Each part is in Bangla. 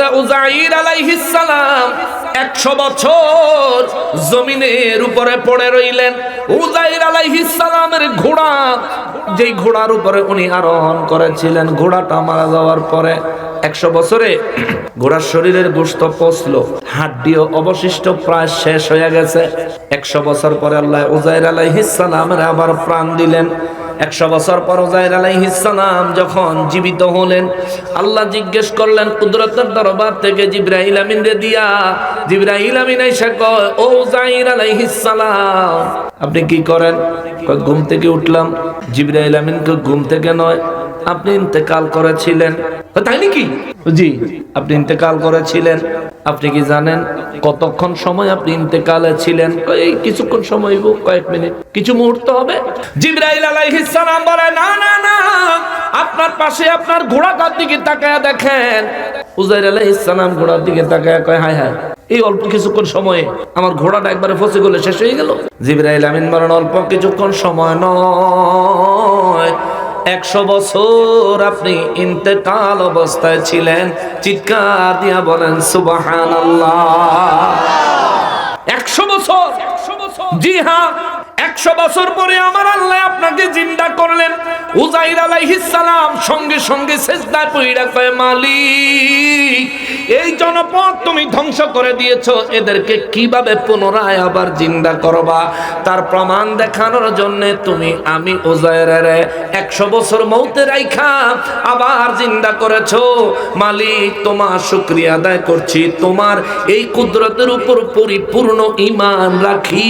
হযরত উযাইর আলাইহিস সালাম 100 বছর জমিনের উপরে পড়ে রইলেন। উযাইর আলাইহিস সালামের ঘোড়া, যেই ঘোড়ার উপরে উনি আরোহণ করেছিলেন, ঘোড়াটা মারা যাওয়ার পরে 100 বছরে ঘোড়ার শরীরের গোশত পচলো, হাড্ডিও অবশিষ্ট প্রায় শেষ হয়ে গেছে। 100 বছর পরে আল্লাহ উযাইর আলাইহিস সালামের আবার প্রাণ দিলেন। 100 বছর পর উযাইর আলাইহিস সালাম যখন জীবিত হলেন, আল্লাহ জিজ্ঞেস করলেন কুদরতের দরবার থেকে জিবরাইল আমিনরে দিয়া। জিবরাইল আমিন এসে কয়, ও উযাইর আলাইহিস সালাম, আপনি কি করেন? কয়, ঘুম থেকে উঠলাম। জিবরাইল আমিন কয়, ঘুম থেকে নয়, আপনি ইন্তেকাল করেছিলেন। তাই নাকি? জি, আপনি ইন্তেকাল করেছিলেন। আপনি কি জানেন কতক্ষণ সময় আপনি ইন্তেকালে ছিলেন? এই কিছুক্ষণ সময়, কয়েক মিনিট, কিছু মুহূর্ত হবে। জিবরাইল আলাইহিস সালাম বলে, না না না, আপনার পাশে আপনার ঘোড়াটার দিকে তাকায়া দেখেন। উযাইর আলাইহিস সালাম ঘোড়ার দিকে তাকায়া কয়, হায় হায়, এই অল্প কিছুক্ষণ সময়ে আমার ঘোড়াটা একবারে ফসে গেলে শেষ হয়ে গেল। জিবরাইল আমিন বলেন, অল্প কিছুক্ষণ সময় নয়, 100 বছর আপনি ইন্তেকাল অবস্থায় ছিলেন। চিৎকার দিয়া বলেন সুবহানাল্লাহ। 100 বছর, জি হ্যাঁ, 100 বছর পরে আমার আল্লাহ আপনাকে জিন্দা করলেন। উযাইর আলাইহিস সালাম সঙ্গে সঙ্গে সিজদায় পড়ে কয়, মালিক, এই জনপদ তুমি ধ্বংস করে দিয়েছো, এদেরকে কিভাবে পুনরায় আবার জিন্দা করবা? তার প্রমাণ দেখানোর জন্য তুমি আমি উযাইরের 100 বছর মৌতে রাইখা আবার জিন্দা করেছো। মালিক, তোমার শুকরিয়া আদায় করছি, তোমার এই কুদরতের উপর পরিপূর্ণ ঈমান রাখি।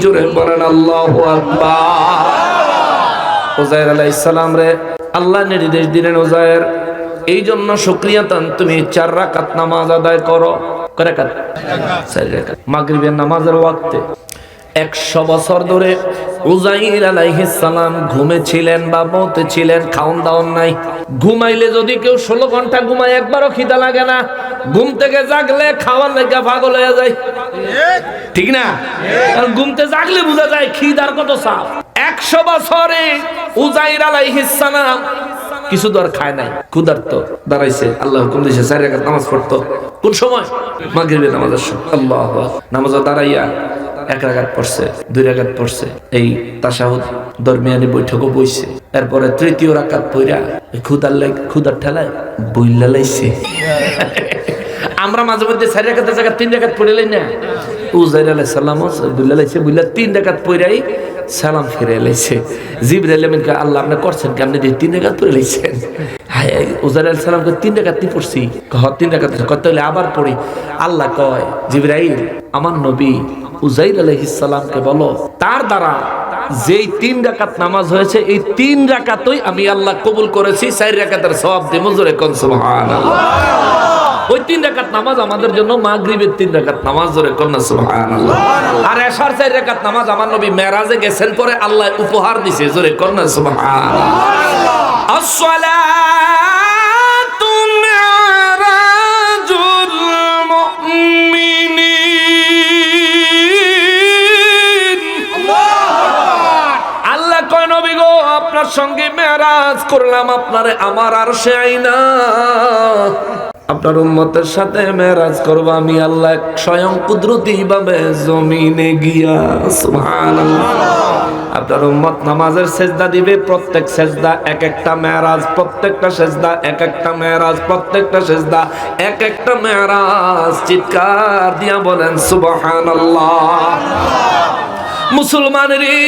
জোরে বলেন আল্লাহু আকবার। উযাইর আলাইহিস সালাম রে আল্লাহ নির্দেশ দিলেন, উযাইর, এই জন্য শুকরিয়া তান তুমি 4 রাকাত নামাজ আদায় করো। কয় রাকাত? 4 রাকাত। মাগরিবের নামাজের ওয়াক্তে। 100 বছর ধরে উযাইর আলাইহিস সালাম ঘুমেছিলেন বা মতে ছিলেন, খাওন দাওন নাই। ঘুমাইলে যদি কেউ 16 ঘন্টা ঘুমায়, একবারও খিদা লাগে না। ঘুম থেকে জাগলে খাওয়ার লাগা পাগল হয়ে যায়, ঠিক না? ঘুম থেকে জাগলে বোঝা যায় খিদার কত চাপ। 100 বছরে উযাইর আলাইহিস সালাম কিছু দর খায় নাই, ক্ষুধার্ত দাঁড়াইছে, আল্লাহ হুকুম দিয়েছে 4 রাকাত নামাজ পড়তো। কোন সময়? মাগরিবের নামাজের সময়। আল্লাহু আকবার। নামাজে দাঁড়াইয়া 1 রাকাত পড়ছে, 2 রাকাত পড়ছে, এই তাশাহুদ দরমিয়ানি বৈঠকও বইছে। এরপরে 3য় রাকাত পড়া ক্ষুধার ঠেলায় বইলা লাইছে। আমরা মাঝে মধ্যে 4 রাকাতের জায়গায় 3 রাকাত পড়ে লাই না। উযাইর আলাইহিস সালাম বইলা লাইছে, বইলা 3 রাকাত পড়াই সালাম ফিরে লাইছে। জিবরাইল আমিন কয়, আল্লাহ আপনি করছেন কি? আপনি 3 রাকাত পড়ে লাইছেন। হায়, উযাইর আলাইহিস সালাম কয়, 3 রাকাত নি পড়ছি। কয় 3 রাকাত। কত হলে আবার পড়ি। আল্লাহ কয়, জিবরাইল, আমার নবী উযাইর আলাইহিস সালামকে বলো, তার দ্বারা যেই 3 রাকাত নামাজ হয়েছে, এই 3 রাকাতই আমি আল্লাহ কবুল করেছি। 4 রাকাতের সওয়াব দেব। জোরে কোন সুবহানাল্লাহ। ওই 3 রাকাত নামাজ আমাদের জন্য মাগরিবের 3 রাকাত নামাজ। জোরে কোন সুবহানাল্লাহ। আর এশার 4 রাকাত নামাজ আমার নবী মেরাজে গেছেন পরে আল্লাহ উপহার দিয়েছে। জোরে কোন সুবহানাল্লাহ। আসসালাতু মিরাজুল মুমিনিন। আল্লাহ কয়, নবী গো, আপনার সঙ্গে মেরাজ করলাম, আপনারে আমার আরশে আইনা আপনার উম্মতের সাথে মেরাজ করব আমি আল্লাহ স্বয়ং কুদরতি ভাবে জমিনে গিয়া। সুবহানাল্লাহ। আপনার উম্মত নামাজের সেজদা দিবে, প্রত্যেক সেজদা এক একটা মেরাজ, প্রত্যেকটা সেজদা এক একটা মেরাজ, প্রত্যেকটা সেজদা এক একটা মেরাজ। চিৎকার দিয়া বলেন সুবহানাল্লাহ। মুসলমান রে,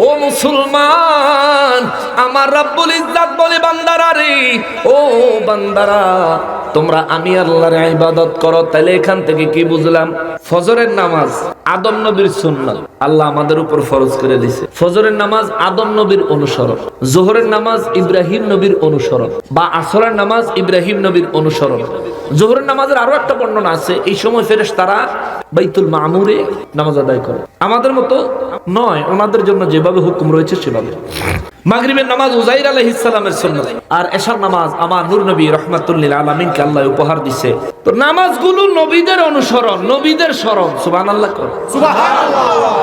ও মুসলমান, আমার রব্বুল ইজ্জত বলে, বান্দারা রে, ও বান্দারা, তোমরা আমি আল্লাহর ইবাদত করো। তাহলে এখান থেকে কি বুঝলাম? ফজরের নামাজ আদম নবীর সুন্নাত, আল্লাহ আমাদের উপর ফরজ করে দিয়েছে। ফজরের নামাজ আদম নবীর অনুসরণ, যোহরের নামাজ ইব্রাহিম নবীর অনুসরণ, বা আসরের নামাজ ইব্রাহিম নবীর অনুসরণ। যোহরের নামাজের আরো একটা বর্ণনা আছে, এই সময় ফেরেশতারা বাইতুল মামুরে নামাজ আদায় করে, আমাদের মতো নয়, ওনাদের জন্য যেভাবে হুকুম রয়েছে সেভাবে। মাগরিবের নামাজ উযাইর আলাইহিস সালামের সুন্নাত, আর এশার নামাজ আমার নূর নবী রাহমাতুল লিল আলামিনকে আল্লাহ উপহার দিয়েছে। তো নামাজগুলো নবীদের অনুসরণ, নবীদের স্মরণ। সুবহানাল্লাহ কর। সুবহানাল্লাহ।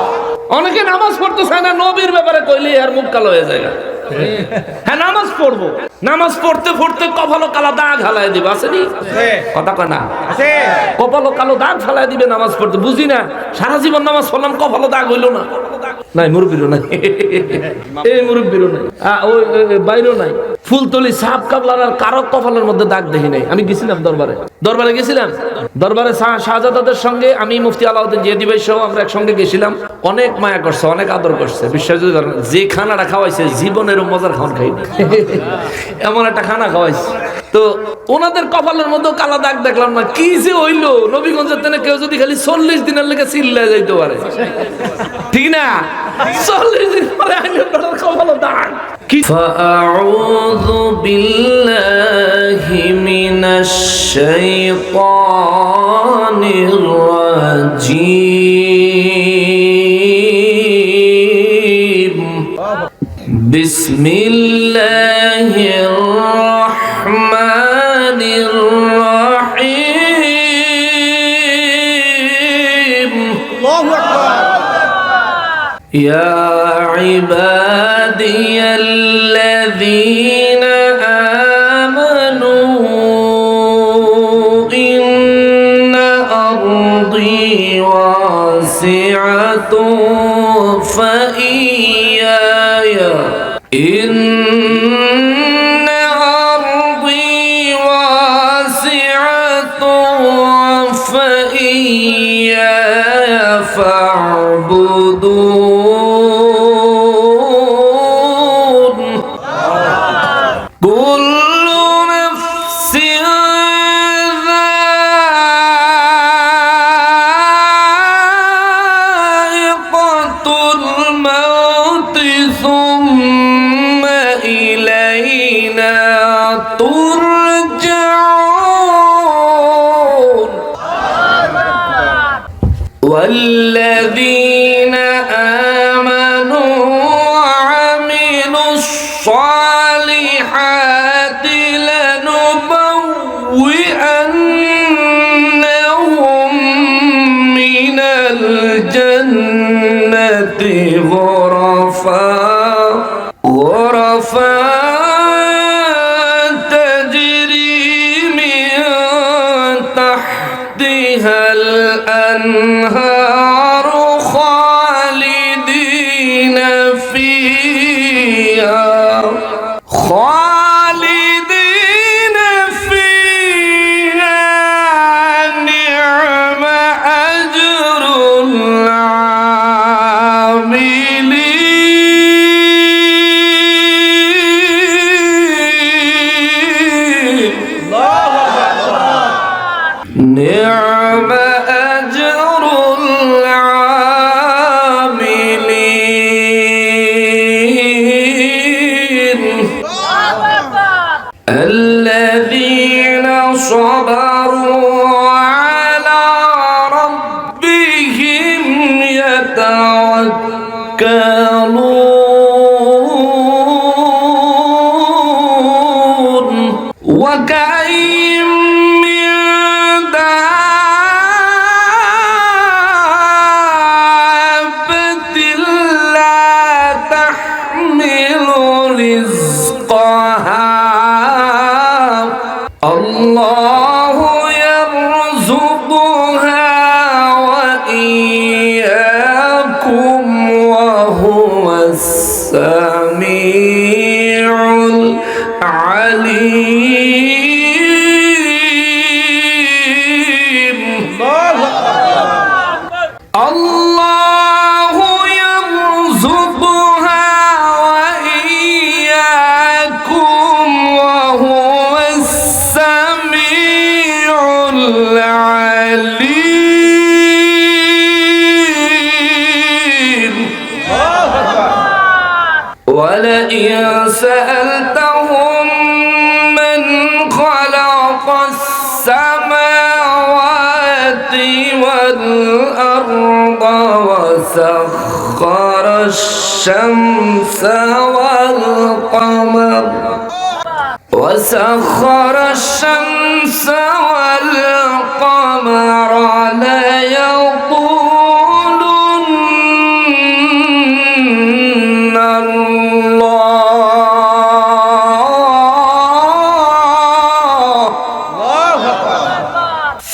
অনেকে নামাজ পড়তে চায় না, নবীর ব্যাপারে কইলে আর মুখ কালো হয়ে যায়। হ্যাঁ নামাজ পড়বো, নামাজ পড়তে পড়তে কপালো কালো দাগ হালাই দিবে, আসেনি? কথা কয় না? কপালো কালো দাগ ফালাই দিবে নামাজ পড়তে, বুঝি না। সারা জীবন নামাজ পড়লাম, কপালো দাগ হইলো না। নাই মুরব্বীরও নাই, এই মুরব্বীরও নাই, ওই বাইরেও নাই। ফুলতলি সাহাব কাবলার আর কারো কপালের মধ্যে দাগ দেখি নাই। আমি গেছিলাম দরবারে গেছিলাম, দরবারে শাহজাদাদের সঙ্গে আমি মুফতি আলাউদ্দিন জিয়াদি ভাই সহ আমরা একসঙ্গে গেছিলাম। অনেক মায়া করছে, অনেক আদর করছে, বিশ্বাস যদি করেন। যে খানাটা খাওয়াইছে জীবনেরও মজার খাওয়ান খাইনি, এমন একটা খানা খাওয়াইছে। তো ওনাদের কপালের মধ্যে কালা দাগ দেখলাম না, কি যে হইলো। নবীগঞ্জের তেনে কেউ যদি খালি 40 দিনের লেগে চিল্লায় যাইতে পারে, ঠিক না? 40 দিন পরে কপালে দাগ। فأعوذ بالله من الشيطان الرجيم بسم الله الرحمن الرحيم الله أكبر يا عبادي الذين آمنوا إن أرضي واسعة فإياي إن أرضي واسعة فإياي فاعبدون كل نفس ذائقة الموت ثم إلينا ترجعون والذين آمنوا وعملوا الصالحات لنبوئنهم من الجنة غرفا تجري من تحتها الأنهار خالدين فيها نعم أجر العاملين نعم أجر العاملين الذين صبروا على ربهم يتوكلون وكأين من دابة لا تحمل رزقها الله يرزقها وإياكم وهو السميع العليم الله يرزقها وإياكم وهو السميع العليم ولئن سألتهم من خلق السماوات والأرض وسخر الشمس والقمر ليقولن الله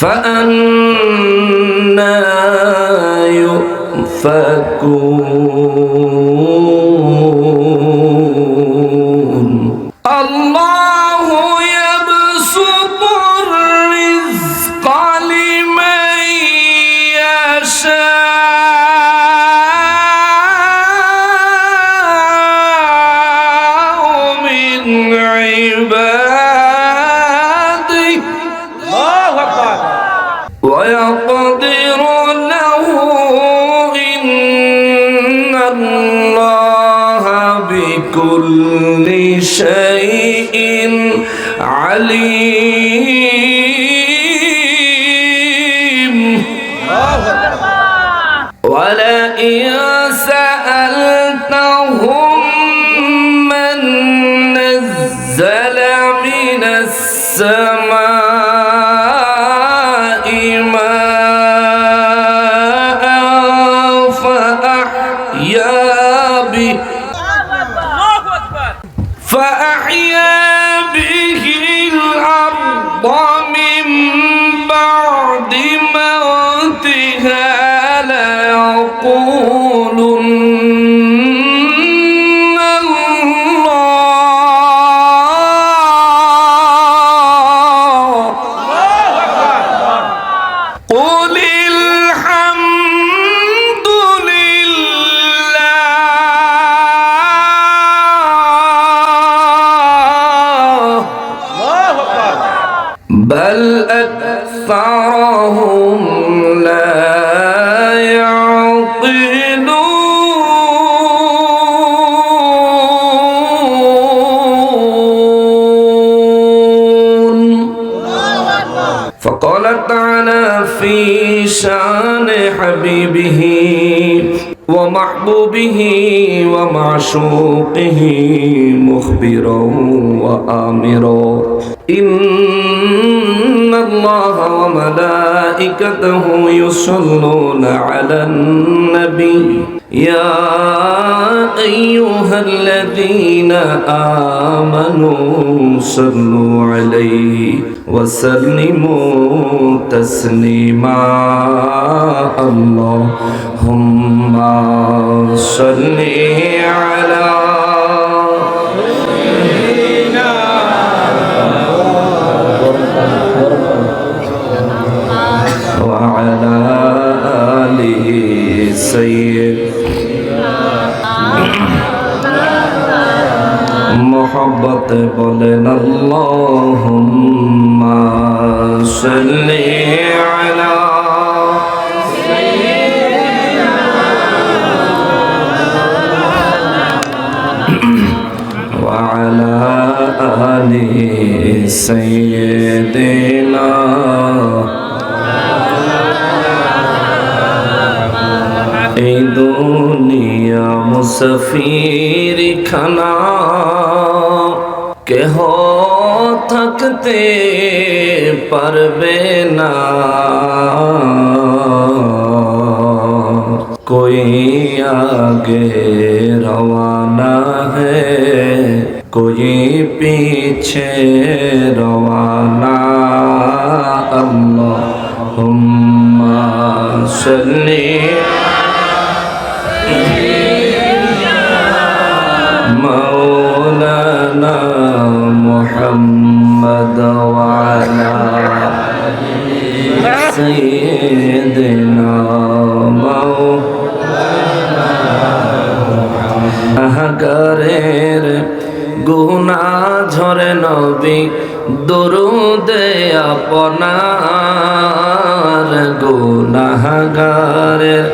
فأنا يؤفكون الله يبسط الرزق لمن يشاء من عباده ويقدر له إن الله بكل شيء عليم ولئن سألتهم من نزل من السماء ماء فأحيا به الأرض من بعد موتها ليقولن الله قل الحمد لله بل أكثرهم لا يعقلون فقال تعالى في شان حبيبه ومحبوبه ومعشوقه مخبرا وآمرا إن الله وملائكته يصلون على النبي يا أيها الذين آمنوا صلوا عليه وسلموا تسليما اللهم صل على وعلى آله سيد محبت بولن اللهم صل على وعلى آله سيدنا এই দুনিয়া মুসাফির খানা কেহ থাকতে পারবে না कोई आगे रवाना है कोई पीछे रवाना अल्लाहुम्मा सल्ली मौलाना मुहम्मद वाला सय्यदना গুনাহগারের গুনাহ ঝরে নবী দরুদে আপনার গুনাহগারের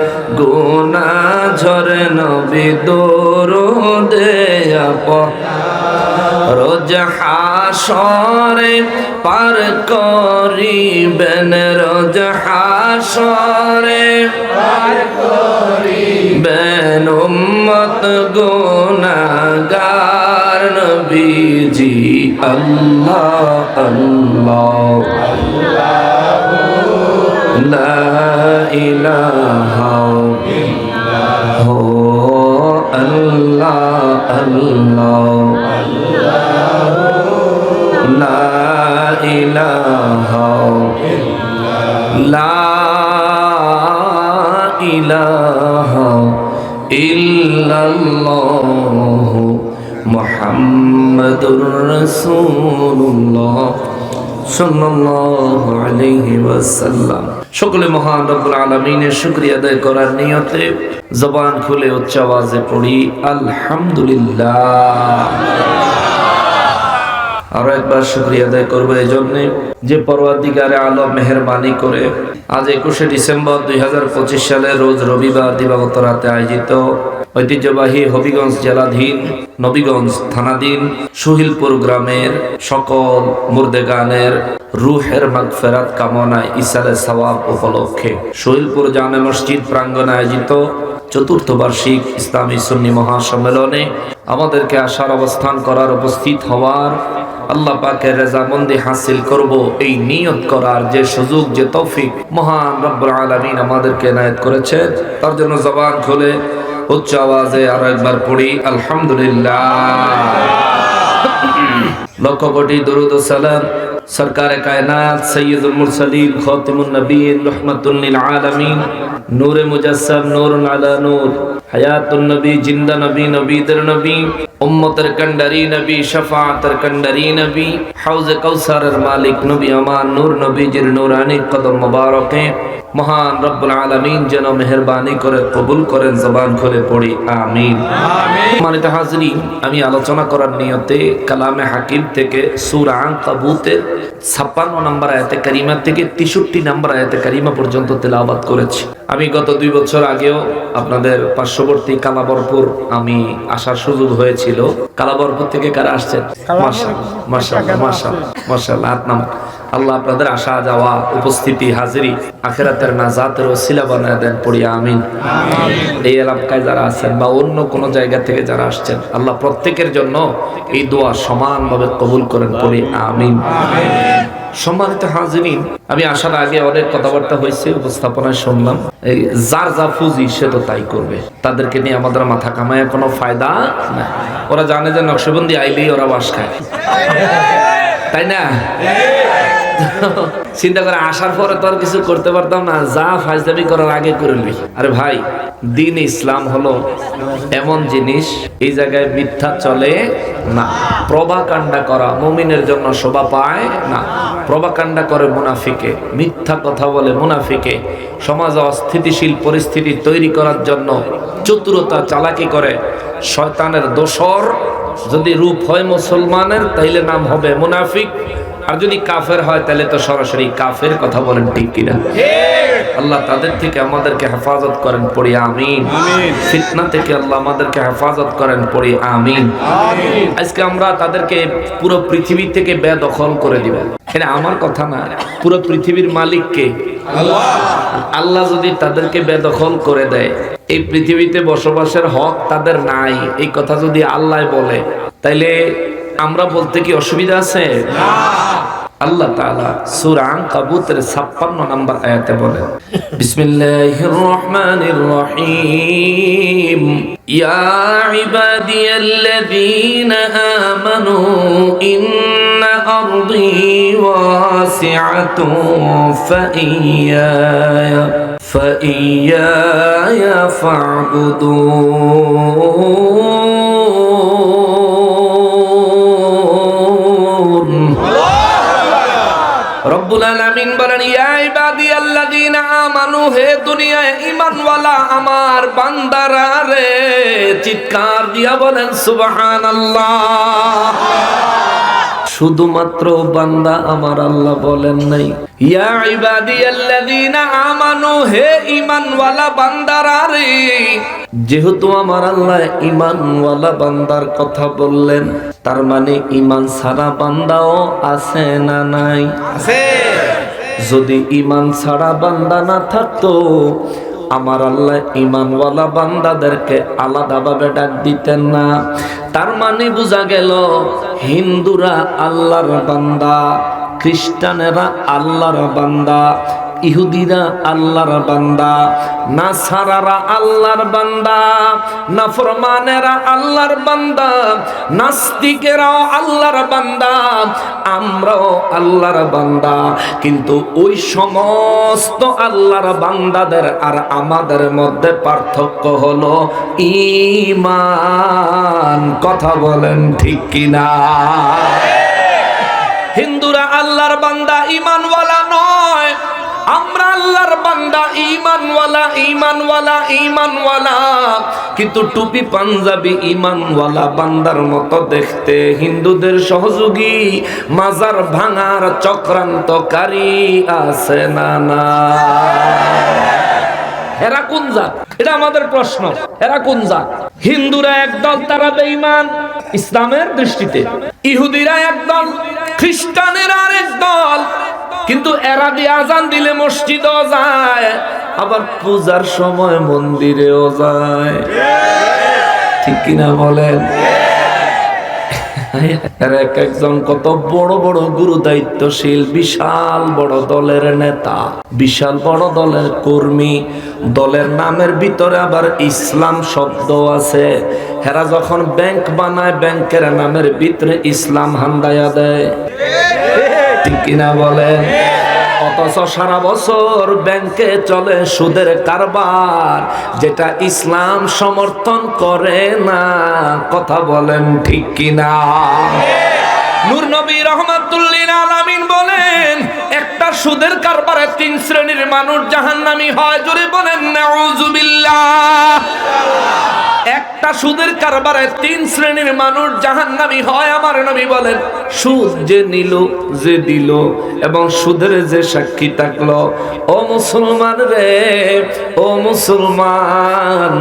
গুনাহ ঝরে নবী দরুদে আপনার রোজ হাসরে পার করিবেন রোজ হাসরে পার করিবেন উম্মত গুনাহগার নবীজি আল্লাহ আল্লাহ লা ইলাহা ইল্লাল্লাহ আল্লাহ আল্লাহ লা ইলাহা লা ইলাহা ইল্লাল্লাহ মুহাম্মাদুর রাসূলুল্লাহ সাল্লাল্লাহু আলাইহি ওয়াসাল্লাম। সকলে মহান রব্বুল আলামিনের শুকরিয়া আদায় করার নিয়তে জবান খুলে উচ্চ আওয়াজে পড়ি আলহামদুলিল্লাহ। আরো একবার শুকরিয়া আদায় করবো এই জন্য যে পরওয়ারদিগারে আলম মেহেরবানি করে আজ 21শে ডিসেম্বর 2025 সালের রোজ রবিবার দিবাগত রাতে আয়োজিত ঐতিহ্যবাহী হবিগঞ্জ জেলাধীন নবীগঞ্জ থানাধীন সুহিলপুর গ্রামের সকল মুর্দেগানের রুহের মাগফিরাত কামনায় ইসালে সওয়াব উপলক্ষে সুহিলপুর জামে মসজিদ প্রাঙ্গণে আয়োজিত চতুর্থ বার্ষিক ইসলামী সুন্নি মহাসম্মেলনে আমাদেরকে আসার, অবস্থান করার, উপস্থিত হওয়ার, আল্লাহ পাকের রেজামন্দি হাসিল করব এই নিয়ত করার যে সুযোগ, যে তৌফিক মহান রব্বুল আলামিন আমাদেরকে এনায়েত করেছেন, তার জন্য জবান খুলে উচ্চ আওয়াজে আরো একবার পড়ি আলহামদুলিল্লাহ। লক্ষ কোটি দরুদ ও সালাম সরকারে কায়নাত সৈয়দুল মুরসালিন খাতিমুন নবীন রাহমাতুল লিল আলামিন নূরে মুজাসসাম নূরুন আলা নূর হায়াতুন নবী জিন্দা নবী নবীদের নবী উম্মতের কান্ডারি নবী শাফাআতের কান্ডারি নবী হাউজে কাউসারের মালিক নবী আমান নূর নবীজির নূরানি কদম মোবারকে মহান রব্বুল আলামিন যেন মেহেরবানি করে কবুল করেন। জবান খুলে পড়ি আমিন। সম্মানিত হাজরিন, আমি আলোচনা করার নিয়তে কালামে হাকিম থেকে সূরা আনকাবুতের 56 নম্বর আয়াতে কারিমা থেকে 63 নম্বর আয়াতে কারিমা পর্যন্ত তেলাওয়াত করেছি। আমি গত 2 বছর আগেও আপনাদের পার্শ্ববর্তী কালাবরপুর আমি আসার সুযোগ হয়েছিল। কালাবরপুর থেকে কারা আসছেন? মাশাআল্লাহ মাশাআল্লাহ মাশাআল্লাহ মাশাআল্লাহ। আল্লাহ আপনাদের আসা যাওয়া উপস্থিতি হাজিরি আখিরাতের নাজাতের ওসিলা বানায় দেন, পড়ি আমিন। এই এলাকায় যারা আছেন বা অন্য কোন জায়গা থেকে যারা আসছেন, আল্লাহ প্রত্যেকের জন্য এই দোয়া সমানভাবে কবুল করেন, পড়ি আমিন। সম্মানিত হাজিরিন, আমি আসার আগে অনেক কথাবার্তা হয়েছে, উপস্থাপনায় শুনলাম। এই যার যা ফুজি সে তো তাই করবে, তাদেরকে নিয়ে আমাদের মাথা কামায় কোনো ফায়দা না। ওরা জানে যে নকশবন্দি আইলেই ওরা বাস খায়, তাই না? চিন্তা করে আসার পরে তো আর কিছু করতে পারতাম না, যা ফাজলামি করার আগে করবি। আরে ভাই, দিন ইসলাম হলো এমন জিনিস, এই জায়গায় মিথ্যা চলে না। প্রভাকাণ্ডা করা মুমিনের জন্য শোভা পায় না। প্রভাকাণ্ডা করে মুনাফিকে, মিথ্যা কথা বলে মুনাফিকে, সমাজে অস্থিতিশীল পরিস্থিতি তৈরি করার জন্য চতুরতা চালাকি করে শয়তানের দোসর। যদি রূপ হয় মুসলমানের তাইলে নাম হবে মুনাফিক, আর যদি কাফের হয় তাহলে তো সরাসরি কাফের। কথা বলেন ঠিক কিনা? আল্লাহ তাদের থেকে আমাদেরকে হেফাজত করেন, পড়ি আমিন। ফিতনা থেকে আল্লাহ আমাদেরকে হেফাজত করেন, পড়ি আমিন। আজকে আমরা তাদেরকে পুরো পৃথিবী থেকে বেদখল করে দিব। এটা আমার কথা না, পুরো পৃথিবীর মালিক কে? আল্লাহ। আল্লাহ যদি তাদেরকে বেদখল করে দেয়, এই পৃথিবীতে বসবাসের হক তাদের নাই, এই কথা যদি আল্লাহ বলে, তাইলে আমরা বলতে কি অসুবিধা আছে? আল্লাহ তাআলা সূরা আনকাবুতের 56 নম্বর আয়াতে বলেন, বিসমিল্লাহির রহমানির রহিম, ইয়া ইবাদিয়াল্লাযীনা আমানু ইন্না আরদি ওয়াসিআতুন ফাইয়ায়া ফা'বুদুন। রব্বুল আলামিন বলেন, ইয়া ইবাদিয়াল্লাযীনা আমানু, হে দুনিয়ায় ঈমানওয়ালা আমার বান্দারা রে, চিৎকার দিয়া বলেন সুবহানাল্লাহ। শুধুমাত্র বান্দা আমার, আল্লাহ বলেন নাই ইয়া ইবাদিয়াল্লাযীনা আমানু, হে ঈমানওয়ালা বান্দারা রে। যেহেতু আমার আল্লাহ ঈমানওয়ালা বান্দার কথা বললেন, তার মানে ঈমান ছাড়া বান্দাও আছে না নাই? আছে। যদি ঈমান ছাড়া বান্দা না থাকতো, আমার আল্লাহ ঈমানওয়ালা বান্দাদেরকে আলাদাভাবে ডাক দিতেন না। তার মানে বোঝা গেল হিন্দুরা আল্লাহর বান্দা, খ্রিস্টানেরা আল্লাহর বান্দা, ইহুদিরা আল্লাহর বান্দা, নাসারারা আল্লাহর বান্দা, নাফরমানেরা আল্লাহর বান্দা, নাস্তিকেরাও আল্লাহর বান্দা, আমরাও আল্লাহর বান্দা। কিন্তু ওই সমস্ত আল্লাহর বান্দাদের আর আমাদের মধ্যে পার্থক্য হলো ঈমান। কথা বলেন ঠিক কিনা? হিন্দুরা আল্লাহর বান্দা, ঈমানওয়ালা নয়। আমরা আল্লাহর বান্দা, ঈমানওয়ালা, ঈমানওয়ালা, ঈমানওয়ালা। কিন্তু টুপি পাঞ্জাবি ঈমানওয়ালা বান্দার মতো দেখতে হিন্দুদের সহযোগী মাজার ভাঙার চক্রান্তকারী আছে না? না, এরা কোন জাত? এটা আমাদের প্রশ্ন। এরা কোন জাত? হিন্দুরা একদল, তারা বেঈমান ইসলামের দৃষ্টিতে। ইহুদিরা একদল, খ্রিস্টানেরা আরেক দল। কিন্তু এরা দিয়ে আজান দিলে মসজিদেও যায়, আবার পূজার সময় মন্দিরেও যায়। ঠিক কিনা বলেন? এক একজন কত বড় বড় গুরু দায়িত্বশীল, বিশাল বড় দলের নেতা, বিশাল বড় দলের কর্মী। দলের নামের ভিতরে আবার ইসলাম শব্দ আছে। হেরা যখন ব্যাংক বানায়, ব্যাংকের নামের ভিতরে ইসলাম হান্দায়া দেয়। ঠিক কিনা বলেন? অথচ সারা বছর ব্যাংকে চলে সুদের কারবার, যেটা ইসলাম সমর্থন করে না। কথা বলেন ঠিক কিনা? নূর নবী রাহমাতুল্লিল আলামিন বলেন, একটা সুদের কারবারে 3 শ্রেণীর মানুষ জাহান্নামী হয়। জোরে বলেন নাউযুবিল্লাহ। একটা সুদের কারবারে 3 শ্রেণীর মানুষ জাহান্নামী হয়। আমার নবী বলেন, সুদ যে নিল, যে দিল এবং সুদের যে সাক্ষী থাকলো। ও মুসলমান রে, ও মুসলমান,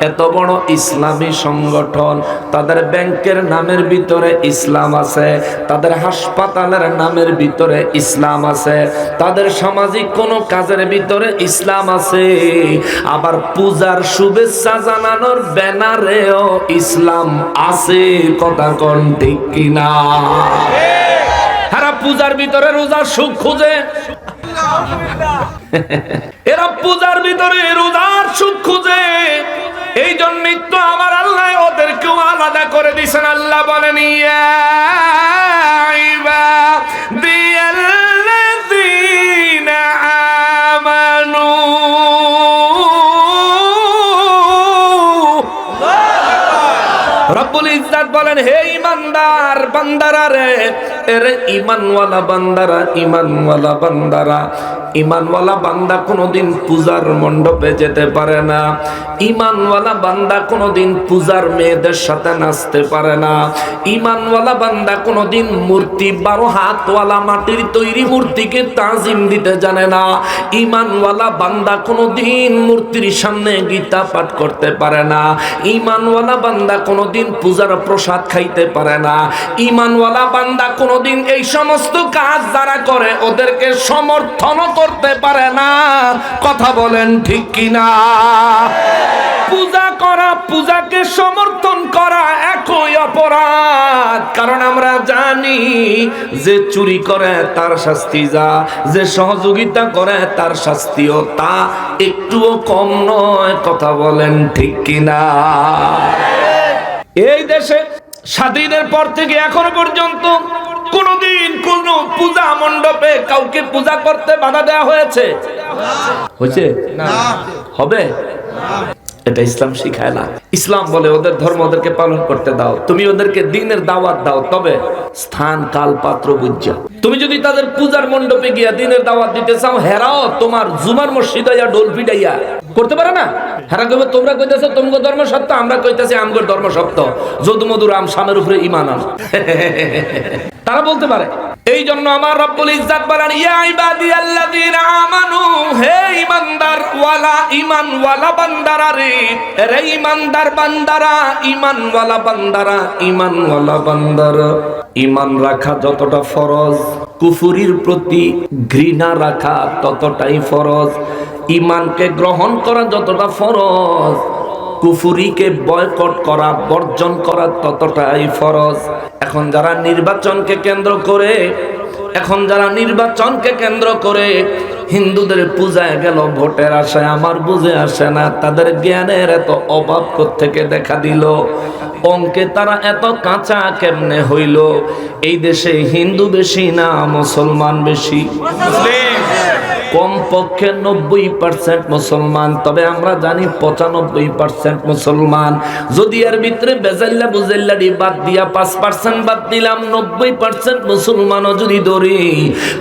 এত বড় ইসলামী সংগঠন, তাদের ব্যাংকের নামের ভিতরে ইসলাম আছে, তাদের হাসপাতালের নামের ভিতরে ইসলাম আছে, তাদের সামাজিক কোন কাজের ভিতরে ইসলাম আছে, আবার পূজার শুভেচ্ছা জানানোর ব্যানারেও ইসলাম আছে। কথা কোন ঠিক কিনা? এরা পূজার ভিতরে রোজার সুখ খুঁজে, এরা পূজার ভিতরে রোজার সুখ খুঁজে। এই জন্যই তো আমার আল্লাহ ওদেরকেও আলাদা করে দিয়েছেন। আল্লাহ বলেন, ইয়া ইবাদিয়াল্লাযীনা আমানু, রব্বুল ইজ্জত বলেন, হে ঈমানদার বান্দারা রে, এরে ঈমানওয়ালা বান্দারা, ঈমানওয়ালা বান্দারা। ঈমানওয়ালা বান্দা কোনোদিন পূজার মণ্ডপে যেতে পারে না। ঈমানওয়ালা বান্দা কোনোদিন পূজার মেয়েদের সাথে নাচতে পারে না। ঈমানওয়ালা বান্দা কোনোদিন মূর্তি, 12 হাতওয়ালা মাটির তৈরি মূর্তিকে তাজিম দিতে জানে না। ঈমানওয়ালা বান্দা কোনোদিন মূর্তির সামনে গীতা পাঠ করতে পারে না। ঈমানওয়ালা বান্দা কোনোদিন পূজার প্রসাদ খাইতে পারে না। ঈমানওয়ালা বান্দা কোনোদিন এই সমস্ত কাজ যারা করে ওদেরকে সমর্থন করতে পারে না। কথা বলেন ঠিক কিনা? পূজা করা, পূজাকে সমর্থন করা একই অপরাধ। কারণ আমরা জানি যে চুরি করে তার শাস্তি যা, যে সহযোগিতা করে তার শাস্তিও তা, একটুও কম নয়। কথা বলেন ঠিক কিনা? এই দেশে স্বাধীনের পর থেকে এখনো পর্যন্ত কোনদিন কোন পূজা মণ্ডপে কাউকে পূজা করতে বাধা দেওয়া হয়েছে? হয়েছে? হবে? এটা ইসলাম শিখায় না। ইসলাম বলে ওদের ধর্ম ওদেরকে পালন করতে দাও, তুমি ওদেরকে দ্বীনের দাওয়াত দাও, তবে স্থান কাল পাত্র বুঝা। তুমি যদি তাদের পূজার মণ্ডপে গিয়া দ্বীনের দাওয়াত দিতে চাও, হেরাও তোমার জুমার মসজিদে ঢোল পিটাইয়া করতে পারে না। হেরা কইবে, তোমরা কইতেছো তোমাদের ধর্ম সত্য, আমরা কইতেছি আমগর ধর্ম সত্য। যদু মধুর আম সামের উপরে ঈমান আন। তারা বলতে পারে। এই জন্য আমার রব্বুল ইজ্জত বলেন, ইয়া ইবাদিয়াল্লাযীনা আমানু, হে ঈমানদার ওয়ালা, ঈমান ওয়ালা বান্দারা রে, রে ঈমানদার বান্দারা, ঈমান ওয়ালা বান্দারা, ঈমান ওয়ালা বান্দারা। ঈমান রাখা যতটা ফরজ, কুফরির প্রতি ঘৃণা রাখা ততটাই ফরজ। ঈমানকে গ্রহণ করা যতটা ফরজ, কুফরিকে বয়কট করা, বর্জন করা ততটাই ফরজ। এখন যারা নির্বাচনকে কেন্দ্র করে হিন্দুদের পূজায় গেল ভোটের আশায়, আমার বুঝে আসে না তাদের জ্ঞানের এত অভাব কোত্থেকে দেখা দিল। অঙ্কে তারা এত কাঁচা কেমনে হইল? এই দেশে হিন্দু বেশি না মুসলমান বেশি? কমপক্ষে 90% মুসলমান, তবে আমরা জানি 95% মুসলমান। যদি এর ভিতরে বেজাল্লা বুজাল্লাডি বাদ দিয়া 5% বাদ দিলাম, 90% মুসলমানও যদি ধরি,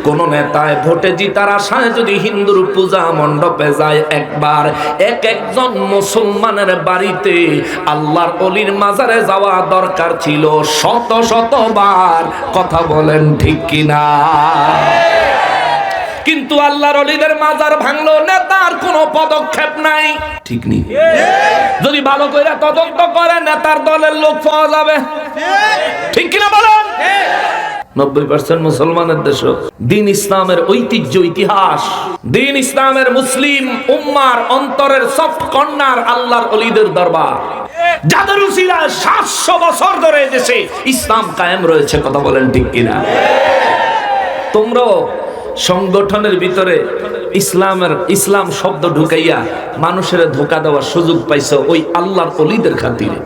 কোন নেতায় ভোটে জিতার আশায় যদি হিন্দুর পূজা মণ্ডপে যায় একবার, একজন মুসলমানের বাড়িতে আল্লাহর ওলির মাজারে যাওয়া দরকার ছিল শত শতবার। কথা বলেন ঠিক কিনা? কিন্তু আল্লাহর ওলিদের মাজার ভাঙলো, নেতার কোনো পদক্ষেপ নাই। ঠিক নেই? যদি ভালো করে তদন্ত করে নেতার দলের লোক পাওয়া যাবে। ঠিক কিনা বলেন? 90% মুসলমানের দেশ। দিন ইসলামের ঐতিহ্য, ইতিহাস, দিন ইসলামের মুসলিম উম্মার অন্তরের সফট কর্নার আল্লাহর ওলিদের দরবার, যাদের উসিলায় 700 বছর ধরে দেশে ইসলাম কায়েম রয়েছে। কথা বলেন ঠিক কিনা? তোমরা সংগঠনের ভিতরে ইসলাম শব্দ ঢুকাইয়া মানুষের ধোঁকা দেওয়ার সুযোগ পাইছো ওই আল্লাহর ওলিদের খাতিরে।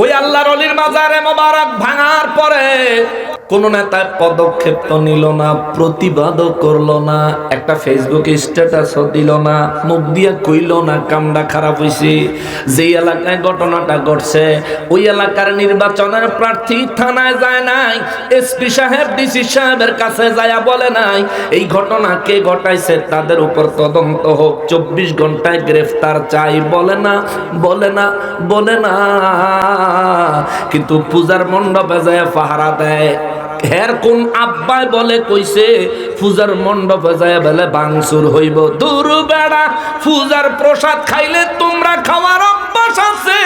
ওই আল্লাহর ওলির মাজারে মোবারক ভাঙার পরে কোন নেতা পদক্ষেপ তো নিল না, প্রতিবাদও করলো না, একটা ফেসবুকে স্ট্যাটাসও দিল না, মুখ দিয়া কইল না কামটা খারাপ হইছে। যেই এলাকায় ঘটনাটা ঘটছে ওই এলাকার নির্বাচনের প্রার্থী থানায় যায় নাই, এসপি সাহেব ডিসি সাহেবের কাছে যায়া বলে নাই এই ঘটনা কে ঘটাইছে তাদের উপর তদন্ত হোক, 24 ঘন্টায় গ্রেফতার চাই। বলে না, বলে না, বলে না। কিন্তু পূজার মণ্ডপে যায় পাহারা দেয়। হের কোন আব্বাই বলে কইছে পূজার মণ্ডপে যায় বলে ভাঙচুর হইব? দূর বেড়া, পূজার প্রসাদ খাইলে তোমরা খাওয়ার অভ্যাস আছে।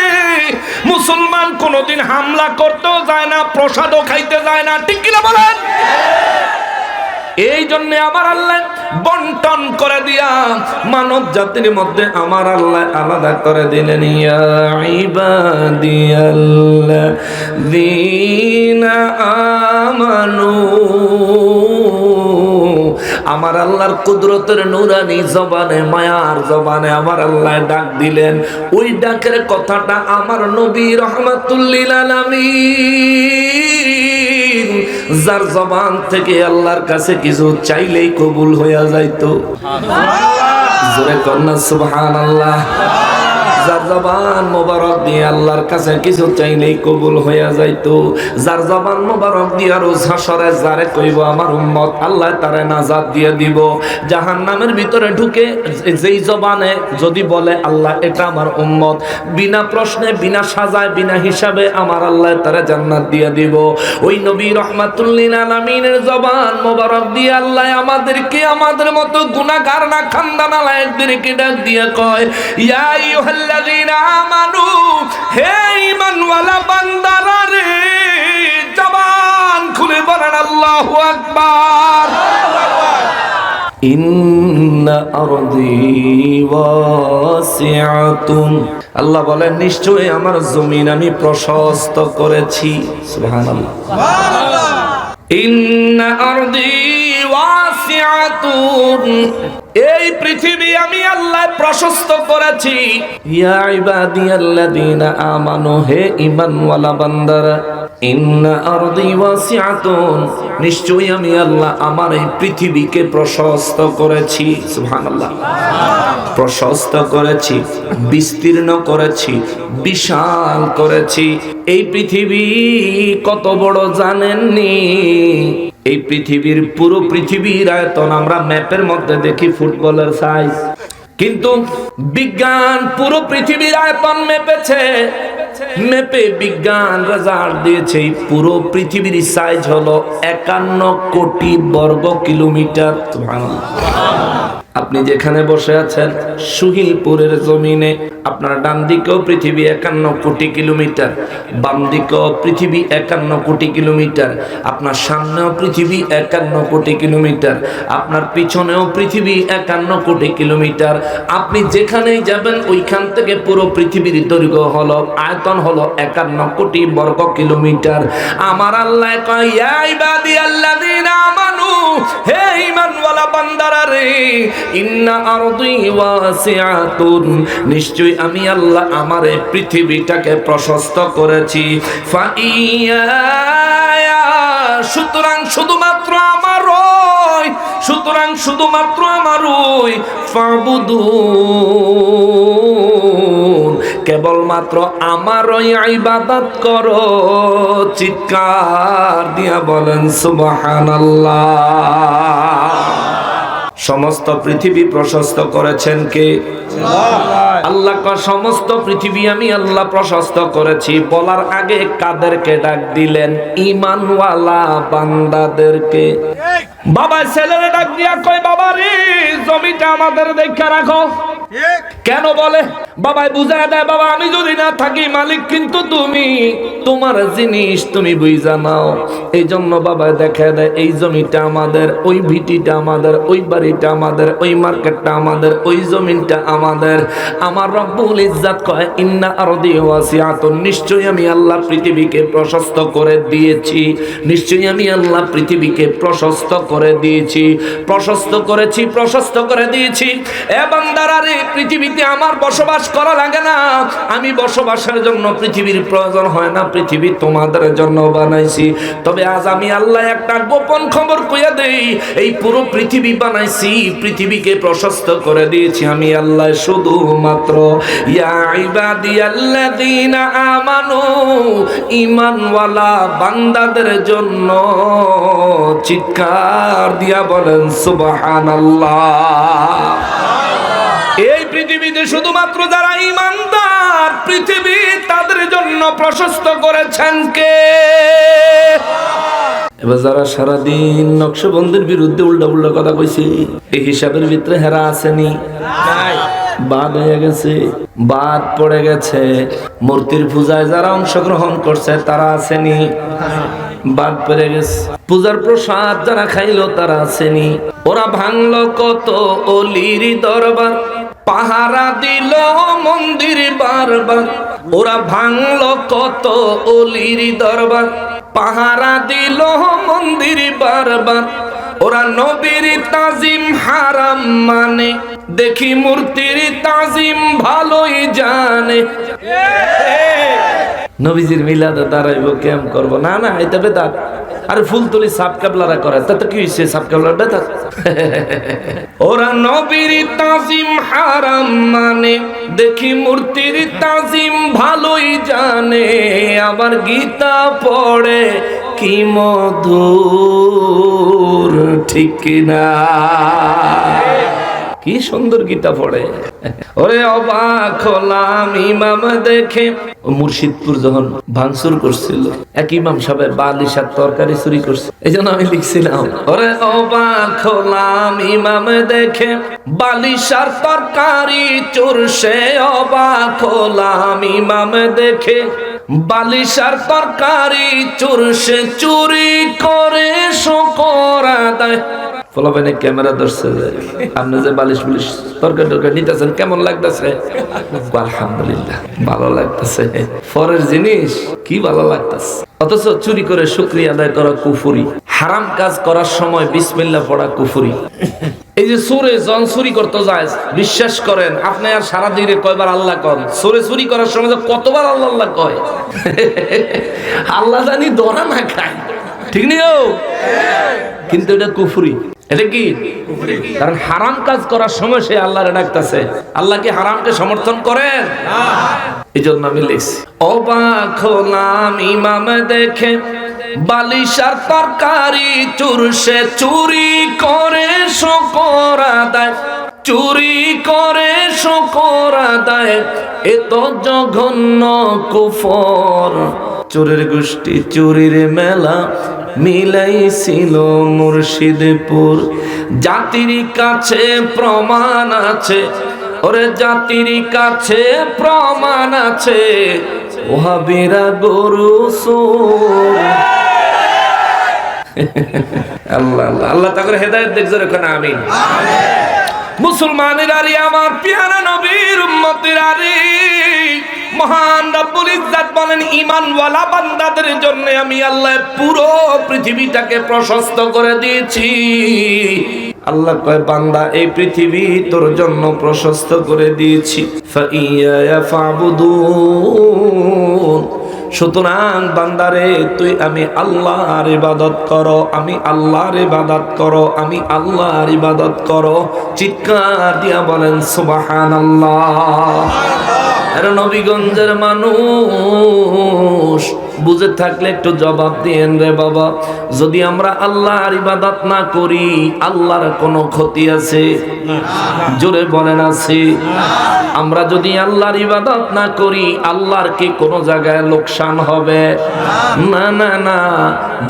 মুসলমান কোনদিন হামলা করতেও যায় না, প্রসাদও খাইতে যায় না। ঠিক কিনা বলেন? এই জন্য আমার আল্লাহ বন্টন করে দিয়া মানব জাতির মধ্যে আমার আল্লাহ আলাদা করে দিলেন। ইয়া ইবাদিয়াল্লাযীনা আমানু, আমার আল্লাহর কুদরতের নূরানি জবানে, মায়ার জবানে আমার আল্লাহ ডাক দিলেন। ওই ডাকের কথাটা আমার নবী রাহমাতুল লিল আলামিন, যার জবান থেকে আল্লাহর কাছে কিছু চাইলেই কবুল হইয়া যাইতো। জোরে কন্যা সুবহানাল্লাহ। যার জবান মোবারক দিয়ে আল্লাহর কাছে কিছু চাইলেই কবুল হইয়া যাইতো। যার জবান মোবারক দিয়ে রোজ হাসরে যারে কইব আমার উম্মত, আল্লাহ তারে নাজাত দিয়ে দিব। জাহান্নামের ভিতরে ঢুকে যেই জবানে যদি বলে আল্লাহ এটা আমার উম্মত, বিনা প্রশ্নে, বিনা সাজায়, বিনা হিসাবে আমার আল্লাহ তারে জান্নাত দিয়ে দিব। ওই নবী রাহমাতুল লিল আলামিনের জবান মোবারক দিয়ে আল্লাহ আমাদেরকে, আমাদের মতো গুনাহগার না খানদান আলাইদেরকে ডাক দিয়ে কয়, ইয়া আইয়ুহাল্লাযীনা আমানু, হে ঈমানওয়ালা বান্দারা রে, জবান খুলে বলেন আল্লাহু আকবার। ইন্না আরদি ওয়াসিআতুন, আল্লাহ বলেন নিশ্চয়ই আমার জমিন আমি প্রশস্ত করেছি। সুবহানাল্লাহ, সুবহানাল্লাহ। ইন্না আরদি ওয়াসিআতুন, এই পৃথিবী আমি আল্লাহ প্রশস্ত করেছি। ইয়া ইবাদিয়াল্লাযীনা আমানু, হে ঈমানওয়ালা বান্দারা, ইন্না আরদি ওয়াসিআতুন, নিশ্চয়ই আমি আল্লাহ আমার এই পৃথিবীকে প্রশস্ত করেছি। সুবহানাল্লাহ, প্রশস্ত করেছি, বিস্তীর্ণ করেছি, বিশাল করেছি। এই পৃথিবী কত বড় জানেননি? এই পৃথিবীর পুরো পৃথিবীর আয়তন আমরা ম্যাপের মধ্যে দেখি ফুটবলের সাইজ, কিন্তু বিজ্ঞান পুরো পৃথিবীর আয়তন মেপেছে। মেপে বিজ্ঞান রেজাল্ট দিয়েছে পুরো পৃথিবীর সাইজ হলো 51 কোটি বর্গ কিলোমিটার। আপনি যেখানে বসে আছেন সুহিলপুরের জমিনে, আপনার ডান দিকেও পৃথিবী 51 কোটি কিলোমিটার, বাম দিকেও পৃথিবী 51 কোটি কিলোমিটার, আপনার সামনেও পৃথিবী 51 কোটি কিলোমিটার, আপনার পিছনেও পৃথিবী 51 কোটি কিলোমিটার। আপনি যেখানেই যাবেন ওইখান থেকে পুরো পৃথিবীর দৈর্ঘ্য হলো, আয়তন আয়তন হলো 51 কোটি বর্গ কিলোমিটার। আমার আল্লাহ কয় ইয়া ইবাদিয়াল্লাযীনা আমানু, হে ঈমানওয়ালা বান্দারা রে, ইন্না আরদি ওয়াসিআতুন, নিশ্চয়ই আমি আল্লাহ আমার এই পৃথিবীটাকে প্রশস্ত করেছি। ফাইয়া, সুতরাং শুধুমাত্র আমারই, সুতরাং শুধুমাত্র আমারই ফাবুদুন, কেবলমাত্র আমারই ইবাদত করো। চিৎকার দিয়া বলেন সুবহানাল্লাহ। সমস্ত পৃথিবী প্রশস্ত করেছেন কে? আল্লাহ। সমস্ত পৃথিবী আমি আল্লাহ প্রশস্ত করেছি বলার আগে কাদেরকে ডাক দিলেন? ঈমানওয়ালা বান্দাদেরকে। বাবা ছেলেরে ডাক দিয়া কয়, বাবা রে, জমিটা আমাদের দেখা রাখো। কেন বলে? বাবাই বুঝায় দেয়, বাবা আমি যদি না থাকি মালিক কিন্তু তুমি, তোমার জিনিস তুমি বুঝা নাও। এই জন্য বাবা দেখা দেয় এই জমিটা আমাদের, ওই ভিটিটা আমাদের, ওই বাড়িটা আমাদের, ওই মার্কেটটা আমাদের, ওই জমিনটা আমাদের। আমার রব্বুল ইজ্জাত কয় ইন্না আরদি ওয়াসিআতুন, নিশ্চয়ই আমি আল্লাহ পৃথিবীকে প্রশস্ত করে দিয়েছি, নিশ্চয়ই আমি আল্লাহ পৃথিবীকে প্রশস্ত করে দিয়েছি, প্রশস্ত করেছি, প্রশস্ত করে দিয়েছি। এ বান্দারা রে, পৃথিবীতে আমার বসবাস করা লাগে না, আমি বসবাসের জন্য পৃথিবীর প্রয়োজন হয় না, পৃথিবী তোমাদের জন্য বানাইছি। তবে আজ আমি আল্লাহ একটা গোপন খবর কইয়া দেই, এই পুরো পৃথিবী বানাইছি, পৃথিবীকে প্রশস্ত করে দিয়েছি আমি আল্লাহ শুধুমাত্র ইয়া ইবাদিয়াল্লাযীনা আমানু, ঈমানওয়ালা বান্দাদের জন্য। চিৎকার দিয়া বলেন সুবহানাল্লাহ। এই পৃথিবীতে শুধুমাত্র যারা ঈমানদার, পৃথিবী তাদের জন্য প্রশস্ত করেছেন কে? এবার যারা সারাদিন নকশবন্দির বিরুদ্ধে উল্টা উল্টা কথা কইছে, এই হিসাবের ভিতরে হেরা আসেনি? বাদ হয়ে গেছে, বাদ পড়ে গেছে। মূর্তির পূজায় যারা অংশগ্রহণ করছে তারা আসেনি? বাদ পড়ে গেছে। পূজার প্রসাদ যারা খাইলো তারা আসেনি? ওরা ভাঙলো কত অলির দরবার, পাহারা দিল মন্দির বারবার। ওরা ভাঙলো কত অলির দরবার, পাহারা দিল মন্দির বারবার। ওরা নবীর তাজিম হারাম মানে, দেখি মূর্তির তাজিম ভালোই জানে। নবীজির মিলাদে দাঁড়াইব কেম করবো? না না, এটা বেদাত। আরে ফুল তুলি সাপ কাবলারা করে, তাতে কি হয়েছে? সাপ কাবলার বেদাত। ওরা নবীর তাজিম হারাম মানে, দেখি মূর্তির তাজিম ভালোই জানে। আবার গীতা পড়ে কি মধুর, ঠিক না? কি সুন্দর গীতা পড়ে। ওরে অবাক হলাম ইমাম দেখে। মুর্শিদপুর যখন ভাঙচুর করছিল, এক ইমাম সাহেব বালিশার তরকারি চুরি করছে, এই জন্য আমি লিখছিলাম ওরে অবাক হলাম ইমাম দেখে, বালিশার তরকারি চুরছে। অবাক হলাম ইমাম দেখে, বালিশার তরকারি চুরছে। চুরি করে শুকর আদায়। ফলাফলে ক্যামেরা ধরছে, আপনি যে বালিশ বুলিশ তরকারি টরকারি নিতেছেন কেমন লাগতেছে? আলহামদুলিল্লাহ, ভালো লাগতেছে। পরের জিনিস কি ভালো লাগতেছে। অথচ চুরি করে শুকরিয়া আদায় করা কুফরি, হারাম কাজ করার সময় বিসমিল্লাহ পড়া কুফরি। এই যে সুরে জন চুরি করতে যায়, বিশ্বাস করেন আপনি আর সারা দিনে কয়বার আল্লাহ কন? সুরে চুরি করার সময় কতবার আল্লাহ আল্লাহ কয়? আল্লাহ জানি ধরা না খায়, ঠিক নেই? কিন্তু এটা কুফরি। এটা কি? কারণ হারাম কাজ করার সময় সে আল্লাহরে ডাকতেছে। আল্লাহ কি হারামকে সমর্থন করেন? এই জন্য আমি লিখছি অবাক হলাম ইমাম দেখে, বালিশার তরকারি চুরছে। চুরি করে শুকর আদায়, চুরি করে শুকর আদায়। এত জঘন্য কুফর। চোরের গোষ্ঠী চুরির মেলা মিলাইছিল মুর্শিদপুর। জাতির কাছে প্রমাণ আছে, ওরে জাতির কাছে প্রমাণ আছে। ওহাবিরা গরু চোর। আল্লাহ আল্লাহ আল্লাহ তাকে হেদায়েত দেখছে রেখে না। আমিন। মুসলমানের আরে আমার পেয়ারা নবীর উম্মতের আরে মহান রব্বুল ইজ্জত বলেন ঈমানওয়ালা বান্দাদের জন্য আমি আল্লাহ পুরো পৃথিবীটাকে প্রশস্ত করে দিয়েছি। আল্লাহ কয় বান্দা এই পৃথিবী তোর জন্য প্রশস্ত করে দিয়েছি। ফাইয়া ফাবুদুন, সুতরাং বান্দারে তুই আমি আল্লাহর ইবাদত করো, আমি আল্লাহর ইবাদত করো, আমি আল্লাহর ইবাদত করো। চিৎকার দিয়া বলেন সুবহানাল্লাহ। আর নবীগঞ্জের মানুষ বুঝে থাকলে একটু জবাব দিয়েন রে বাবা, যদি আমরা আল্লাহর ইবাদত না করি আল্লাহর কোনো ক্ষতি আছে? জোরে বলেন আছে? আমরা যদি আল্লাহর ইবাদত না করি আল্লাহর কি কোনো জায়গায় লোকসান হবে? না না না।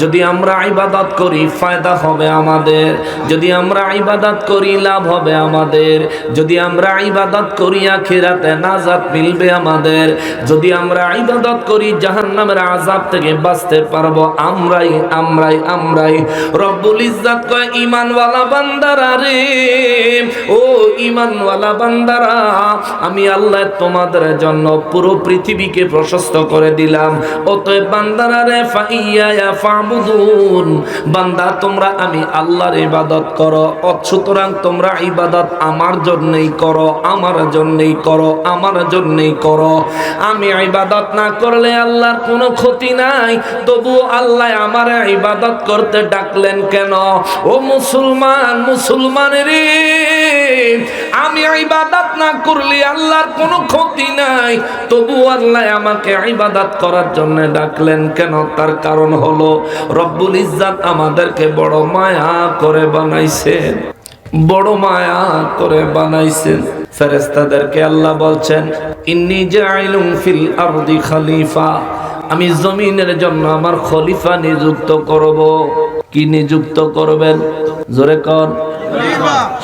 যদি আমরা ইবাদত করি ফায়দা হবে আমাদের, যদি আমরা ইবাদত করি লাভ হবে আমাদের, যদি আমরা ইবাদত করি আখিরাতে নাজাত মিলবে আমাদের, যদি আমরা ইবাদত করি জাহান্নামের আযাব থেকে বাঁচতে পারবো আমরাই আমরাই আমরাই। রব্বুল ইজ্জত কয় ঈমানওয়ালা বান্দারা রে, ও ঈমানওয়ালা বান্দারা, আমি আল্লাহ তোমাদের জন্য পুরো পৃথিবীকে প্রশস্ত করে দিলাম। অতএব বান্দারা রে ফাইয়া ফাবুদুন, বান্দা তোমরা আমি আল্লাহর ইবাদত করো। সুতরাং তোমরা ইবাদত আমার জন্যই করো, আমার জন্যই করো, আমার জন্যই করো। আমি ইবাদত না করলে আল্লাহর কোনো ক্ষতি নাই, তবু আল্লাহ আমার ইবাদত করতে ডাকলেন কেন? ও মুসলমান, মুসলমান রে, আমি ইবাদত না করলে আল্লাহর কোনো ক্ষতি নাই, তবু আল্লাহ আমাকে ইবাদত করার জন্য ডাকলেন কেন? তার কারণ হলো রব্বুল ইজ্জত আমাদেরকে বড় মায়া করে বানাইছেন, বড় মায়া করে বানাইছেন। ফেরেশতাদেরকে আল্লাহ বলছেন ইন্নী জাইলুম ফিল আরদি খলিফা, আমি জমিনের জন্য আমার খলিফা নিযুক্ত করব। কি নিযুক্ত করবেন? জোরে কোন?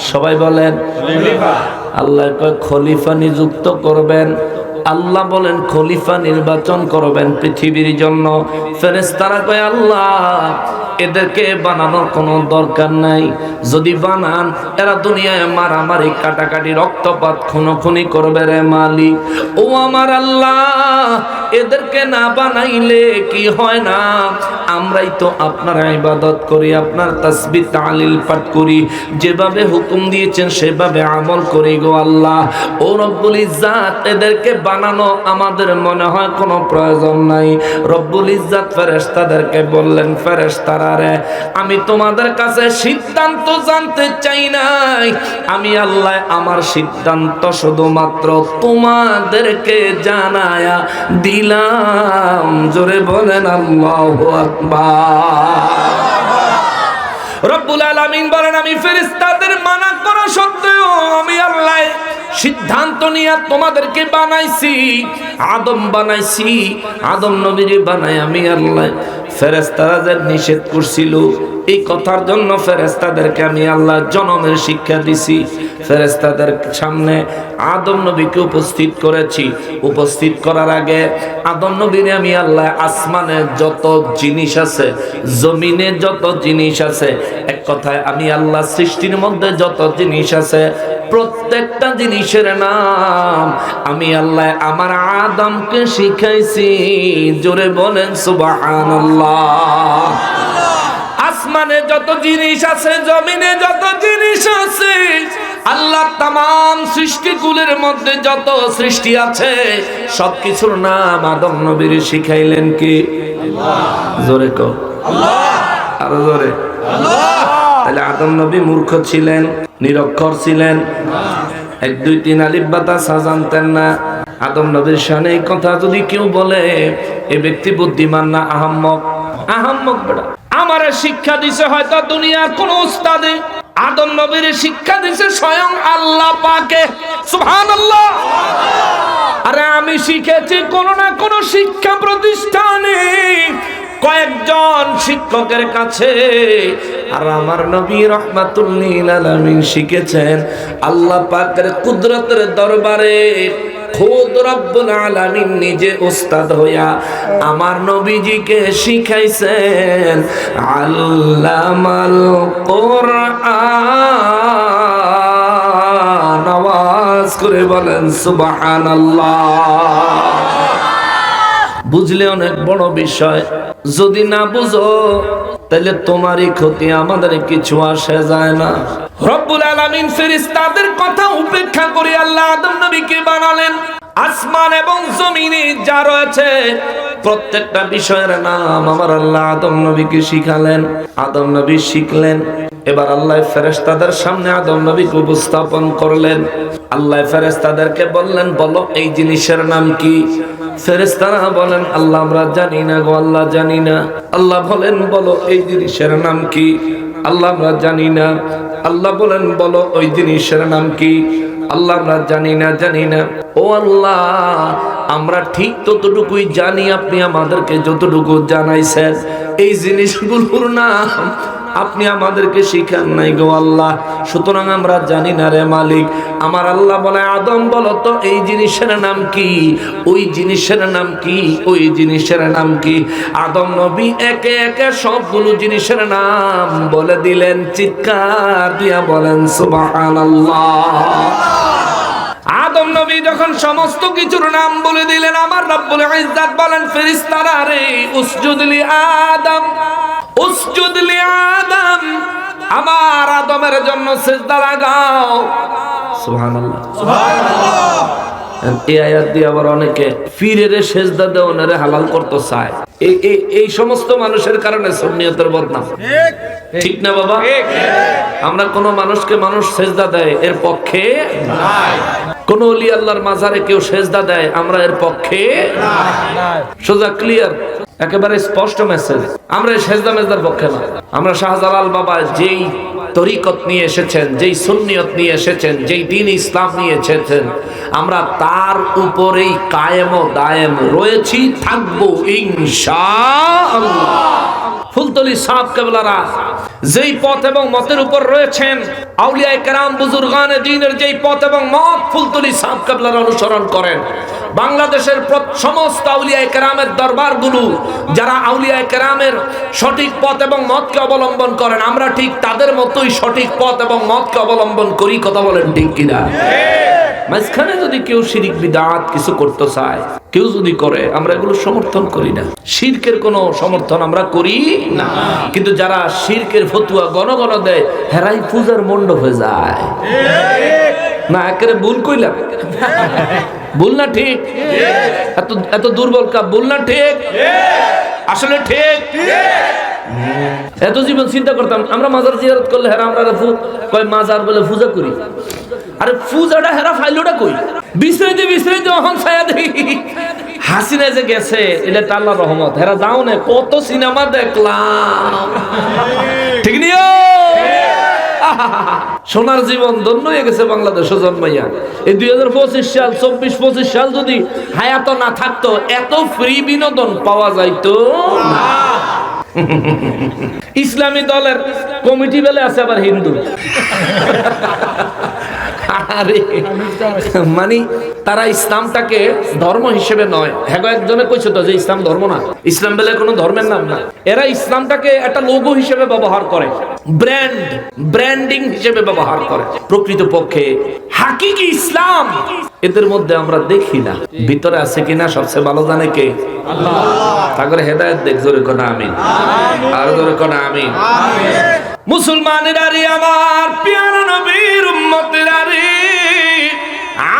সবাই বলেন খলিফা। আল্লাহ কয় খলিফা নিযুক্ত করবেন। আল্লাহ বলেন খলিফা নির্বাচন করবেন পৃথিবীর জন্য। ফেরেশতারা কয় আল্লাহ এদেরকে বানানোর কোনো দরকার নাই, যদি বানান এরা দুনিয়ায় মারামারি কাটাকাটি রক্তপাত খুনোখুনি করবে রে মালিক। ও আমার আল্লাহ, এদেরকে না বানাইলে কি হয় না? আমরাই তো আপনার ইবাদত করি, আপনার তাসবিহ তাহলিল পাঠ করি, যেভাবে হুকুম দিয়েছেন সেভাবে আমল করি গো আল্লাহ। ও রব্বুল ইজ্জত, এদেরকে বানানো আমাদের মনে হয় কোনো প্রয়োজন নাই। রব্বুল ইজ্জত ফেরেশতাদেরকে বললেন ফেরেশতারা রে, আমি তোমাদের কাছে সিদ্ধান্ত জানতে চাই নাই, আমি আল্লাহ আমার সিদ্ধান্ত শুধুমাত্র তোমাদেরকে জানায়া দিলাম। জোরে বলেন আল্লাহু আকবার। রব্বুল আলামিন বলেন আমি ফেরেশতাদের মানা করা সত্ত্বেও আমি আল্লাহ সিদ্ধান্ত নিয়ে তোমাদেরকে বানাইছি, আদম বানাইছি, আদম নবীরে বানাই আমি আল্লাহ। ফেরেশতারা যে নিষেধ করছিল এই কথার জন্য ফেরেশতাদেরকে আমি আল্লাহ জনমের শিক্ষা দিছি। ফেরেশতাদের সামনে আদম নবীকে উপস্থিত করেছি। উপস্থিত করার আগে আদম নবীরে আমি আল্লাহ আসমানে যত জিনিস আছে, জমিনে যত জিনিস আছে, এক কথায় আমি আল্লাহ সৃষ্টির মধ্যে যত জিনিস আছে প্রত্যেকটা জিনিসের নাম আমি আল্লাহ আমার আদমকে শিখাইছি। জোরে বলেন সুবহানাল্লাহ। আসমানে যত জিনিস আছে, জমিনে যত জিনিস আছে, আল্লাহ তামাম সৃষ্টিকুলের মধ্যে যত সৃষ্টি আছে সবকিছুর নাম আদম নবীর শিখাইলেন কি? আল্লাহ। জোরে কও আল্লাহ। আরো জোরে আল্লাহ। তাহলে আদম নবী মূর্খ ছিলেন, নিরক্ষর ছিলেন, 1 2 3 আলিফ বাতা জানতেন না। আদম নবীর শানে এই কথা যদি কেউ বলে এই ব্যক্তি বুদ্ধিমান না আহাম্মক। আহাম্মক বেটা। আমারে শিক্ষা দিছে হয়তো দুনিয়ার কোন উস্তাদে, আদম নবীর শিক্ষা দিছে স্বয়ং আল্লাহ পাকে। সুবহানাল্লাহ। আরে আমি শিখেছি কোন না কোন শিক্ষা প্রতিষ্ঠানে কয়েকজন শিক্ষকের কাছে, আর আমার নবী রাহমাতুল লিল আলামিন শিখেছেন আল্লাহ পাকের কুদরতের দরবারে। খুদ রব্বুল আলামিন নিজে উস্তাদ হইয়া আমার নবীজিকে শিখাইছেন আল্লামাল কুরআন ওয়া আওয়াজ করে বলেন সুবহানাল্লাহ। বুঝলে অনেক বড় বিষয়, যদি না বুঝো তাহলে তোমারই ক্ষতি, আমাদের কিছু আসে যায় না। রব্বুল আলামিন ফেরেশতাদের কথা উপেক্ষা করে আল্লাহ আদম নবীকে বানালেন। আসমান এবং জমিনে যা রয়েছে প্রত্যেকটা বিষয়ের নাম আমার আল্লাহ আদম নবীকে শিখালেন। আদম নবী শিখলেন। এবার আল্লাহ ফেরেশতাদের সামনে আদম নবীকে উপস্থাপন করলেন। আল্লাহ ফেরেশতাদেরকে বললেন, বলো এই জিনিসের নাম কি? ফেরেশতারা বলেন, আল্লাহ আমরা জানি না গো আল্লাহ, জানি না। আল্লাহ বলেন, বলো এই জিনিসের নাম কি? আল্লাহ আমরা জানি না। আল্লাহ বলেন, বলো ওই জিনিসের নাম কি? আল্লাহ আমরা জানি না, জানি না। ও আল্লাহ, আমরা ঠিক ততটুকুই জানি, আপনি আমাদেরকে যতটুকু জানাইছেন এই জিনিসগুলোর নাম আপনি আমাদেরকে শিখান নাই গো আল্লাহ, সুতরাং আমরা জানি না রে মালিক। আমার আল্লাহ বলে, আদম বলো তো এই জিনিসের নাম কি? ওই জিনিসের নাম কি? ওই জিনিসের নাম কি? আদম নবী একে একে সবগুলো জিনিসের নাম বলে দিলেন। চিৎকার দিয়া বলেন সুবহানাল্লাহ। আদম নবী যখন সমস্ত কিছুর নাম বলে দিলেন, আমার রব্বুল ইজ্জত বলেন, ফেরেশতারা রে উসজুদ লি আদম, উসজুদ লি আদম, আমার আদমের জন্য সিজদা লাগাও। সুবহানাল্লাহ, সুবহানাল্লাহ। এই আয়াত দিয়ে আবার অনেকে ফিরের সেজদা দেওয়ারে হালাল করতে চায়। এই সমস্ত মানুষের কারণে সুন্নিয়তের বদনাম। ঠিক না বাবা? আমরা কোন মানুষকে মানুষ সেজদা দেয় এর পক্ষে নাই। কোন ওলি আল্লাহর মাজারে কেউ সেজদা দেয় আমরা এর পক্ষে নাই। সোজা ক্লিয়ার, একেবারে স্পষ্ট মেসেজ। আমরা সেজদা মেজদার পক্ষে না। আমরা শাহজালাল বাবা যেই তরিকত নিয়ে এসেছেন, যেই সুন্নিয়ত নিয়ে এসেছেন, যেই দ্বীন ইসলাম নিয়ে এসেছেন, আমরা তার উপরেই কায়েম ও দায়েম রয়েছি, থাকবো ইনশাআল্লাহ। ফুলতলি সাহেব কেবলারা যেই পথ এবং মতের উপর রয়েছেন, আউলিয়ায়ে কেরাম বুজুর্গানে দ্বীনের যেই পথ এবং মত ফুলতলি সাহেব কেবলারা অনুসরণ করেন, বাংলাদেশের সমস্ত আউলিয়ায়ে কেরামের দরবারগুলো যারা আউলিয়ায়ে কেরামের সঠিক পথ এবং মতকে অবলম্বন করেন, আমরা ঠিক তাদের মতোই সঠিক পথ এবং মতকে অবলম্বন করি। কথা বলেন ঠিক কিনা? মাঝখানে যদি কেউ শিরক বিদআত কিছু করতে চায়, কেউ যদি করে, আমরা এগুলো সমর্থন করি না। শিরকের কোনো সমর্থন আমরা করি না। কিন্তু যারা শিরকের ফতুয়া গণ গণ দেয়, হেরাই পূজার মণ্ডপে যায় না। একেবারে ভুল কইলাম? ভুল না ঠিক? এত দুর্বল কা? ভুল না ঠিক? আসলে ঠিক। এত জীবন চিন্তা করতাম আমরা মাজার জিয়ারত করলে হেরা আমরা কয় মাজার বলে পূজা করি। আরে পূজাটা হেরা ফাইলটা কই? বিশ্রাইতে বিশ্রাইতে অহন ছায়া দেখি হাসিনা যে গেছে, এটা আল্লাহর রহমত। হেরা যাও না, কত সিনেমা দেখলাম। ঠিক নিও? সোনার জীবন ধন্য হয়ে গেছে বাংলাদেশ জন্মাইয়া। এই 2025 সাল 24-25 সাল যদি হায়াত না থাকতো, এত ফ্রি বিনোদন পাওয়া যাইতো না। ইসলামী দলের কমিটি বেলে আছে আবার হিন্দু। আরে মানে তারা ইসলামটাকে ধর্ম হিসেবে নয়, হ্যাঁ একজনে কইছে তো যে ইসলাম ধর্ম না, ইসলাম বলে কোনো ধর্মের নাম না। এরা ইসলামটাকে একটা লোগো হিসেবে ব্যবহার করে, ব্র্যান্ডিং হিসেবে ব্যবহার করে। প্রকৃতপক্ষে হাকিকি ইসলাম এদের মধ্যে আমরা দেখি না। ভিতরে আছে কিনা সবচেয়ে ভালো জানে কে? আল্লাহ। তারপরে হেদায়েত দেখ, জোরে কোনা আমিন, আর জোরে কোনা আমিন। মুসলমানেরা রে, আমার প্রিয় নবীর উম্মতেরা রে,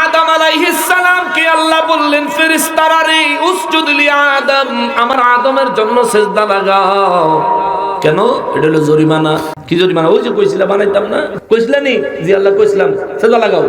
আদম আলাইহিস সালাম কে আল্লাহ বললেন, ফেরেশতারা রে উসজুদ লি আদম, আমার আদমের জন্য সিজদা লাগাও। কেন? এটা হলো জরিমানা। কি জরিমানা? ওই যে কইছিলা বানাইতাম না, কইছিলা নি? জি আল্লাহ কইছিলাম সিজদা লাগাও।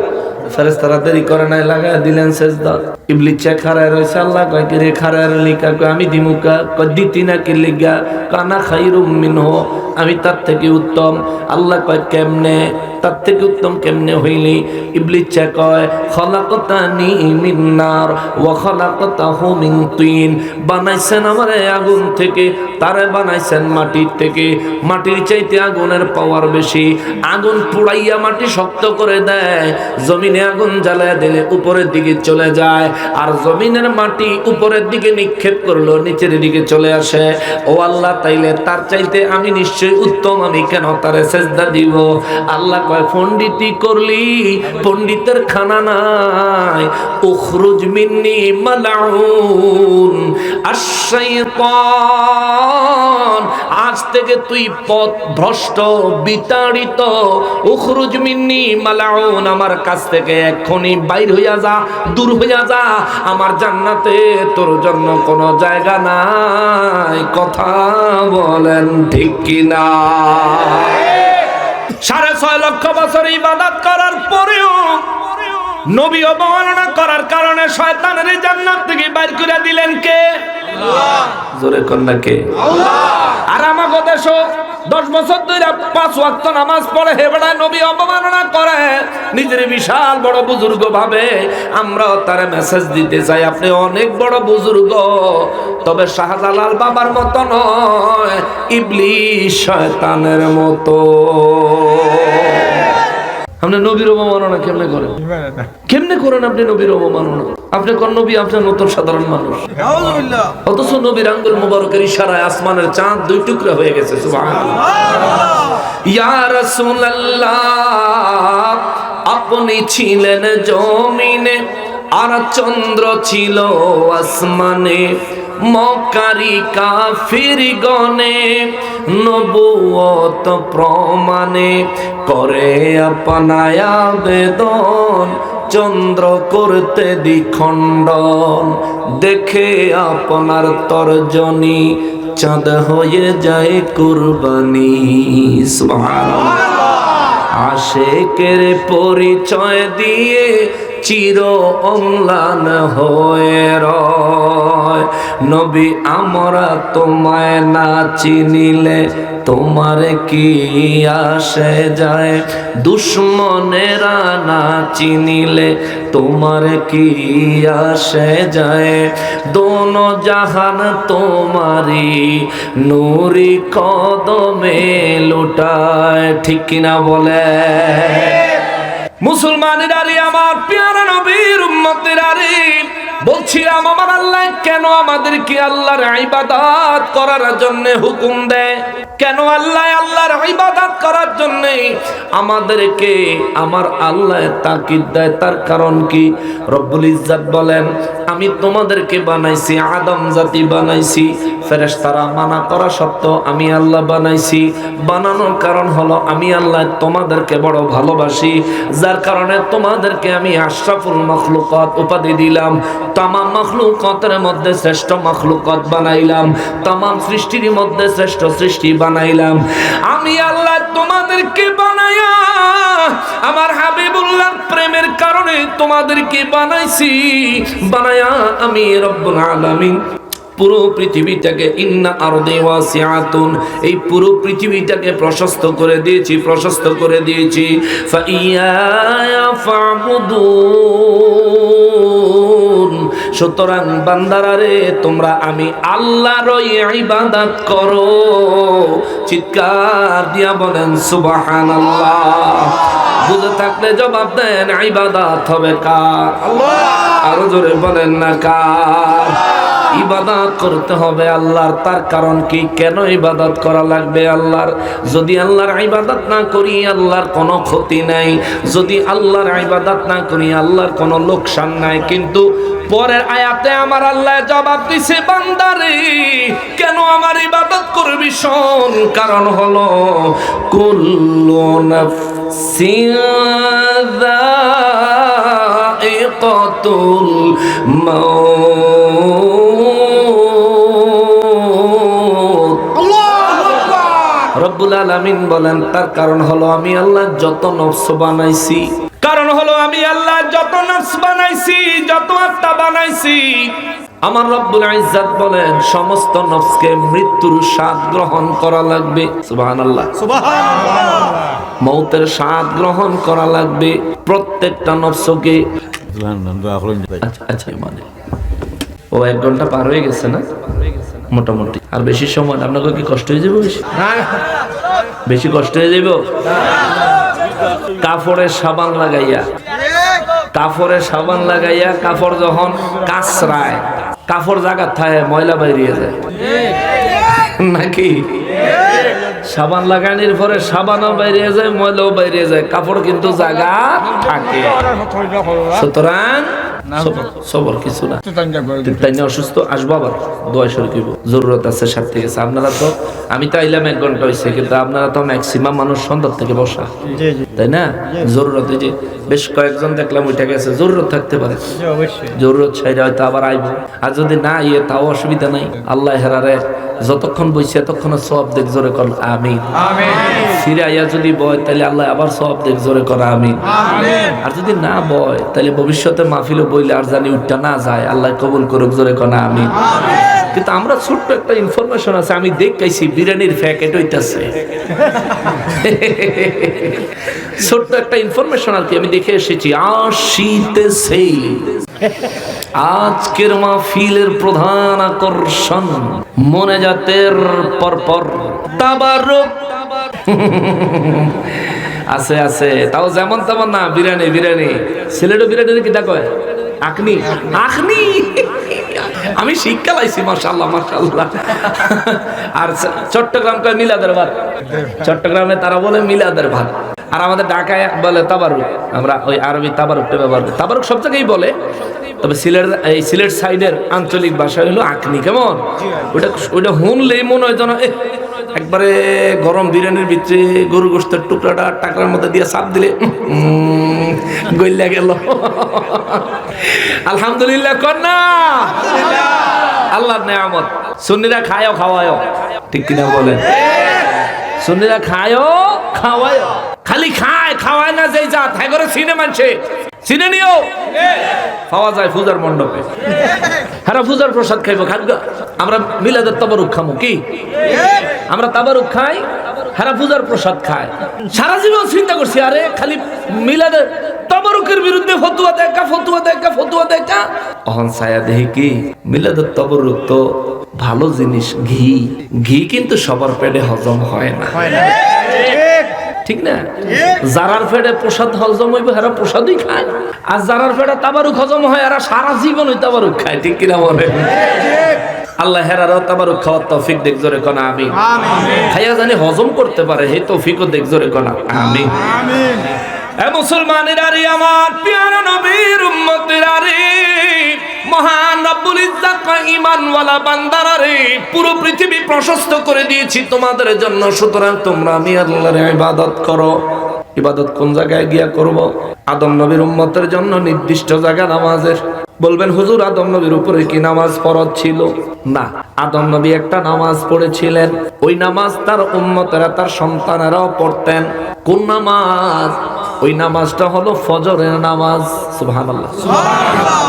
ফেরেশতারা দেরি করে নাই, লাগায় দিলেন সিজদা। ইবলিস চেয়ে খাড়ায় রয়েছে। আল্লাহ কয় কি রে খাড়ায় লিখা? কয় আমি দিমুকা। কয় দিতি না কি লিগা? কানা খাইরুম মিনহু, আমি তার থেকে উত্তম। আল্লাহ কয় কেমনে? তার থেকে উত্তম কেমনে হইলি? ইবলিস চেয়ে কয় খলাকতানি মিন নার ওয়া খলাকতাহু মিন তিন, বানাইছেন আমারে আগুন থেকে, তারে বানাইছেন মাটির থেকে। মাটির চাইতে আগুনের পাওয়ার বেশি। আগুন পুড়াইয়া মাটি শক্ত করে দেয়, জমিনে আগুন জ্বালায় দিলে উপরের দিকে চলে যায়, আর জমিনের মাটি উপরের দিকে নিক্ষেপ করলো নিচের দিকে চলে আসে। ও আল্লাহ, তাইলে তার চাইতে আমি নিশ্চয়ই চেয়ে উত্তম আমি কেন তারে সেজদা দিব? আল্লাহ কয় পণ্ডিতি করলি পণ্ডিতের খানা নাই। উখরুজ মিন্নি মালাউন আশ-শাইতান, আজ থেকে তুই পথ ভ্রষ্ট বিতাড়িত। উখরুজ মিন্নি মালাউন, আমার কাছ থেকে এক্ষুনি বাইর হইয়া যা, দূর হইয়া যা। আমার জান্নাতে তোর জন্য কোনো জায়গা নাই। কথা বলেন ঠিক কিনা? 6.5 লক্ষ বছর ইবাদত করার পরেও নবী অবমাননা করার কারণে শয়তানের জান্নাত থেকে বাইর করে দিলেন কে? আল্লাহ। জোরে কন্যা কে? আল্লাহ। আর আমাগো দেশো 10 বছর ধরে 5 ওয়াক্ত নামাজ পড়ে হেবড়া নবী অবমাননা করে, নিজের বিশাল বড় বুজুর্গ ভাবে। আমরাও তারে মেসেজ দিতে চাই, আপনি অনেক বড় বুজুর্গ, তবে শাহজালাল বাবার মতো নয়, ইবলিস শয়তানের মতো। আপনি নবীর অবমাননা কেমনে করেন? কেমনে করেন আপনি নবীর অবমাননা? আপনি কোন নবী? আপনার নতুন সাধারণ মানুষ। অথচ নবীর আঙ্গুল মুবারকের ইশারায় আসমানের চাঁদ 2 টুকরা হয়ে গেছে। সুবহানাল্লাহ। ইয়া রাসূলুল্লাহ, আপনি ছিলেন জমিনে আর চন্দ্র ছিল আসমানে, মক্কারি কাফির গনে নবুয়ত প্রমাণে করে আপনায় আবেদন, চন্দ্র করতে দ্বিখণ্ডন, দেখে আপনার তর্জনী চাঁদ হয়ে যায় কুরবানি। সুবহানাল্লাহ। আশেকের পরিচয় দিয়ে চির অম্লান হয়ে রয়, নবী আমরা তোমায় না চিনিলে তোমার কি আসে যায়, দুশ্মনেরা না চিনিলে তোমার কি আসে যায়, দোনো জাহান তোমারি নূরি কদমে লুটায়। ঠিক কিনা বলে? মুসলমানেরা, আমার প্যারা নবীর উম্মতেরা, বলছিলাম আমার আল্লাহ কেন আমাদেরকে আল্লাহর ইবাদত করার জন্য হুকুম দেয়? কেন আল্লাহ আল্লাহর ইবাদত করার জন্য আমাদেরকে আমার আল্লাহ তাকিদ দেয়? তার কারণ কি? রব্বুল ইজ্জত বলেন, আমি তোমাদেরকে বানাইছি, আদম জাতি বানাইছি, ফেরেশতারা মানা করা সত্ত্বেও আমি আল্লাহ বানাইছি। বানানোর কারণ হলো আমি আল্লাহ তোমাদেরকে বড় ভালোবাসি, যার কারণে তোমাদেরকে আমি আশরাফুল মাখলুকাত উপাধি দিলাম। तमाम मखलूकतेर मध्य श्रेष्ठ मखलूकत बनाइलाम, तमाम सृष्टिर मध्य श्रेष्ठ सृष्टि बनाइलाम। आमी आल्लाह तोमादेरके बनाया आमार हाबिबुल्लाह प्रेमेर कारणे तोमादेरके बानाइছি, बानाया आमी रब्बुल आलामीन পুরো পৃথিবীটাকে ইন্না আরদি ওয়াসিআতুন, এই পুরো পৃথিবীটাকে প্রশস্ত করে দিয়েছি, প্রশস্ত করে দিয়েছি। ফাইয়া ফাবুদুন, সুতরাং বান্দারা রে তোমরা আমি আল্লাহরই ইবাদত করো। চিৎকার দিয়া বলেন সুবহানাল্লাহ। বুঝে থাকলে জবাব দেন, ইবাদত হবে কার? আল্লাহ। আরো জোরে বলেন না কার? ইবাদত করতে হবে আল্লাহর। তার কারণ কি? কেন ইবাদত করা লাগবে আল্লাহর? যদি আল্লাহর ইবাদত না করি আল্লাহর কোনো ক্ষতি নাই, যদি আল্লাহর ইবাদত না করি আল্লাহর কোনো লোকসান নাই। কিন্তু পরের আয়াতে আমার আল্লাহ জবাব দিছে, বান্দারে কেন আমার ইবাদত করবি? শোন, কারণ হলো কুল্লু নাফসিন যায়িকাতুল মাউত। রব্বুল আলামিন বলেন, তার কারণ হলো আমি আল্লাহ যত নফস বানাইছি, কারণ হলো আমি আল্লাহ যত নফস বানাইছি, যত আত্মা বানাইছি, আমার রব্বুল ইজ্জত বলেন সমস্ত নফসকে মৃত্যুর স্বাদ গ্রহণ করা লাগবে। সুবহানাল্লাহ, সুবহানাল্লাহ। মৌতের স্বাদ গ্রহণ করা লাগবে প্রত্যেকটা নফসকে। আচ্ছা মানে ও 1 ঘন্টা পার হয়ে গেছে না মোটামুটি? আর বেশি সময় আপনাকে কি কষ্ট হয়ে যাবে? বেশি কষ্ট হয়ে যাবে? কাপড়ের সাবান লাগাইয়া, কাপড়ের সাবান লাগাইয়া কাপড় যখন কাচরায় কাপড় জায়গা থাকে ময়লা বাইরিয়ে যায় নাকি? সাবান লাগানোর পরে সাবানও বাইরে যায়, ময়লাও বাইরে যায়, কাপড় কিন্তু জায়গা থাকে। সুতরাং সবর কিছু না, তাই না? অসুস্থ আসবো আবার দোয়া শুরু করবো, জরুরত আছে সাথে গেছে। আপনারা তো, আমি তো আইলাম 1 ঘন্টা হয়েছে, কিন্তু আপনারা তো ম্যাক্সিমাম মানুষ সন্ধ্যা থেকে বসা, তাই না? জরুরত, যে বেশ কয়েকজন দেখলাম ওইটা গেছে, জরুরত থাকতে পারে, জরুরত ছাইরা হয়তো আবার আইব। আর যদি না ইয়ে তাও অসুবিধা নাই। আল্লাহ হেরারে যতক্ষণ বইছে এতক্ষণ সব দেখ জোরে কর আমিন। ফিরে আইয়া যদি বয় তাহলে আল্লাহ আবার সব দেখ জোরে করা আমিন। আর যদি না বয় তাহলে ভবিষ্যতে মাহফিলে বইলে আর জানি উঠটা না যায়, আল্লাহ কবুল করুক জোরে করা আমিন। কিন্তু আমরা ছোট্ট একটা ইনফরমেশন আছে, আমি দেখাইছি বিরিয়ানির প্যাকেট হইতাছে, ছোট্ট একটা ইনফরমেশন আর কি, আমি দেখে এসেছি। আসিতেছে আজকের মাহফিলের প্রধান আকর্ষণ মোনাজাতের পরপর তাবারুক আছে আছে, তাও যেমন তেমন না, বিরিয়ানি বিরিয়ানি। সিলেটও বিরিয়ানি কিটা কয়? আখনি আখনি। আমি শিক্ষা লাইছি, মাশাআল্লাহ মাশাআল্লাহ। আর চট্টগ্রাম কয় মিলাদের ভাত, চট্টগ্রামে তারা বলে মিলাদের ভাত, আর আমাদের ঢাকায় বলে তাবারুক। আমরা ওই আরবি তাবারুকটা ব্যবহার করি, তাবারুক সব জায়গায় বলে, তবে সিলেট সাইডের আঞ্চলিক ভাষা হলো আখনি। কেমন ওইটা হুনলেই মনে হয় যেন একবারে গরম বিরিয়ানির ভিতরে গরু গোশতের টুকরাটা টাকার মধ্যে দিয়ে চাপ দিলে গইলা গেল। আলহামদুলিল্লাহ কন্যা, আল্লাহর নেয়ামত। সুন্নিরা খায়ও খাওয়ায়ও, ঠিক কিনা বলেন? সুন্নিরা খায়ও খাওয়ায়, খালি খায় খাওয়ায় না, যেই জাত হ্যাঁ করে সিনে মানছে চিনে নিও পাওয়া যায় পূজার মণ্ডপে। হারা পূজার প্রসাদ খাইবো, খাদ্য আমরা মিলাদের তাবারুক খামো কি? আমরা তাবারুক খাই, হারা পূজার প্রসাদ খায়। সারা জীবন চিন্তা করছি, আরে খালি মিলাদের তাবারুকের বিরুদ্ধে ফতুয়া দেখা ফতুয়া দেখা ফতুয়া দেখা। অহন ছায়া দেখি কি মিলাদের তাবারুক তো ভালো জিনিস, ঘি ঘি কিন্তু সবার পেটে হজম হয় না, ঠিক না? যারার পেটে প্রসাদ হজম হইবে এরা প্রসাদই খায়, আর যারার পেটে তাবারুক হজম হয় এরা সারা জীবন ওই তাবারুক খায়, ঠিক কিনা বলে? আল্লাহ হেরারও তাবারুক খাওয়ার তৌফিক দেখ জোরে কোনা আমিন। খাইয়া জানি হজম করতে পারে, এই তৌফিকও দেখ জোরে কোনা আমিন। এ মুসলমানেরা রে, আমার প্যারা নবীর উম্মতেরা রে, মহান রব্বুল ইজ্জত কয় ঈমানওয়ালা বান্দারা রে, পুরো পৃথিবী প্রশস্ত করে দিয়েছি তোমাদের জন্য, সুতরাং তোমরা আমি আল্লাহর ইবাদত করো। ইবাদত কোন জায়গায় গিয়া করব? আদম নবীর উম্মতের জন্য নির্দিষ্ট জায়গা নামাজের। বলবেন হুজুর আদম নবীর উপরে কি নামাজ ফরজ ছিল? না, আদম নবী একটা নামাজ পড়েছিলেন, ওই নামাজ তার উম্মতেরা তার সন্তানেরাও পড়তেন। কোন নামাজ? ওই নামাজটা হলো ফজরের নামাজ। সুবহানাল্লাহ সুবহানাল্লাহ।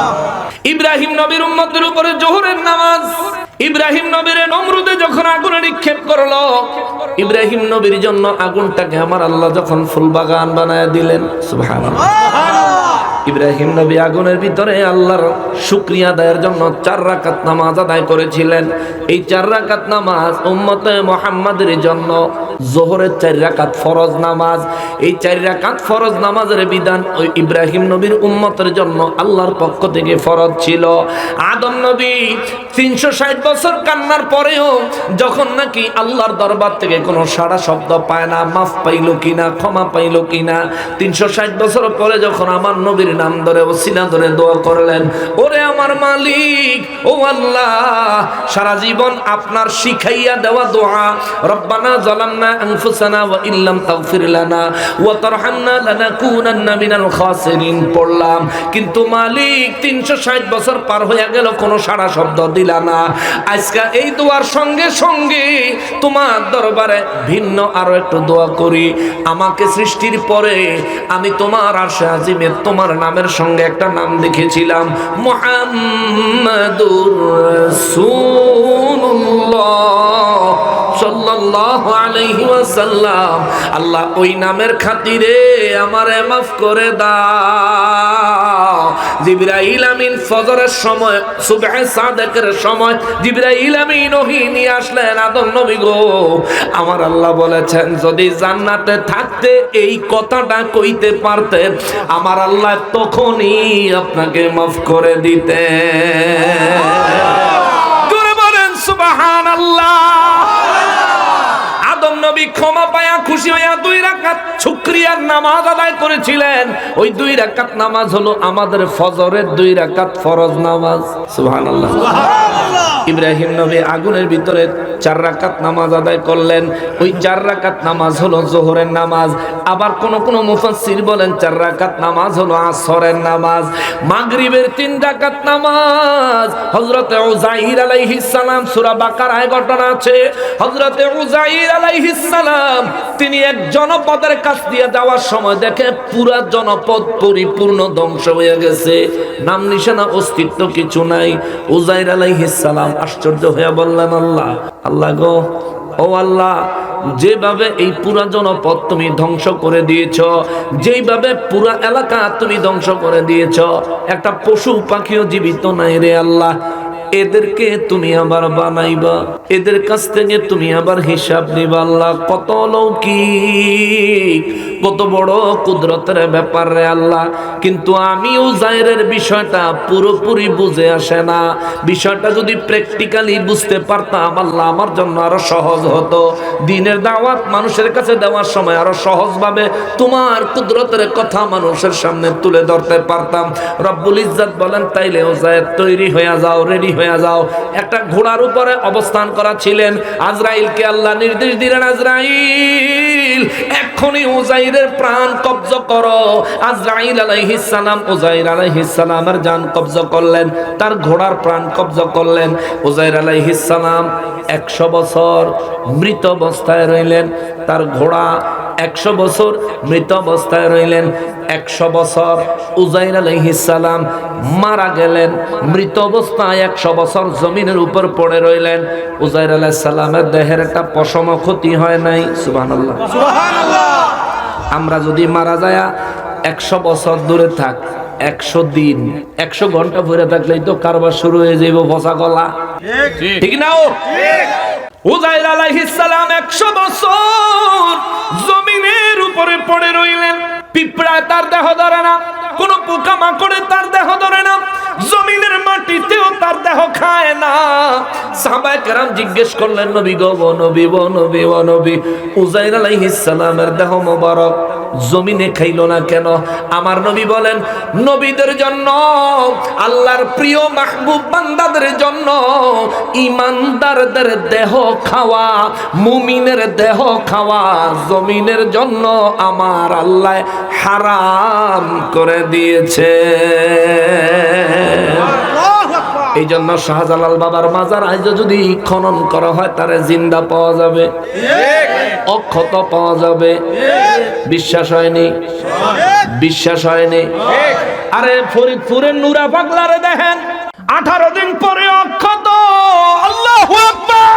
ইব্রাহিম নবীর উম্মতের উপরে জোহরের নামাজ। ইব্রাহিম নবীর নমরুদে যখন আগুনে নিক্ষেপ করলো, ইব্রাহিম নবীর জন্য আগুনটাকে আমার আল্লাহ যখন ফুল বাগান বানায় দিলেন, সুবহানাল্লাহ। ইব্রাহিম নবী আগুনের ভিতরে আল্লাহর শুকরিয়া আদায়ের জন্য 4 রাকাত নামাজ আদায় করেছিলেন। এই 4 রাকাত নামাজ উম্মতে মুহাম্মাদের জন্য যোহরের 4 রাকাত ফরজ নামাজ। এই 4 রাকাত ফরজ নামাজের বিধান ওই ইব্রাহিম নবীর উম্মতের জন্য আল্লাহর পক্ষ থেকে ফরজ ছিল। আদম নবী 360 বছর কান্নার পরেও যখন নাকি আল্লাহর দরবার থেকে কোনো সাড়া শব্দ পায় না, মাফ পাইলো কিনা, ক্ষমা পাইলো কিনা, 360 বছর পরে যখন আমার নবীর নাম ধরে ওসিলা ধরে দোয়া করলেন, ওরে আমার মালিক, ও আল্লাহ, সারা জীবন আপনার শিখাইয়া দেওয়া দোয়া, রব্বানা যালামনা আনফুসানা ওয়া ইল্লাম তাগফির লানা ওয়া তারহামনা লানাকুনান্না মিনাল খাসিরিন পড়লাম, কিন্তু মালিক 360 বছর পার হয়ে গেল, কোনো সাড়া শব্দ দিলা না। আজকে এই দোয়ার সঙ্গে সঙ্গে তোমার দরবারে ভিন্ন আরো একটু দোয়া করি, আমাকে সৃষ্টির পরে আমি তোমার আরশে আজিমে তোমার নামের সঙ্গে একটা নাম দেখেছিলাম, মুহাম্মাদুর রাসূলুল্লাহ সাল্লাল্লাহু আলাইহি ওয়াসাল্লাম। আল্লাহ ওই নামের খাতিরে আমারে মাফ করে দাও। জিবরাইল আমিন ফজরের সময়, সুবহে সাদেকের সময় জিবরাইল আমিন ওহী নিয়ে আসলেন, আদম নবী গো, আমার আল্লাহ বলেছেন যদি জান্নাতে থাকতে এই কথাটা কইতে পারতেন, আমার আল্লাহ তখনই আপনাকে মাফ করে দিতেন। জোরে বলেন সুবহানাল্লাহ। আদম নবী ক্ষমা পায়া খুশি হইয়া 2 রাকাত শুকরিয়ার নামাজ আদায় করেছিলেন। ওই 2 রাকাত নামাজ হলো আমাদের ফজরের 2 রাকাত ফরজ নামাজ। সুবহানাল্লাহ। ইব্রাহিম নবী আগুনের ভিতরে 4 রাকাত নামাজ আদায় করলেন। ওই 4 রাকাত নামাজ হলো যোহরের নামাজ। আবার কোন কোন মুফাসসির বলেন 4 রাকাত নামাজ হলো আসরের নামাজ। মাগরিবের 3 রাকাত নামাজ হযরতে উযাইর আলাইহিস সালাম, সূরা বাকারায় ঘটনা আছে। হযরতে উযাইর আলাইহিস সালাম তিনি এক জনপদের কাছ দিয়ে যাওয়ার সময় দেখে পুরা জনপদ পরিপূর্ণ ধ্বংস হয়ে গেছে, নাম নিশানা অস্তিত্ব কিছু নাই। উযাইর আলাইহিস সালাম আশ্চর্য হয়ে বললেন, আল্লাহ আল্লাহ গো, ও আল্লাহ, যেভাবে এই পুরা জনপদ তুমি ধ্বংস করে দিয়েছ, যেইভাবে পুরা এলাকা তুমি ধ্বংস করে দিয়েছ, একটা পশু পাখিও জীবিত নাই রে আল্লাহ। এদেরকে তুমি আবার বানাইবা, এদের কাছ থেকে তুমি আবার হিসাব নিবা। আল্লাহ কত লৌকিক, কত বড় কুদরতের ব্যাপার রে আল্লাহ। কিন্তু আমি উযাইরের বিষয়টা পুরোপুরি বুঝে আসে না। বিষয়টা যদি প্র্যাকটিক্যালি বুঝতে পারতাম আল্লাহ আমার জন্য আরো সহজ হতো। দ্বীনের দাওয়াত মানুষের কাছে দেওয়ার সময় আরো সহজভাবে তোমার কুদরতের কথা মানুষের সামনে তুলে ধরতে পারতাম। রব্বুল ইজ্জত বলেন, তাইলে উযাইর তৈরি হয়ে যাও, রেডি হয়ে যাও। একটা ঘোড়ার উপরে অবস্থান করা ছিলেন। আজরাইলকে আল্লাহ নির্দেশ দিলেন, আজরাইল এখনই উযাইরের প্রাণ কবজ করো। আজরাইল আলাইহিস সালাম উযাইর আলাইহিস সালামের জান কবজ করলেন, তার ঘোড়ার প্রাণ কবজ করলেন। উযাইর আলাইহিস সালাম 100 বছর মৃত অবস্থায় রইলেন, তার ঘোড়া 100 বছর মৃত অবস্থায় রইলেন। 100 বছর উযাইর আলাইহিস সালাম মারা গেলেন, মৃত অবস্থায় 100 বছর জমিনের উপর পড়ে রইলেন। উযাইর আলাইহিস সালামের দেহের একটা পশম ক্ষতি হয় নাই। সুবহানাল্লাহ, সুবহানাল্লাহ। আমরা যদি মারা যায় 100 বছর দূরে থাক, 100 দিন 100 ঘন্টা পরে থাকলেই তো কারবার শুরু হয়ে যাইব পচা গলা, ঠিক না? উযাইর আলাইহিস সালাম 100 বছর জমিনের উপরে পড়ে রইলেন। পিঁপড়ায় তার দেহ ধরে না, কোন পোকা মাকড়ে তার দেহ ধরে না, জমিনের মাটিতেও তার দেহ খায় না। সাহাবায়ে কেরাম জিজ্ঞেস করলেন, নবী গো, নবী গো, নবী গো, নবী, উযাইর আলাইহিস সালামের দেহ মোবারক জমিনে খাইল না কেন? আমার নবী বলেন, নবীদের জন্য, আল্লাহর প্রিয় মাহবুব বান্দাদের জন্য ঈমানদারদের দেহ খাওয়া, মুমিনের দেহ খাওয়া জমিনের জন্য আমার আল্লাহ হারাম করে দিয়েছে। এই জন্য শাহজালাল বাবার মাজার আজ যদি খনন করা হয় তারে জিন্দা পাওয়া যাবে, অক্ষত পাওয়া যাবে। বিশ্বাস হয়নি? বিশ্বাস হয়নি? আরে ফরিদপুরের নুরা পাগলারে দেখেন, 18 দিন পরে অক্ষত। আল্লাহু আকবার।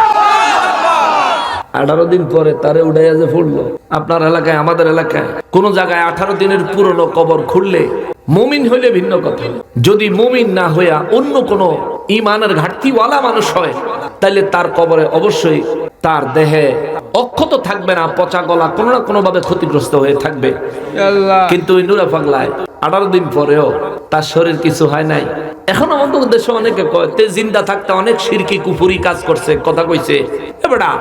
18 দিন পরে তারে উড়াইয়া যে ফুটলো। আপনার এলাকায়, আমাদের এলাকায় কোন জায়গায় 18 দিনের পুরনো কবর খুললে, মুমিন হইলে ভিন্ন কথা, যদি মুমিন না হইয়া অন্য কোন ঈমানের ঘাটতিওয়ালা মানুষ হয়, তাইলে তার কবরে অবশ্যই তার দেহে অক্ষত থাকবে না, পচা গলা কোনো না কোনো ভাবে ক্ষতিগ্রস্ত হয়ে থাকবে। কিন্তু ওই নুরা পাগলায় 18 দিন পরেও তার শরীর কিছু হয় নাই। এখন আমাদের দেশে অনেকে কয় তে জিন্দা থাকতে অনেক শিরকি কুফরি কাজ করছে, কথা কইছে। এবারে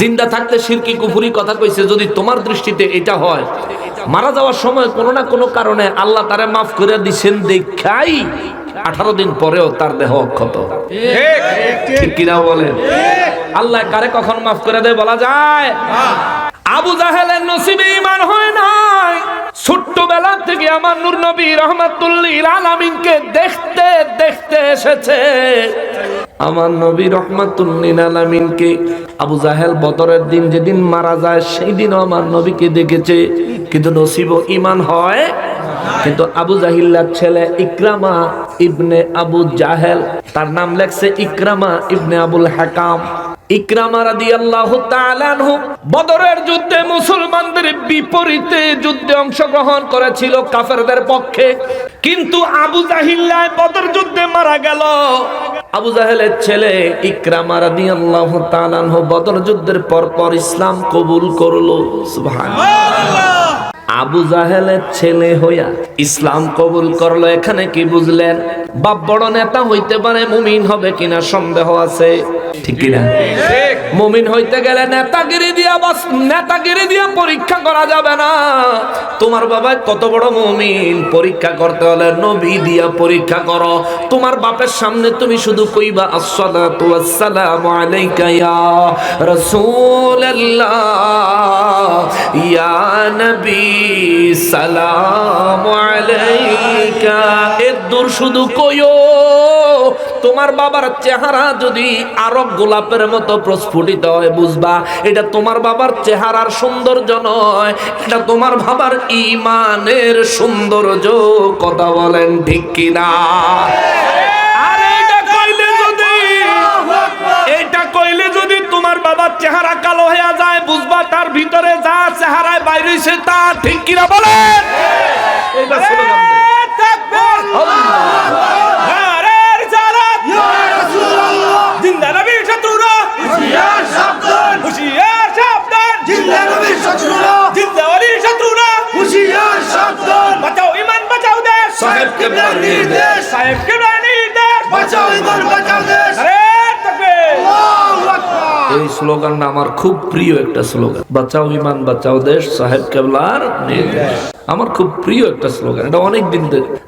জিন্দা থাকতে শিরকি কুফরি কথা কইছে, যদি তোমার দৃষ্টিতে এটা হয়, মারা যাওয়ার সময় কোনো না কোনো কারণে আল্লাহ তারে মাফ করে দিচ্ছেন দেখাই 18 দিন পরেও তার দেহ অক্ষত। ঠিক কিনা বলেন? আল্লাহ কারে কখন মাফ করে দেয় বলা যায়? আবু জাহেলের নসিবে ঈমান হয় নাই। ছোট্টবেলা থেকে আমার নূর নবী রাহমাতুল্লিল আলামিনকে দেখতে দেখতে এসেছে। আমার নবী রাহমাতুল্লিল আলামিনকে আবু জাহেল বদরের দিন যেদিন মারা যায় সেই দিন আমার নবীকে দেখেছে, কিন্তু নসিব ঈমান হয়। কিন্তু আবু জাহিল্লার ছেলে ইকরামা ইবনে আবু জাহেল, তার নাম লেখছে ইকরামা ইবনে আবুল হাকাম। ইকরামা রাদিয়াল্লাহু তাআলা আনহু বদরের যুদ্ধে মুসলমানদের বিপরীতে যুদ্ধে অংশগ্রহণ করেছিল, কাফেরদের পক্ষে। কিন্তু আবু জাহিল্লা বদর যুদ্ধে মারা গেল। আবু জাহেলের ছেলে ইকরামা রাদিয়াল্লাহু তাআলা আনহু বদর যুদ্ধের পর ইসলাম কবুল করলো। সুবহানাল্লাহ। আবু জাহেলের ছেলে হইয়া ইসলাম কবুল করলো। এখানে কি বুঝলেন? বাপ বড় নেতা হইতে পারে, মুমিন হবে কিনা সন্দেহ আছে, ঠিক কিনা? মুমিন হইতে গেলে নেতাগিরি দিয়া পরীক্ষা করা যাবে না। তোমার বাবা কত বড় মুমিন পরীক্ষা করতে হলে নবী দিয়া পরীক্ষা করো। তোমার বাপের সামনে তুমি শুধু কইবা আসসালাতু ওয়াসসালামু আলাইকা ইয়া রাসূলুল্লাহ ইয়া নবী সালামু আলাইকা, এর দূর শুধু কইও। তোমার বাবার চেহারা যদি আরো গোলাপের মতো প্রস্ফুটিত হয়, বুঝবা এটা তোমার বাবার চেহারার সৌন্দর্য নয়, এটা তোমার বাবার ঈমানের সৌন্দর্য। কথা বলেন ঠিক কিনা? আর এটা কইলে যদি তোমার বাবার চেহারা কালো হয়ে যায়, বুঝবা তার ভিতরে যা চেহারায় বাইরে সে তা, ঠিক কিনা বলেন? এটা স্লোগান তাকবীর, নারায়ে রিসালাত, ইয়া রাসূলুল্লাহ, জিন্দা নবীর শত্রুরা হুশিয়ার সাবধান, হুশিয়ার সাবধান, জিন্দা নবীর শত্রুরা, জিন্দা ওলির শত্রুরা হুশিয়ার সাবধান, বাঁচাও ঈমান বাঁচাও দেশ, সাহেব কিবলার নির্দেশ, সাহেব কিবলার নির্দেশ, বাঁচাও ঈমান বাঁচাও দেশ, নারায়ে তাকবীর, আল্লাহু আকবার। এই স্লোগানটা আমার খুব প্রিয় একটা স্লোগান, বাঁচাও ঈমান বাঁচাও দেশ, সাহেব কিবলার নির্দেশ। আমার খুব প্রিয় একটা স্লোগান, এটা অনেক দিন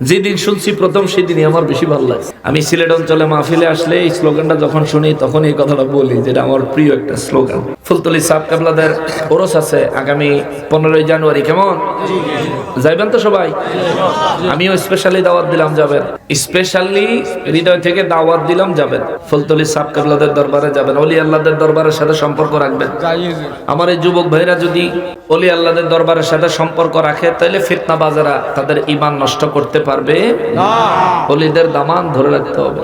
যেদিন শুনছি প্রথম সেদিনই আমার বেশি ভালো লাগছে। আমি সিলেট অঞ্চলে মাহফিলে আসলে এই স্লোগানটা যখন শুনি তখন এই কথাটা বলি, যেটা আমার প্রিয় একটা স্লোগান। ফুলতলি সাহেব কিবলাদের ওরস আছে আগামী 15ই জানুয়ারি, কেমন যাইবেন তো সবাই? আমিও স্পেশালি দাওয়াত দিলাম, যাবেন। স্পেশালি হৃদয় থেকে দাওয়াত দিলাম, যাবেন। ফুলতলি সাহেব কিবলাদের দরবারে যাবেন, ওলি আল্লাহদের দরবারের সাথে সম্পর্ক রাখবেন। আমার এই যুবক ভাইরা যদি ওলি আল্লাহদের দরবারের সাথে সম্পর্ক রাখে, তাহলে ফিতনাবাজেরা তাদের ঈমান নষ্ট করতে পারবে না। ওলিদের দামান ধরে রাখতে হবে।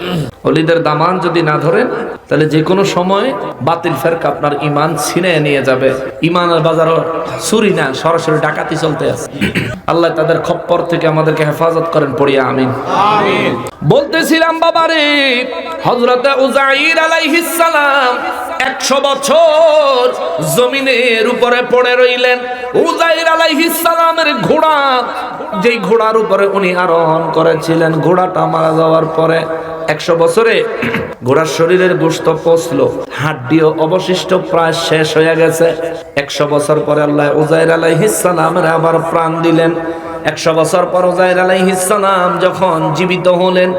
ওলিদের দামান যদি না ধরেন, তাহলে যে কোনো সময় বাতিল ফেরকা আপনার ঈমান ছিনিয়ে নিয়ে যাবে। ঈমানের বাজার চুরি না, সরাসরি ডাকাতি চলতে আছে। আল্লাহ তাদের খপ্পর থেকে আমাদেরকে হেফাজত করেন, পড়িয়া আমিন। আমিন। বলতেছিলাম বাবারে, হযরতে উযাইর আলাইহিস সালাম 100 বছর জমিনের উপরে পড়ে রইলেন। উযাইর আলাইহিস সালামের ঘোড়া, যেই ঘোড়ার উপরে উনি আরোহণ করেছিলেন, ঘোড়াটা মারা যাওয়ার পরে 100 বছরে ঘোড়ার শরীরের গোশত পচলো, হাড্ডিও অবশিষ্ট প্রায় শেষ হয়ে গেছে। 100 বছর পরে আল্লাহ উযাইর আলাইহিস সালামের আবার প্রাণ দিলেন। 100 বছর পর উযাইর আলাইহিস সালাম যখন জীবিত হলেন,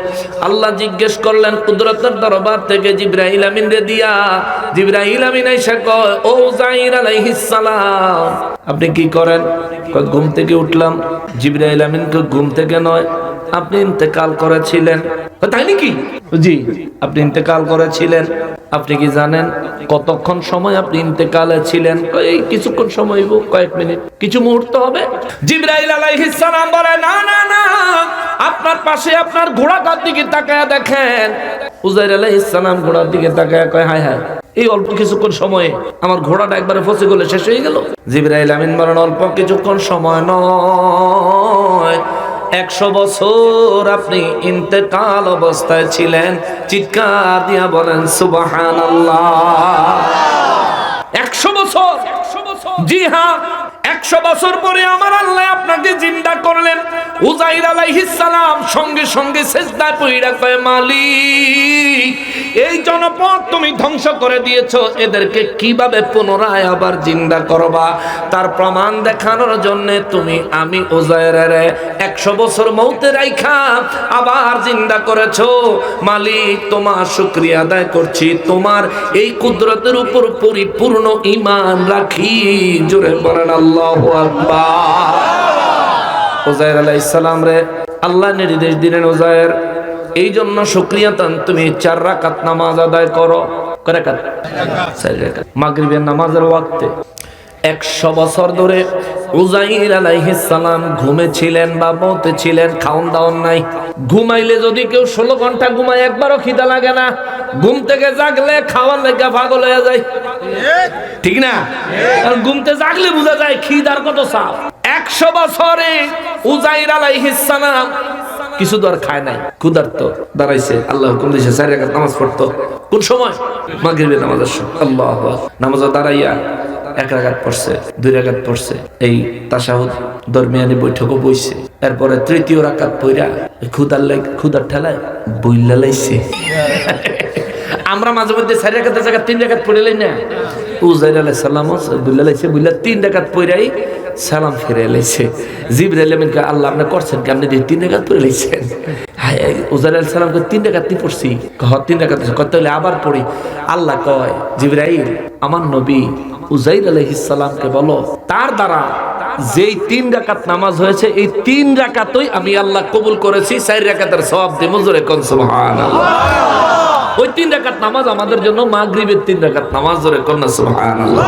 আল্লাহ জিজ্ঞেস করলেন কুদরতের দরবার থেকে জিবরাইল আমিন রে দিয়া। জিবরাইল আমিন এসে কয়, ও উযাইর আলাইহিস সালাম, আপনি কি করেন? কয়, ঘুম থেকে উঠলাম। জিবরাইল আমিন কয়, ঘুম থেকে নয়, আপনি ইন্তেকাল করেছিলেন। তাই নাকি? জি, আপনি ইন্তেকাল করেছিলেন। আপনি কি জানেন কতক্ষণ সময় আপনি ইন্তেকালে ছিলেন? এই কিছুক্ষণ সময়, কয়েক মিনিট, কিছু মুহূর্ত হবে। জিবরাইল আলাইহিস সালাম বলে, না না না, আপনার পাশে আপনার ঘোড়াটার দিকে তাকায়া দেখেন। উযাইর আলাইহিস সালাম ঘোড়ার দিকে তাকায়া কয়, হায় হায়, এই অল্প কিছুক্ষণ সময়ে আমার ঘোড়াটা একবারে ফসে গেলে শেষ হয়ে গেল। জিবরাইল আমিন বলেন, অল্প কিছুক্ষণ সময় নয়, 100 বছর আপনি ইন্তেকাল অবস্থায় ছিলেন। চিৎকার দিয়া বলেন সুবহানাল্লাহ। 100 বছর, জি হ্যাঁ, 100 বছর পরে আমার আল্লাহ আপনাকে জিন্দা করলেন। উযাইর আলাইহিস সালাম সঙ্গে সঙ্গে সিজদায় পড়ে কয়, মালিক, এই জনপদ তুমি ধ্বংস করে দিয়েছো, এদেরকে কিভাবে পুনরায় আবার জিন্দা করবা? তার প্রমাণ দেখানোর জন্য তুমি আমি উযাইরের 100 বছর মৌতে রাইখা আবার জিন্দা করেছো। মালিক, তোমার শুকরিয়া আদায় করছি, তোমার এই কুদরতের উপর পরিপূর্ণ ঈমান রাখি। জোরে বলেন আল্লাহু আকবার। উযাইর আলাইহিস সালাম রে আল্লাহ নির্দেশ দিলেন, উযাইর, এই জন্য শুকরিয়া তান তুমি 4 রাকাত নামাজ আদায় করো। কয় রাকাত? 4 রাকাত। মাগরিবের নামাজের ওয়াক্তে। 100 বছর ধরে উযাইর আলাইহিস সালাম ঘুমেছিলেন বা মতে ছিলেন, খাওন দাওন নাই। ঘুমাইলে যদি কেউ 16 ঘন্টা ঘুমায়, একবারও খিদা লাগে না। ঘুম থেকে জাগলে খাওয়ার লেগে পাগল হয়ে যায়, ঠিক না? আর ঘুমতে জাগলে বোঝা যায় খিদার কত চাপ। 100 বছরে উযাইর আলাইহিস সালাম কিছু দর খায় নাই, ক্ষুধার্ত দাঁড়াইছে, আল্লাহ হুকুম দিয়েছে 4 রাকাত নামাজ পড়তো। কোন সময়? মাগরিবের নামাজের সময়। আল্লাহু আকবার। নামাজে দাঁড়াইয়া 1 রাকাত পড়ছে, 2 রাকাত পড়ছে, এই তাশাহুদ দরমিয়ানি বৈঠকও বইছে, এরপরে তৃতীয় রাকাত পইরা ক্ষুদার ঠেলায় বইলা লাইছে। আমরা মাঝে মধ্যে 4 রাকাতের জায়গায় 3 রাকাত পড়ে লাই না। উজাইর আলাইহিস সালাম বইলা লাইছে, বইলা 3 রাকাত পইরাই সালাম ফিরে লাইছে। জিবরাইল আমিন কে আল্লাহ আপনি করছেন কি, আপনি 3 রাকাত পড়ে লাইছেন? উজাইর আলাইহিস সালাম কে 3 রাকাত পড়ছি, 3 রাকাত কত হলে আবার পড়ি। আল্লাহ কয় জিবরাইল আমার নবী উজাইর আলাইহিস সালামকে বলো তার দ্বারা যেই 3 রাকাত নামাজ হয়েছে এই 3 রাকাতই আমি আল্লাহ কবুল করেছি, 4 রাকাতের সওয়াব দেব। জোরে কোন সুবহানাল্লাহ। ওই 3 রাকাত নামাজ আমাদের জন্য মাগরিবের 3 রাকাত নামাজ, জোরে কোন সুবহানাল্লাহ।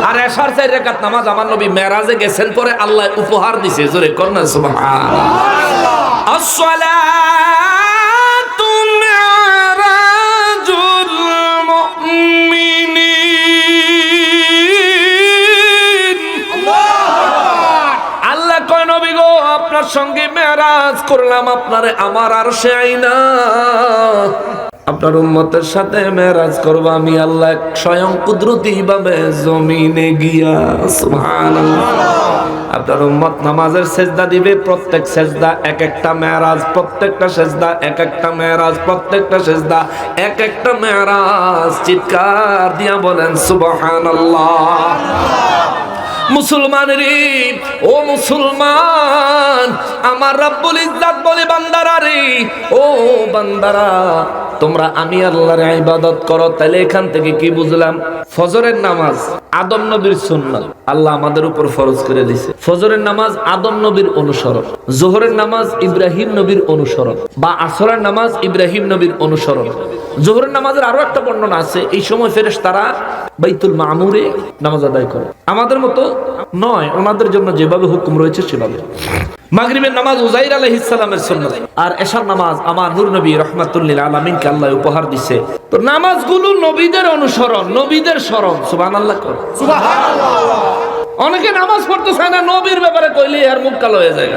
আর এশার 4 রাকাত নামাজ আমার নবী মেরাজে গেছেন পরে আল্লাহ উপহার দিয়েছে, জোরে কোন সুবহানাল্লাহ। আসসালাতু মিরাজুল মুমিনিন। আল্লাহ কয় নবী গো আপনার সঙ্গে মেরাজ করলাম, আপনারে আমার আরশে আইনা আপনার উম্মতের সাথে মেরাজ করব আমি আল্লাহ স্বয়ং কুদরতি ভাবে জমিনে গিয়া। সুবহানাল্লাহ। আপনার উম্মত নামাজের সেজদা দিবে, প্রত্যেক সেজদা এক একটা মেরাজ, প্রত্যেকটা সেজদা এক একটা মেরাজ, প্রত্যেকটা সেজদা এক একটা মেরাজ। চিৎকার দিয়া বলেন সুবহানাল্লাহ। মুসলমানেরা, ও মুসলমান, আমার রব্বুল ইজ্জত বলে বান্দারা রে, ও বান্দারা তোমরা আমি আল্লাহর ইবাদত করো। তাহলে এখান থেকে কি বুঝলাম? ফজরের নামাজ আদম নবীর সুন্নাত আল্লাহ আমাদের উপর ফরজ করে দিয়েছে। ফজরের নামাজ আদম নবীর অনুসরণ, যোহরের নামাজ ইব্রাহিম নবীর অনুসরণ, বা আসরের নামাজ ইব্রাহিম নবীর অনুসরণ। যোহরের নামাজের আরো একটা বর্ণনা আছে, এই সময় ফেরেশতারা বাইতুল মামুরে নামাজ আদায় করে, আমাদের মতো নয়, ওনাদের জন্য যেভাবে হুকুম রয়েছে সেভাবে। মাগরিবের নামাজ উজাইর আলাইহিস সালামের সুন্নাত, আর এশার নামাজ আমার নূর নবী রাহমাতুল লিল আলামিনকে আল্লাহ উপহার দিয়েছে। তো নামাজগুলো নবীদের অনুসরণ, নবীদের স্মরণ। সুবহানাল্লাহ কর, সুবহানাল্লাহ। অনেকে নামাজ পড়তে চায় না, নবীর ব্যাপারে কইলে আর মুখ কালো হয়ে যায়।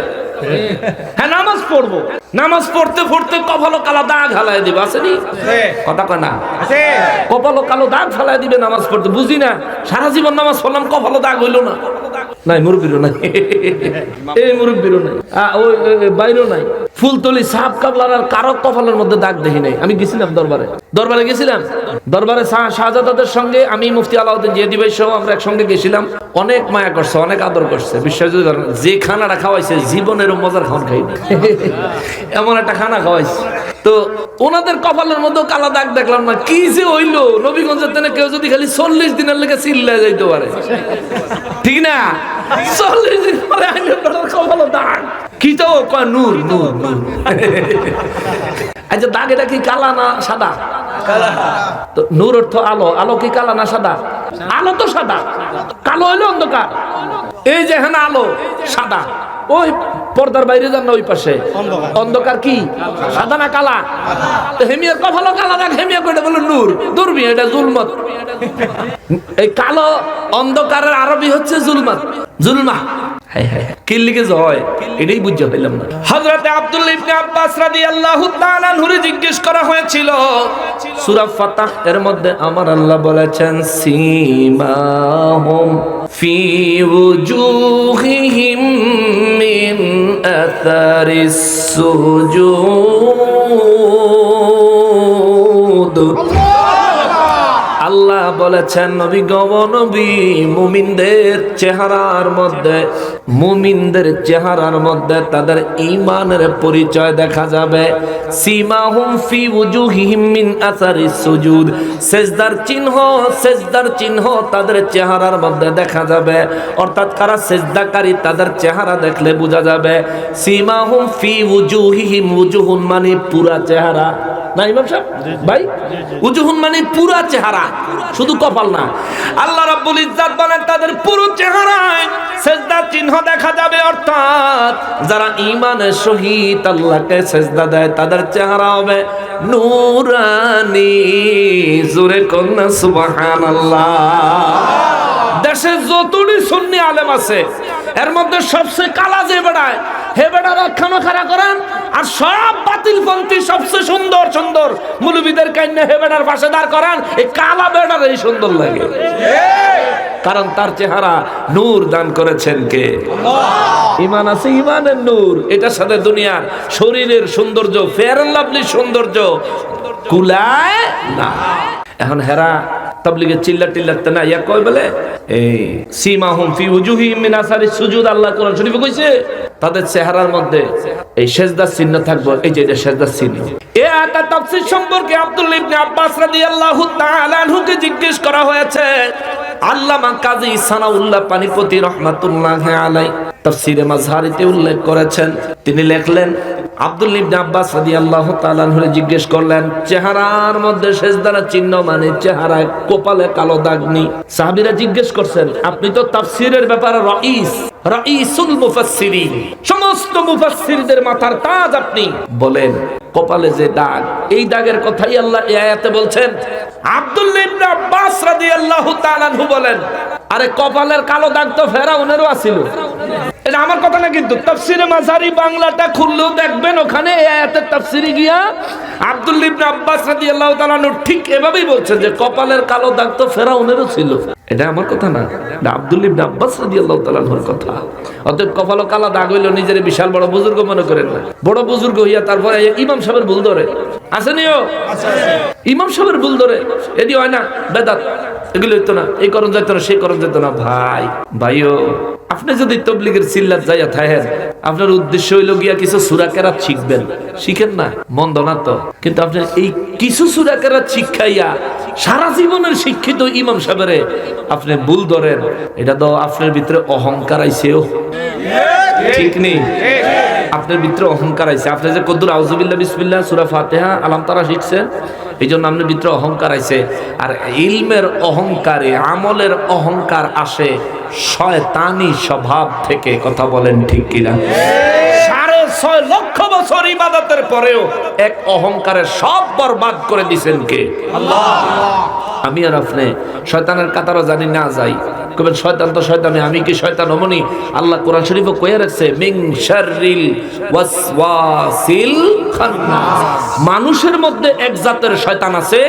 হ্যাঁ নামাজ পড়বো, নামাজ পড়তে পড়তে কপালে কালো দাগ হালায় দিবে, আসেনি? কথা কয় না? কপালে কালো দাগ ফালাই দিবে নামাজ পড়তে, বুঝি না। সারা জীবন নামাজ পড়লাম, কপালে দাগ হইল না। নাই মুরব্বিরও নাই, এই মুরব্বিরও নাই, ওই বাইরেও নাই। ফুলতলি সাহাব কাবলার আর কারো কপালের মধ্যে দাগ দেখি নাই। আমি গেছিলাম দরবারে গেছিলাম, দরবারে শাহজাদাদের সঙ্গে আমি মুফতি আলাউদ্দিন জিয়াদি ভাই সহ আমরা একসঙ্গে গেছিলাম। অনেক মায়া করছে, অনেক আদর করছে, বিশ্বাস করেন। যে খানাটা খাওয়াইছে জীবনের মজার খাওয়ান খাইনি, এমন একটা খানা খাওয়াইছে। তো ওনাদের কপালের মধ্যে কালা দাগ দেখলাম না, কি যে হইলো। নবীগঞ্জের তেনে কেউ যদি খালি 40 দিনের লেগে চিল্লা যাইতে পারে, ঠিক না? 40 দিন পরে কপালে দাগ, কি তো কয় নূর নূর নূর। আচ্ছা দাগ এটা কি কালা না সাদা? তো নূর অর্থ আলো, আলো কি কালা না সাদা? আলো তো সাদা, কালো হইলো অন্ধকার। এই যে হ্যাঁ আলো সাদা, ওই পর্দার বাইরে যান না, ওই পাশে অন্ধকার কি সাদা না কালা? তো হেমিয়ার কপালও কালা দাগ, হেমিয়া কইটা বলো নূর। দুর্বি, এটা জুলমত। এই কালো অন্ধকারের আরবি হচ্ছে জুলমত, জুলমা। কি লিখে হয় এটাই বুঝতে পারলাম না। হযরত আব্দুল্লাহ ইবনে আব্বাস রাদিয়াল্লাহু তাআলা আনহুকে জিজ্ঞেস করা হয়েছিল, সূরা ফাতহ এর মধ্যে আমার আল্লাহ বলেছেন সীমাহুম ফি ওয়ুজুহিহিম মিন আথারিস সুজুদ। আল্লাহ বলেছেন নবী গো নবী, মুমিনদের চেহারার মধ্যে তাদের ঈমানের পরিচয় দেখা যাবে। সীমাহুম ফি ওয়ুজুহিহিম মিন আসারিস সুজুদ, সিজদার চিহ্ন তাদের চেহারার মধ্যে দেখা যাবে। অর্থাৎ কারা সিজদাকারী তাদের চেহারা দেখলে বোঝা যাবে। সীমাহুম ফি ওয়ুজুহিহিম, ওয়ুজুহুন মানে পুরা চেহারা না ইমাম সাহেব ভাই? ওয়ুজুহুন মানে পুরা চেহারা, শুধু কপাল না। আল্লাহ রাব্বুল ইজ্জত বলেন তাদের পুরো চেহারায় সিজদার চিহ্ন দেখা যাবে। অর্থাৎ যারা ঈমানের সহিত আল্লাহকে সিজদা দেয় তাদের চেহারা হবে নূরানি। জোরে কন্না সুবহানাল্লাহ। দেশে যতটি সুন্নি আলেম আছে এর মধ্যে সবচেয়ে কালা যে বেড়ায় হে বেড়া রক্ষণা খাড়া করেন, আর সব বাতিলপন্থী সবচেয়ে সুন্দর সুন্দর মুলবিদের কাইন্না হে বেড়ার পাশে দাঁড় করান। এই কালা বেড়ার এই সুন্দর লাগে। কারণ তার চেহারা নূর দান করেছেন কে? ইমান আছে, ইমানের নূর, এটার সাথে দুনিয়ার শরীরের সৌন্দর্য, ফেয়ার এন্ড লাভলি সৌন্দর্য কুলায় না। এখন হেরা তাবলীগের চিল্লাতে না ইয়া কয় বলে এই সীমাহুম ফি উজুহিহিম মিন আসারিস সুজুদ, আল্লাহ কোরআন শরীফে কইছে তাদের চেহারার মধ্যে এই সিজদার চিহ্ন থাকবে। এই যে এটা সিজদার চিহ্ন। এই আয়াতের তাফসীর সম্পর্কে আব্দুল্লাহ ইবনে আব্বাস রাদিয়াল্লাহু তাআলা আনহুকে জিজ্ঞেস করা হয়েছে। আল্লামা কাজী সানাউল্লাহ পানিপতি রাহমাতুল্লাহি আলাইহি তাফসীরে মাযহারিতে উল্লেখ করেছেন। তিনি লেখলেন, আব্দুল্লাহ ইবনে আব্বাস রাদিয়াল্লাহু তাআলা আনহু জিজ্ঞেস করলেন, চেহারার মধ্যে সিজদার চিহ্ন মানে চেহারায় কপালে কালো দাগ নেই। সাহাবীরা জিজ্ঞেস করছেন, আপনি তো তাফসীরের ব্যাপারে রাইসুল মুফাসসিরিন, সমস্ত মুফাসসিরদের মাথার তাজ আপনি, বলেন কপালে যে দাগ, এই দাগের কথাই আল্লাহ এই আয়াতে বলছেন। আব্দুল্লাহ ইবনে আব্বাস রাদিয়াল্লাহু তাআলা আনহু বলেন, আরে কপালের কালো দাগ তো ফেরাউনেরও আছিল। এটা আমার কথা না, কিন্তু তাফসীরে মাযহারি বাংলাটা খুললেও দেখবেন ওখানে এই আয়াতের তাফসীরে গিয়া আব্দুল্লাহ ইবনে আব্বাস রাদিয়াল্লাহু তাআলা আনহু ঠিক এভাবেই বলছেন যে কপালের কালো দাগ তো ফেরাউনেরও ছিল। এটা আমার কথা না, এটা আব্দুল্লাহ ইবনে আব্বাস রাদিয়াল্লাহু তাআলা আনহুর কথা। অতএব কপালে কালো দাগ হইলো নিজের বিশাল বড় বুজুর্গ মনে করেন না। বড় বুজুর্গ হইয়া তারপরে ইমাম সাহেবের ভুল ধরে আসেনিও, ইমাম সাহেবের ভুল ধরে এদি হয় না বেদাত, এগুলো হইতো না, এই করণ যাইতো না, সেই করণ যেত না। ভাইও আপনি যদি তবলিগের সিল্লাত যাইয়া থাকেন, আপনার উদ্দেশ্য হইল গিয়া কিছু সূরা কেরাত শিখবেন, শিখেন না, মন্দ না তো, কিন্তু আপনি এই কিছু সূরা কেরাত শিখাইয়া সারা জীবনের শিক্ষিত ইমাম সাহেবরে আপনি ভুল ধরেন, এটা তো আপনার ভিতরে অহংকার আইছেও, ঠিক নেই? আপনার ভিতরে অহংকার আইছে। আপনি যে কদ্দুর আউযুবিল্লাহ বিসমিল্লাহ সূরা ফাতিহা আলাম তারা শিখছেন, এই জন্য আপনার ভিতরে অহংকার আইছে। আর ইলমের অহংকারে আমলের অহংকার আসে শয়তানি স্বভাব থেকে। কথা বলেন ঠিক কিনা? 6.5 লক্ষ বছর ইবাদতের পরেও এক অহংকারে সব বরবাদ করে দিবেন কে? আল্লাহ। আমি আর আপনি শয়তানের কাতারও জানি না যাই, কবেন শয়তান তো শয়তান, আমি কি শয়তান হমনি? আল্লাহ কোরআন শরীফে কইয়া রাখছে, মিন শাররিল ওয়াসওয়াসিল খান্নাস, মানুষের মধ্যে এক জাতের শয়তান আছে,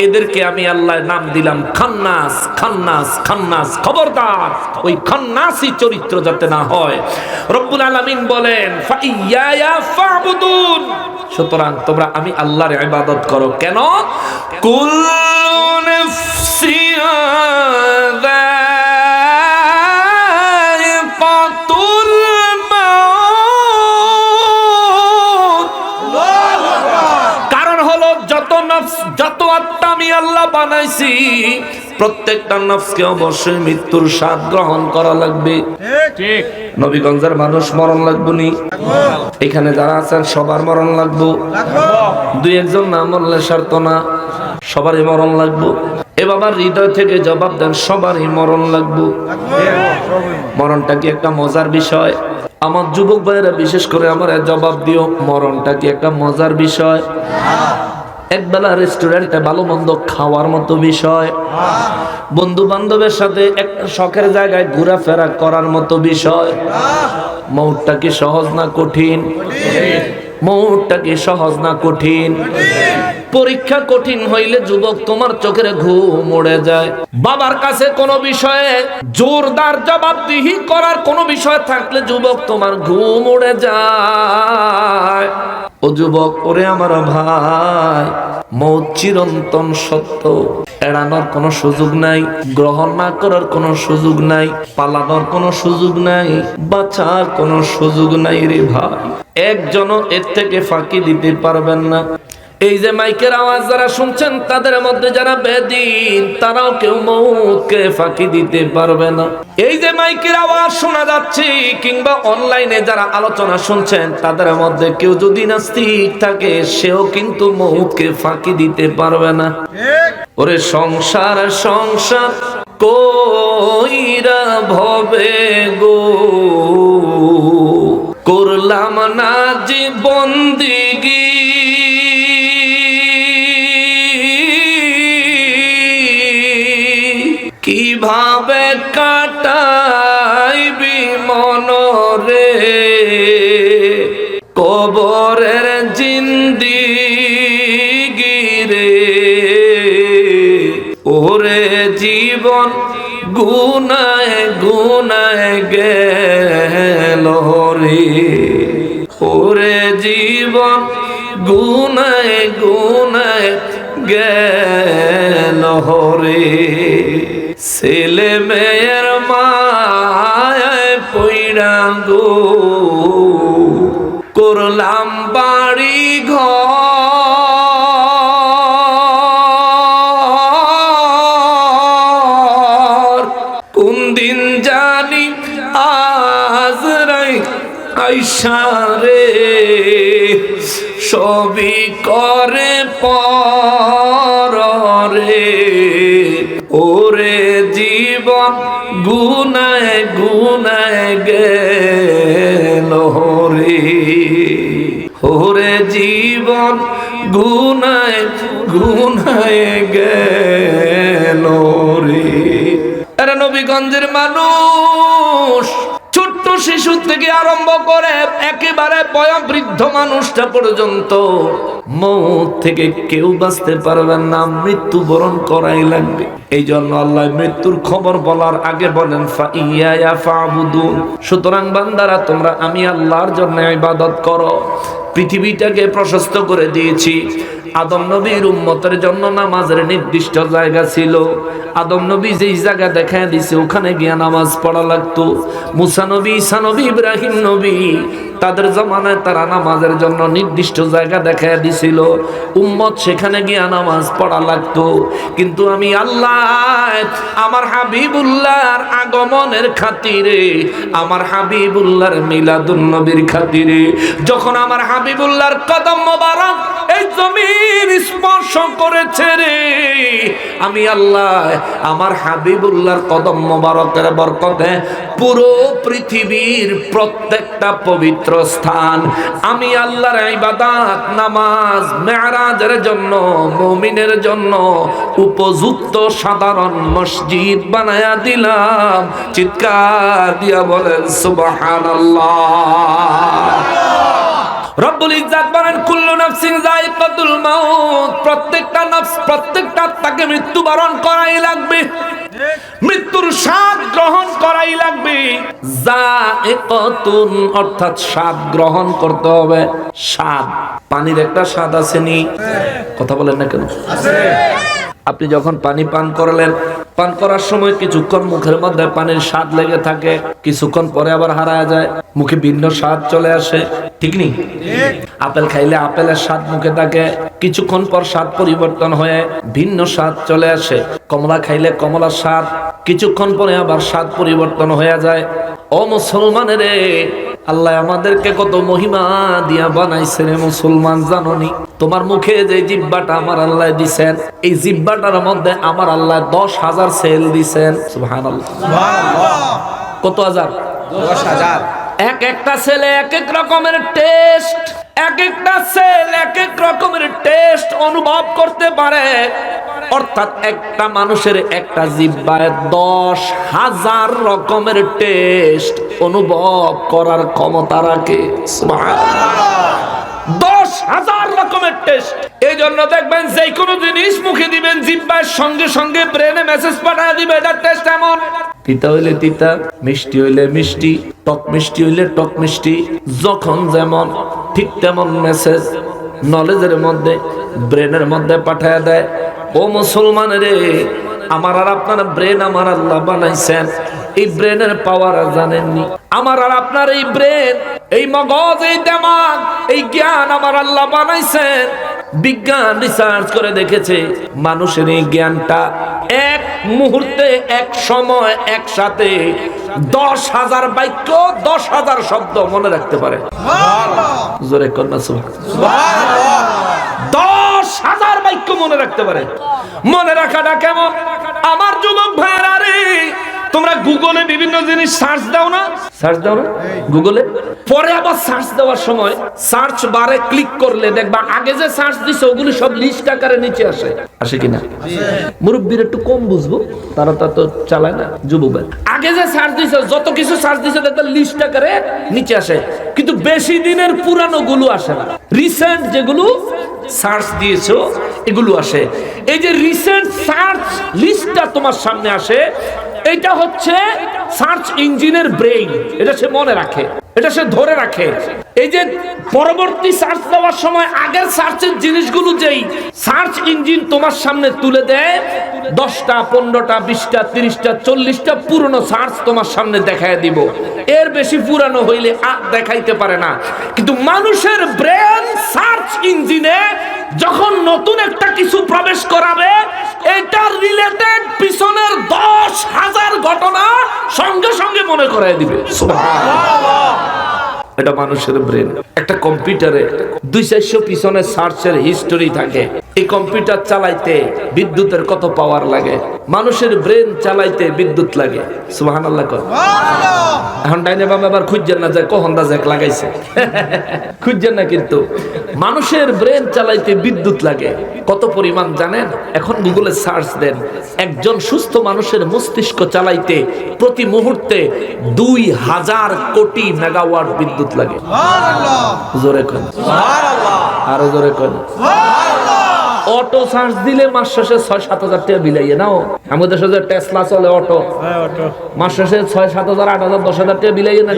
এদেরকে আমি আল্লাহ নাম দিলাম খান্নাস। খান্নাস খান্নাস, খবরদার ওই খান্নাসী চরিত্র যাতে না হয়। রব্বুল আলামিন বলেন, ফাইয়া ফাবুদুন, সুতরাং তোমরা আমি আল্লাহর ইবাদত করো। কেন? কুল্লু নাফসিন যায়িকাতুল মাউত, কারণ হলো যত নফস, যত আত্মা আমি আল্লাহ বানাইছি, প্রত্যেকটা নফসকে অবশ্যই মৃত্যুর স্বাদ গ্রহণ করা লাগবে। ঠিক। নবীগঞ্জের মানুষ মরণ লাগবে নি? এখানে যারা আছেন সবার মরণ লাগবে। দুই একজন না মরলে স্বার্থ না, সবারই মরণ লাগবে। এ বাবার হৃদয় থেকে জবাব দেন, সবারই মরণ লাগবে। মরণটা কি একটা মজার বিষয়? আমার যুবক ভাইয়েরা বিশেষ করে আমার জবাব দিও, মরণটা কি একটা মজার বিষয়? একবেলা রেস্টুরেন্টে ভালো মন্দ খাওয়ার মতো বিষয়, বন্ধু বান্ধবের সাথে একটা শখের জায়গায় ঘোরাফেরা করার মতো বিষয়। মৌতটা কি সহজ না কঠিন? মৌতটা কি সহজ না কঠিন? পরীক্ষা কঠিন হইলে যুবক তোমার চোখের ঘুম উড়ে যায়। বাবার কাছে কোনো বিষয়ে জোরদার জবাবদিহি করার কোনো বিষয় থাকলে যুবক তোমার ঘুম উড়ে যায়। ও যুবক, ওরে আমার ভাই, মৌত চিরন্তন সত্য, এড়ানোর কোনো সুযোগ নাই, গ্রহণ না করার কোনো সুযোগ নাই, পালানোর কোনো সুযোগ নাই, বাঁচার কোনো সুযোগ নাই রে ভাই। একজনও এর থেকে ফাঁকি দিতে পারবেন না। এই যে মাইকের আওয়াজ যারা শুনছেন, তাদের মধ্যে যারা বেদিন, তারাও কেউ মৌতকে ফাঁকি দিতে পারবে না। এই যে মাইকের আওয়াজ শোনা যাচ্ছে কিংবা অনলাইনে যারা আলোচনা শুনছেন, তাদের মধ্যে কেউ যদি নাস্তিক থাকে, সেও কিন্তু মৌতকে ফাঁকি দিতে পারবে না। ওরে সংসার সংসার কইরা ভবে গো, করলাম না জীবনদিগি, কিভাবে কাটাইবি মনরে, কবরের জিন্দিগি রে, ওরে জীবন গুনায় গুনায় গেল রে, ওরে জীবন গুনায় গুনায় গেল রে, ছেলে মেয়ের মায় পইড়া গো করলাম বাড়ি ঘর, কোন দিন জানি আজ রাই আইসা রে, সবই করে পর রে, ওরে জীবন গুনায় গুনায় গেল রে, ওরে জীবন গুনায় গুনায় গেল রে। এরা নবীগঞ্জের মানুষ, ছোট্ট শিশু থেকে আরম্ভ করে একেবারে বয়োবৃদ্ধ মানুষটা পর্যন্ত মৌত থেকে কেউ বাঁচতে পারবেন না, মৃত্যুবরণ করাই লাগবে। এই জন্য আল্লাহ মৃত্যুর খবর বলার আগে বলেন ফাইয়া ফাবুদুন, সুতরাং বান্দারা তোমরা আমি আল্লাহর জন্য ইবাদত করো। পৃথিবীটাকে প্রশস্ত করে দিয়েছি। আদম নবীর উম্মতের জন্য নামাজের নির্দিষ্ট জায়গা ছিল। আদম নবী যেই জায়গা দেখায় দিছে ওখানে গিয়ে নামাজ পড়া লাগতো। মুসা নবী, ঈসা নবী, ইব্রাহিম নবী তাদের জমানায় তারা নামাজের জন্য নির্দিষ্ট জায়গা দেখায় দিছিল, উম্মত সেখানে গিয়ে নামাজ পড়া লাগতো। কিন্তু আমি আল্লাহ আমার হাবিবুল্লাহর আগমনের খাতিরে, আমার হাবিবুল্লাহর মিলাদুন নবীর খাতিরে যখন আমার হাবিবুল্লাহর কদম মোবারক এই জমিন স্পর্শ করেছে রে, আমি আল্লাহ আমার হাবিবুল্লাহর কদম মোবারকের বরকতে পুরো পৃথিবীর প্রত্যেকটা পবিত্র স্থান আমি আল্লাহর ইবাদত, নামাজ, মেরাজের জন্য, মুমিনের জন্য উপযুক্ত সাধারণ মসজিদ বানায়া দিলাম। চিৎকার দিয়া বলেন সুবহানাল্লাহ। রব্বুল ইজ্জত বলেন কুল্লু নাফসিন যায়িকাতুল মাউত, প্রত্যেকটা নফস, প্রত্যেকটা আত্মাকে মৃত্যুবরণ করাই লাগবে, মৃত্যুর স্বাদ গ্রহণ করাই লাগবে। যায়িকাতুন অর্থাৎ স্বাদ গ্রহণ করতে হবে। স্বাদ, পানির একটা স্বাদ আছে নি? কথা বলেন না কেন? আছে। আপনি যখন পানি পান করলেন, পান করার সময় কিছুক্ষণ মুখের মধ্যে পানির স্বাদ লেগে থাকে, কিছুক্ষণ পরে আবার হারায় যায়, মুখে ভিন্ন স্বাদ চলে আসে, ঠিক নেই? আপেল খাইলে আপেলের স্বাদ মুখে থাকে, কিছুক্ষণ পর স্বাদ পরিবর্তন হয়ে ভিন্ন স্বাদ চলে আসে। কমলা খাইলে কমলার স্বাদ কিছুক্ষণ পরে আবার স্বাদ পরিবর্তন হয়ে যায়। ও মুসলমানের, আল্লাহ আমাদেরকে কত মহিমা দিয়া বানাইছে রে মুসলমান, জানোনি? তোমার মুখে যে জিহ্বাটা আমার আল্লাহ দিছেন, এই জিহ্বাটার মধ্যে আমার আল্লাহ 10,000 সেল দিছেন। সুবহানাল্লাহ। কত হাজার? 10,000। এক একটা সেলে এক এক রকমের টেস্ট, এক একটা সেল এক এক রকমের টেস্ট অনুভব করতে পারে। অর্থাৎ একটা মানুষের একটা জিহ্বায় 10,000 রকমের টেস্ট অনুভব করার ক্ষমতা রাখে। সুবহানাল্লাহ। 10,000 রকমের টেস্ট। এই জন্য দেখবেন যে কোনো জিনিস মুখে দিবেন, জিহ্বার সঙ্গে সঙ্গে ব্রেনে মেসেজ পাঠিয়ে দিবে এটার টেস্ট এমন। তিতা হইলে তিতা, মিষ্টি হইলে মিষ্টি, টক মিষ্টি হইলে টক মিষ্টি, যখন যেমন ঠিক তেমন মেসেজ নলেজের মধ্যে, ব্রেনের মধ্যে পাঠিয়ে দেয়। ও মুসলমানের, আমার আর আপনার ব্রেন আমার আল্লাহ বানাইছেন, এই ব্রেনের পাওয়ার জানেননি? আমার আর আপনার এই ব্রেন, এই মগজ, এই দিমাগ, এই জ্ঞান আমার আল্লাহ বানাইছেন। বিজ্ঞান রিসার্চ করে দেখেছে মানুষের এই জ্ঞানটা এক মুহূর্তে, এক সময়, একসাথে 10,000 বাক্য, 10,000 শব্দ মনে রাখতে পারে। জোরে কন্যা সুবহানাল্লাহ। 10,000 বাক্য মনে রাখতে পারে। মনে রাখাটা কেমন? আমার যুবক ভাইরা রে, তোমরা গুগলে বিভিন্ন জিনিস সার্চ দাও না? সার্চ দাও না গুগলে? পরে আবার সার্চ দেওয়ার সময় সার্চ বারে ক্লিক করলে দেখবা আগে যে সার্চ দিছো ওগুলো সব লিস্ট আকারে নিচে আসে। আসে কিনা? মুরব্বীর একটু কম বুঝবো, তারা তো চালায় না। যুবক আগে যে সার্চ দিছো, যত কিছু সার্চ দিছো দেখবা লিস্ট আকারে নিচে আসে, কিন্তু বেশি দিনের পুরানো গুলো আসে না। রিসেন্ট যেগুলো সার্চ দিয়েছো এগুলো আসে। এই যে রিসেন্ট সার্চ লিস্টটা তোমার সামনে আসে, এটা হচ্ছে সার্চ ইঞ্জিনের ব্রেইন, এটা সে মনে রাখে, এটা সে ধরে রাখে। এই যে পরবর্তী সার্চ দেওয়ার সময় আগের সার্চের জিনিসগুলো যেই সার্চ ইঞ্জিন তোমার সামনে তুলে দেয়, 10টা 15টা 20টা 30টা 40টা পুরনো সার্চ তোমার সামনে দেখায় দিব। এর বেশি পুরানো হইলে আর দেখাইতে পারে না। কিন্তু মানুষের ব্রেন সার্চ ইঞ্জিনে যখন নতুন একটা কিছু প্রবেশ করাবে, এটার রিলেটেড পিছনের 10,000 ঘটনা সঙ্গে সঙ্গে মনে করায় দিবে। সুবহানাল্লাহ। এটা মানুষের ব্রেন। একটা কম্পিউটারে 200-400 পিছনে সার্চের হিস্টোরি থাকে। এই কম্পিউটার চালাইতে বিদ্যুতের কত পাওয়ার লাগে, মানুষের ব্রেন চালাইতে বিদ্যুৎ লাগে। সুবহানাল্লাহ। এখন ডাইনে বামে আবার খুঁজছেন না যে কখন দা জ্যাক লাগাইছে, খুঁজছেন না। কিন্তু মানুষের ব্রেন চালাইতে বিদ্যুৎ লাগে কত পরিমাণ জানেন? এখন গুগলে সার্চ দেন, একজন সুস্থ মানুষের মস্তিষ্ক চালাইতে প্রতি মুহূর্তে 2000 কোটি মেগাওয়াট বিদ্যুৎ লাগে। জোরে কোন আরো জোরে কোন। অটো সার্চ দিলে মাস শেষে 6-7 হাজার টাকা বিলাইয়ে নাও। আমাদের দেশে যে টেসলা চলে অটো, মাস শেষে 6-7 হাজার 8 হাজার 10 হাজার টাকা বিলাইয়ে না।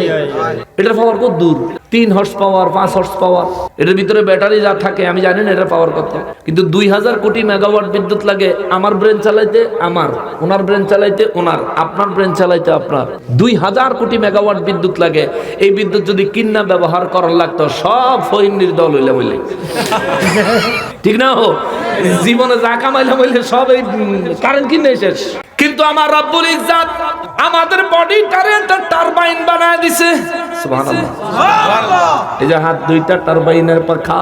এটার পাওয়ার কত দূর, 3 হর্স পাওয়ার 5 হর্স পাওয়ার। এটার ভিতরে ব্যাটারি যা থাকে আমি জানি না এটার পাওয়ার কত। কিন্তু 2000 কোটি মেগাওয়াট বিদ্যুৎ লাগে আমার ব্রেন চালাইতে আমার, ওনার ব্রেন চালাইতে ওনার, আপনার ব্রেন চালাইতে আপনার। 2000 কোটি মেগাওয়াট বিদ্যুৎ লাগে। এই বিদ্যুৎ যদি কিনা ব্যবহার করার লাগতো সব ফইন্নির দল হইলে বলে, ঠিক না? হো জীবনে যা কামাইলাম হইলে সব এই কারেন্ট কিনে শেষ। কিন্তু আমার রব্বুল ইজ্জত আমাদের বডিটারে একটা টারবাইন বানায় দিছে। সুবহানাল্লাহ, সুবহানাল্লাহ। এই যে হাত দুইটা টারবাইনের পাখা।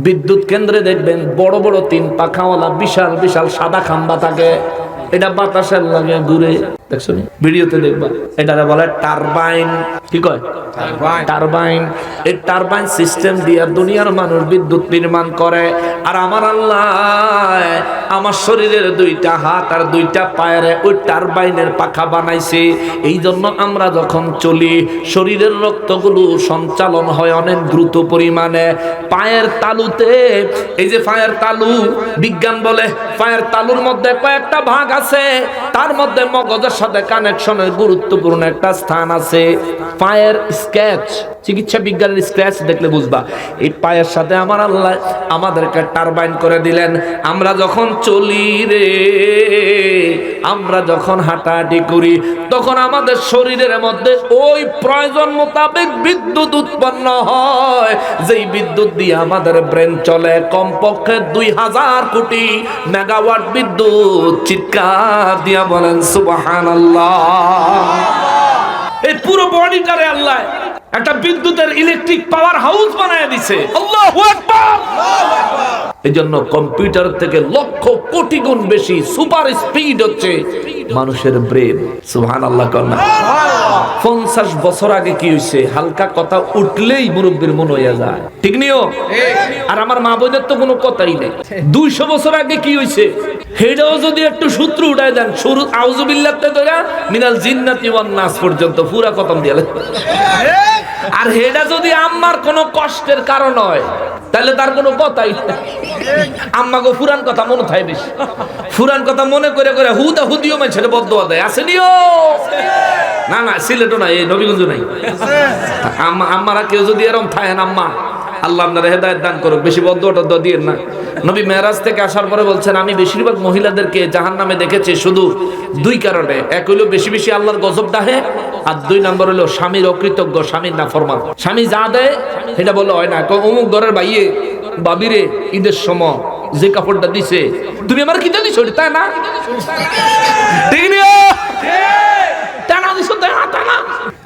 বিদ্যুৎ কেন্দ্রে দেখবেন বড় বড় 3 পাখাওয়ালা বিশাল বিশাল সাদা খাম্বা থাকে, এটা বাতাসের লাগে ঘুরে। দেখছো ভিডিওতে দেখবা, এটারে বলে টারবাইন। কি কয়? টারবাইন। এই টারবাইন সিস্টেম দিয়ে দুনিয়ার মানুষ বিদ্যুৎ নির্মাণ করে। আর আমার আল্লাহ আমার শরীরের 2টা হাত আর 2টা পায়ের ওই টারবাইনের পাখা বানাইছে। এই জন্য আমরা যখন চলি শরীরের রক্তগুলো সঞ্চালন হয় অনেক দ্রুত পরিমাণে। পায়ের তালুতে, এই যে পায়ের তালু, বিজ্ঞান বলে পায়ের তালুর মধ্যে কয়েকটা ভাগ আছে, তার মধ্যে মগজের সাথে কানেকশনের গুরুত্বপূর্ণ একটা স্থান আছে। পায়ের স্কেচ, চিকিৎসা বিজ্ঞানের স্ক্র্যাচ দেখলে বুঝবা এই পায়ের সাথে আমার আল্লাহ আমাদেরকে টারবাইন করে দিলেন। আমরা যখন চলি রে, আমরা যখন হাঁটাহাঁটি করি, তখন আমাদের শরীরের মধ্যে ওই প্রয়োজন মোতাবেক বিদ্যুৎ উৎপন্ন হয়, যেই বিদ্যুৎ দিয়ে আমাদের ব্রেন চলে। কমপক্ষে 2000 কোটি মেগাওয়াট বিদ্যুৎ। চিৎকার দিয়া বলেন সুবহানাল্লাহ। এই পুরো বডিটারে আল্লাহ একটা বিদ্যুতের ইলেকট্রিক পাওয়ার হাউস বানায় দিছে। আল্লাহু আকবার। এই জন্য কম্পিউটার থেকে লক্ষ কোটি গুণ বেশি সুপার স্পিড হচ্ছে মানুষের ব্রেন। সুবহানাল্লাহ। 50 বছর আগে কি হইছে, হালকা কথা উঠলেই মুরব্বির মন হইয়া যায়, ঠিক নিও? আর আমার মা বোনের তো কোনো কথাই নেই। 200 বছর আগে কি হইছে হেডাও যদি একটু সূত্র উঠায় দেন, শুরু আউযুবিল্লাহ তে ধরে মিনাল জিন্নাতি ওয়ান নাস পর্যন্ত পুরা খতম দিয়ালে। আর হেডা যদি আম্মার কোনো কষ্টের কারণ হয় তাহলে তার কোনো কথাই নেই। আম্মাকে ফুরান কথা মনে থাকে বেশি, ফুরান কথা মনে করে করে হুদা হুদিও মাই ছেলে বদদোয়া দেয়। আসেনিও না না, সিলেটও নাই, এই নবীগঞ্জ নাই। আম্মারা কেউ যদি এরকম থাকেন, আম্মা আল্লাহ আপনারা হেদায়েত দান করুক, বেশি বদদোয়া দিয়েন না। নবী মেরাজ থেকে আসার পরে বলছেন, আমি বেশিরভাগ মহিলাদেরকে জাহান্নামে দেখেছি শুধু 2 কারণে। এক হইলো বেশি বেশি আল্লাহর গজব দাহে, আর 2 নম্বর হলো স্বামীর অকৃতজ্ঞ, স্বামীর নাফরমান। স্বামী যা দেয় সেটা বলে হয় না। অমুক ঘরের ভাইয়ে বাবিরে ঈদের সময় যে কাপড়টা দিছে, তুমি আমার কিটা দিছো তাই না? ঠিক না? টানা দিছো তাই না? টানা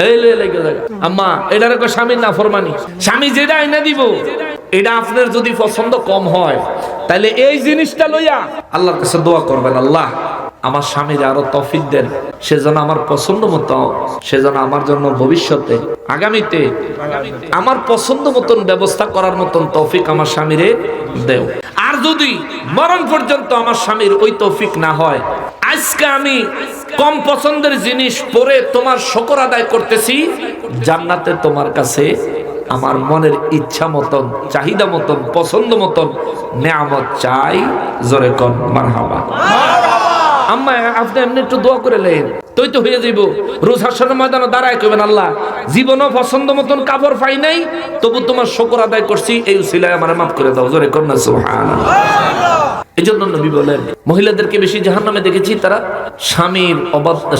এই লেগে যায় আম্মা, এটার একটা স্বামীর নাফরমানি। স্বামী যেটা আইনা দিব, এটা আপনার যদি পছন্দ কম হয় তাহলে এই জিনিসটা লইয়া আল্লাহর কাছে দোয়া করবেন, আল্লাহ আমার স্বামীর আরো তৌফিক দেন, সে যেন আমার পছন্দ মতো, সে যেন আমার জন্য ভবিষ্যতে আগামীতে আমার পছন্দ মতন ব্যবস্থা করার মতন তৌফিক আমার স্বামীরে দেও। আর যদি মরণ পর্যন্ত আমার স্বামীর ওই তৌফিক না হয়, আজকে আমি কম পছন্দের জিনিস পরে তোমার শুকর আদায় করতেছি, জান্নাতে তোমার কাছে আমার মনের ইচ্ছা মতন, চাহিদা মতন, পছন্দ মতন নেয়ামত চাই। জোরে কোন মারহাবা। আম্মা আপনি এমনি একটু দোয়া করে লেন, তুই তো হয়ে যাইব। রোজ হাসরের ময়দানে দাঁড়ায় কইবেন, আল্লাহ জীবনও পছন্দ মতন কাপড় পাই নাই, তবু তোমার শুকর আদায় করছি, এই উসিলায় আমার মাফ করে দাও। জোরে কর না সুবহানাল্লাহ। এই জন্য নবী বলেন, মহিলাদেরকে বেশি জাহান্নামে দেখেছি তারা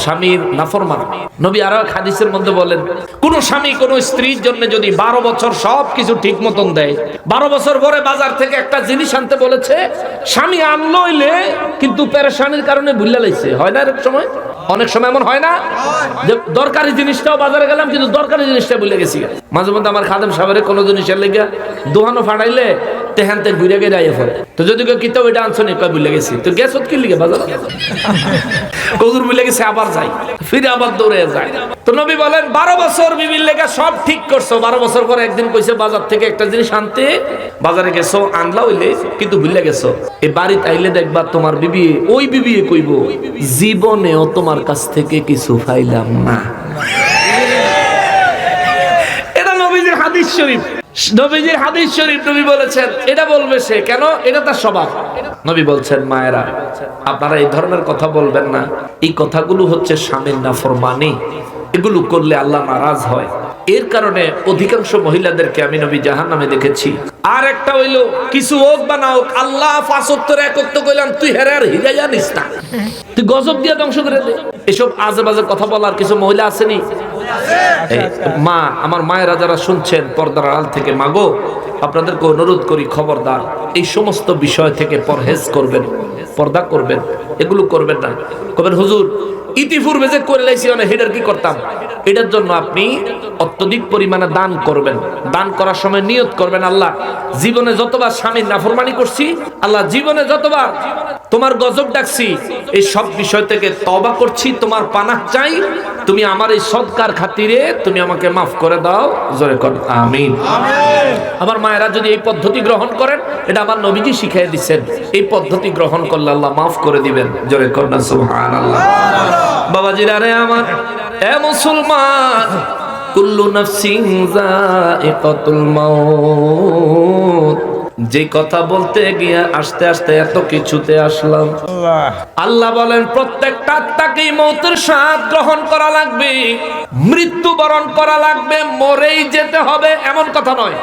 স্বামীর নাফরমান। নবী আরো এক হাদিসের মধ্যে বলেন, কোন স্বামী কোন স্ত্রীর জন্য যদি 12 বছর সবকিছু ঠিক মতন দেয়, 12 বছর পরে বাজার থেকে একটা জিনিস আনতে বলেছে, স্বামী আনলো হইলে কিন্তু পেরেশানির কারণে ভুলে লাইছে। হয় না এরকম সময়? অনেক সময় এমন হয় না যে দরকারি জিনিসটাও বাজারে গেলাম কিন্তু দরকারি জিনিসটা ভুলে গেছি। মাঝে মধ্যে আমার খাদেম সাহেবের কোনো জিনিসের লেগে দোহানো ফাটাইলে তেহান্তে ঘুরে গিয়ে আইয়ে পড়ে, তো যদি কেউ কিতাব এটা আনছো নি, কয় ভুলে গেছি। তো গ্যাস কি লিগে বাজার কদুর ভুলে গেছে, আবার যাই, ফিরে আবার দৌড়ে যায়। তো নবী বলেন 12 বছর বিবির লেগে সব ঠিক করছো, 12 বছর পরে একদিন কইছে বাজার থেকে একটা জিনিস আনতে, বাজারে গেছো আনলা হইলে কিন্তু ভুলে গেছো, এই বাড়িতে আইলে দেখবা তোমার বিবি, ওই বিবি কইব, জীবনেও তোমার কাছ থেকে কিছু পাইলাম না। এটা নবীজির হাদিস শরীফ, নবীজির হাদিস শরীফ। নবী বলেছেন এটা বলবে সে, কেন? এটা তার স্বভাব। নবী বলছেন, মায়েরা আপনারা এই ধরনের কথা বলবেন না, এই কথাগুলো হচ্ছে স্বামীর নাফরমানি, এগুলো করলে আল্লাহ নারাজ হয়। এর কারণে অধিকাংশ মহিলাদেরকে আমি নবী জাহান্নামে দেখেছি। আর একটা হইলো, কিছু হোক বা না হোক, আল্লাহ 5 ওয়াক্তের একত্ব কইলাম, তুই হেরে আর হিজা জানিস না, তুই গজব দিয়ে ধ্বংস করে দে। এসব আজে বাজে কথা বলার কিছু মহিলা আসেনি? মা, আমার মায়েরা যারা শুনছেন পর্দার আড়াল থেকে, মাগো আপনাদেরকে অনুরোধ করি, খবরদার এই সমস্ত বিষয় থেকে পরহেজ করবেন, পর্দা করবেন, এগুলো করবেন না। কবেন হুজুর ইতিপূর্বে যে করে লাইছি মানে হেডার কি করতাম, এটার জন্য আপনি অত্যধিক পরিমাণে দান করবেন। দান করার সময় নিয়ত করবেন, আল্লাহ জীবনে যতবার স্বামীর নাফরমানি করছি, আল্লাহ জীবনে যতবার তোমার গজব ডাকছি, এই সব বিষয় থেকে তওবা করছি, তোমার পানাহ চাই, তুমি আমার এই সদকার খাতিরে তুমি আমাকে মাফ করে দাও। জোরে কর আমিন। আমার মায়েরা যদি এই পদ্ধতি গ্রহণ করেন, এটা আমার নবীজি শিখিয়ে দিচ্ছেন, এই পদ্ধতি গ্রহণ করলে আল্লাহ মাফ করে দিবেন। জোরে কর না সুবহানাল্লাহ। বাবাজিরা রে আমার, এ মুসলমান, কুল্লু নাফসিন যায়িকাতুল মাউত। যে কথা বলতে গিয়ে আস্তে আস্তে এত কিছুতে আসলাম। আল্লাহ বলেন প্রত্যেকটা আত্মাকেই মৌতের স্বাদ গ্রহণ করা লাগবে, মৃত্যুবরণ করা লাগবে, মরেই যেতে হবে এমন কথা নয়।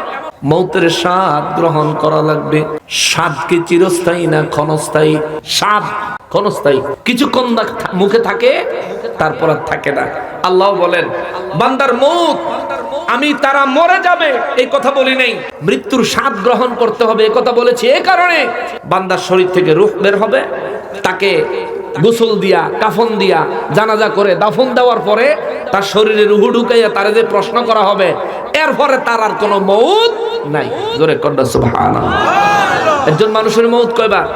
মৌতের স্বাদ গ্রহণ করা লাগবে। স্বাদ কি চিরস্থায়ী না ক্ষণস্থায়ী? স্বাদ ক্ষণস্থায়ী, কিছুক্ষণ মুখে থাকে, তারপর আর থাকে না। আল্লাহ বলেন বান্দার মৌত, আমি তারা মরে যাবে এই কথা বলি নাই, মৃত্যুর স্বাদ গ্রহণ করতে হবে এই কথা বলেছি। এই কারণে বান্দার শরীর থেকে রূহ বের হবে, তাকে গোসল দিয়া, কাফন দিয়া, জানাজা করে দাফন দেওয়ার পরে তার শরীরে রূহ ঢুকাইয়া তারে যে প্রশ্ন করা হবে, এরপরে তার আর কোনো মৌত নাই। জোরে কর সুবহানাল্লাহ। একজন মানুষের মৌত কয়বার?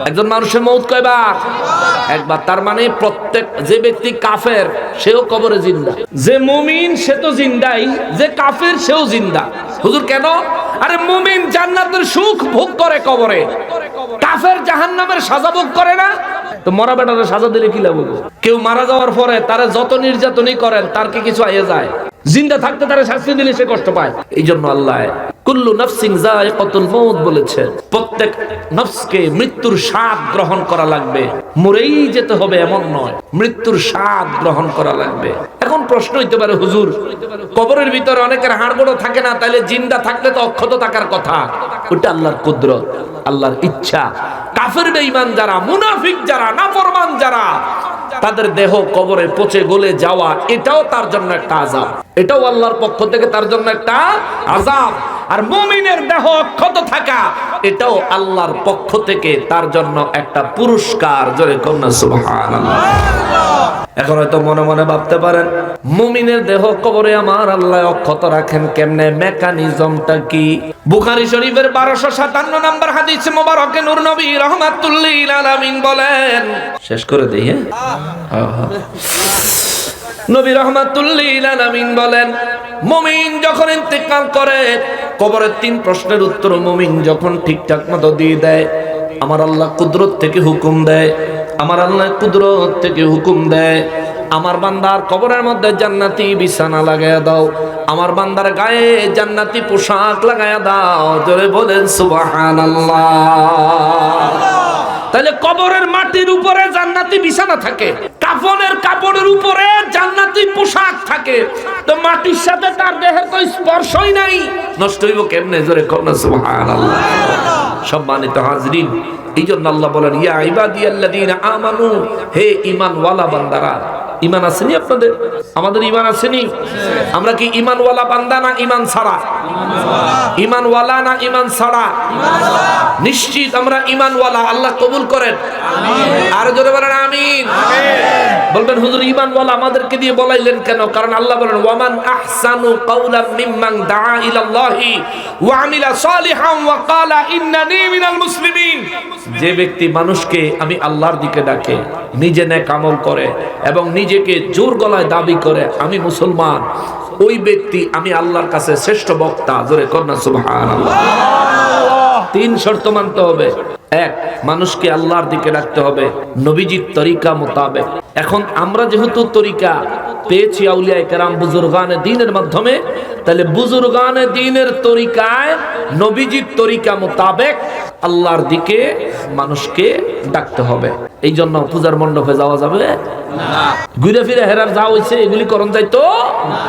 একজন মানুষের মৌত কয়বার? একবার। তার মানে প্রত্যেক, যে ব্যক্তি কাফের সেও কবরে জিন্দা, যে মুমিন সে তো জিন্দাই, যে কাফের সেও জিন্দা। হুজুর কেন? আরে মুমিন জান্নাতের সুখ ভোগ করে কবরে, কাফের জাহান্নামের সাজা ভোগ করে না। তো মরা বেটারে সাজা দিলে কি লাভ? কেউ মারা যাওয়ার পরে তারে যত নির্যাতনই করেন তার কি কিছু আইয়ে যায়? জিন্দা থাকতে তারে শাস্তি দিলে সে কষ্ট পায়। এই জন্য আল্লাহ কুল্লু নাফসিন যায়িকাতুল মাউত বলেছে, প্রত্যেক নফসকে মৃত্যুর স্বাদ গ্রহণ করা লাগবে, মরেই যেতে হবে এমন নয়, মৃত্যুর স্বাদ গ্রহণ করা লাগবে। এখন প্রশ্ন হইতে পারে, হুজুর কবরের ভিতরে অনেকের হাড়গোড় থাকে না, তাহলে জিন্দা থাকলে তো অক্ষত থাকার কথা। ওটা আল্লাহর কুদরত, আল্লাহর ইচ্ছা। কাফের বেঈমান যারা, মুনাফিক যারা, নাফরমান যারা, তাদের দেহ কবরে পচে গলে যাওয়া, এটাও তার জন্য একটা আযাব, এটাও আল্লাহর পক্ষ থেকে তার জন্য একটা আযাব। আর মুমিনের দেহ অক্ষত থাকা, এটাও আল্লাহর পক্ষ থেকে তার জন্য একটা পুরস্কার। জোরে কন্যা সুবহানাল্লাহ। এখন হয়তো মনে মনে ভাবতে পারেন, মুমিনের দেহ কবরে আমার আল্লাহ অক্ষত রাখেন কেমনে, মেকানিজমটা কি? বুখারী শরীফের 1257 নম্বর হাদিস মোবারকে নূর নবী রাহমাতুল লিল আলামিন বলেন, শেষ করে দেই হ্যাঁ। নবী রাহমাতুল লিল আলামিন বলেন, মুমিন যখন ইন্তেকাল করে, কবরের 3 প্রশ্নের উত্তর মুমিন যখন ঠিকঠাক মতো দিয়ে দেয়, আমার আল্লাহ কুদরত থেকে হুকুম দেয়, আমার আল্লাহ কুদরত থেকে হুকুম দেয়, আমার বান্দার কবরের মধ্যে জান্নাতি বিছানা লাগায়া দাও, আমার বান্দার গায়ে জান্নাতি পোশাক লাগায়া দাও। জোরে বলেন সুবহানাল্লাহ। তাহলে কবরের মাটির উপরে জান্নাতি বিছানা থাকে, কাফনের কাপড়ের উপরে জান্নাতি পোশাক থাকে, তো মাটির সাথে তার দেহের কোনো স্পর্শই নাই, নষ্ট হইব কেমনে? জোরে কন্যা সুবহানাল্লাহ। সম্মানিত হাজরিন, এই জন্য আল্লাহ বলেন ইয়া ইবাদিয়াল্লাযীনা আমানু, হে ঈমানওয়ালা বান্দারা। ঈমান আসেনি আপনাদের? আমাদের ঈমান আসেনি? আমরা কি ঈমানওয়ালা বান্দা না ঈমান ছাড়া? ঈমানওয়ালা না ঈমান ছাড়া? নিশ্চিত আমরা ঈমানওয়ালা। আল্লাহ কবুল করেন, আমিন। আর জোরে বলেন আমিন। বলবেন হুজুর ঈমানওয়ালা আমাদেরকে দিয়ে বলাইলেন কেন? কারণ আল্লাহ বলেন ওয়ামান আহসানু কাওলাম মিম্মান দাআ ইলাল্লাহি ওয়া আমিলা সালিহান ওয়া ক্বালা ইন্নানী মিনাল মুসলিমিন। যে ব্যক্তি মানুষকে আমি আল্লাহর দিকে ডাকে, নিজে নেক আমল করে এবং নিজেকে জোর গলায় দাবি করে আমি মুসলমান, ওই ব্যক্তি আমি আল্লাহর কাছে শ্রেষ্ঠ বক্তা। জোরে কন্যা সুবহানাল্লাহ। তিন শর্ত মানতে হবে। এক, মানুষকে আল্লাহর দিকে রাখতে হবে নবীজির তরিকা মোতাবেক। এখন আমরা যেহেতু তরিকা পেয়েছি আউলিয়ায়ে কেরাম বুজুর্গানে দ্বীনের মাধ্যমে, তাহলে বুজুর্গানে দ্বীনের তরিকায় নবীজির তরিকা মোতাবেক আল্লাহর দিকে মানুষকে ডাকতে হবে। এই জন্য পূজার মণ্ডপে যাওয়া যাবে না, ঘুরে ফিরে হেরার যা হইছে এগুলি করণ যাইতো না।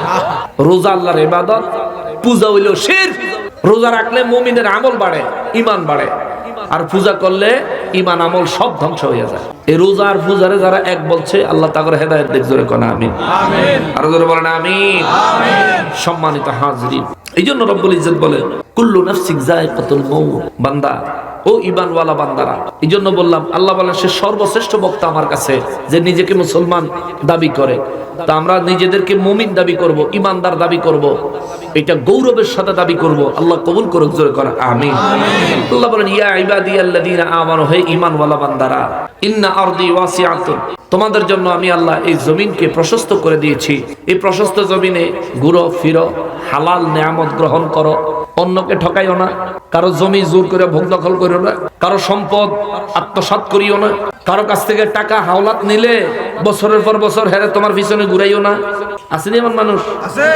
রোজা আল্লাহর ইবাদত, পূজা হইল শিরক। রোজা রাখলে মুমিনের আমল বাড়ে, ঈমান বাড়ে, আর পূজা করলে ঈমান আমল সব ধ্বংস হয়ে যায়। এই রোজা আর পূজারে যারা এক বলছে আল্লাহ তাআলা হেদায়েত দেখ। জোরে কোন আমিন, আমিন। আর জোরে বলেন আমিন, আমিন। সম্মানিত হাজরিন, এই জন্য রব্বুল ইজ্জত বলেন কুল্লু নাফসিন যায়কাতুল মাউত। বান্দা, ও ঈমানওয়ালা বান্দারা, এই জন্য বললাম আল্লাহ বলেন সে সর্বশ্রেষ্ঠ বক্তা আমার কাছে, যে নিজেকে মুসলমান দাবি করে। তা আমরা নিজেদেরকে মুমিন দাবি করব, ঈমানদার দাবি করব, এটা গৌরবের সাথে দাবি করব। আল্লাহ কবুল করুক। জোরে করা আমিন। আল্লাহ বলেন ইয়া ইবাদিয়াল্লাযীনা আমানু, হে ঈমানওয়ালা বান্দারা, ইন্না আরদি ওয়াসিআতুন, তোমাদের জন্য আমি আল্লাহ এই জমিনকে প্রশস্ত করে দিয়েছি। এই প্রশস্ত জমিনে ঘুরো ফিরো, হালাল নেয়ামত গ্রহণ করো, অন্যকে ঠকাইও না, কারো জমি জোর করে ভোগ দখল করিও না, কারো সম্পদ আত্মসাৎ করিও না, কারো কাছ থেকে টাকা হাওলাত নিলে বছরের পর বছর হেরে তোমার পিছনে ঘুরাইও না। আসেনি এমন মানুষ? আছে।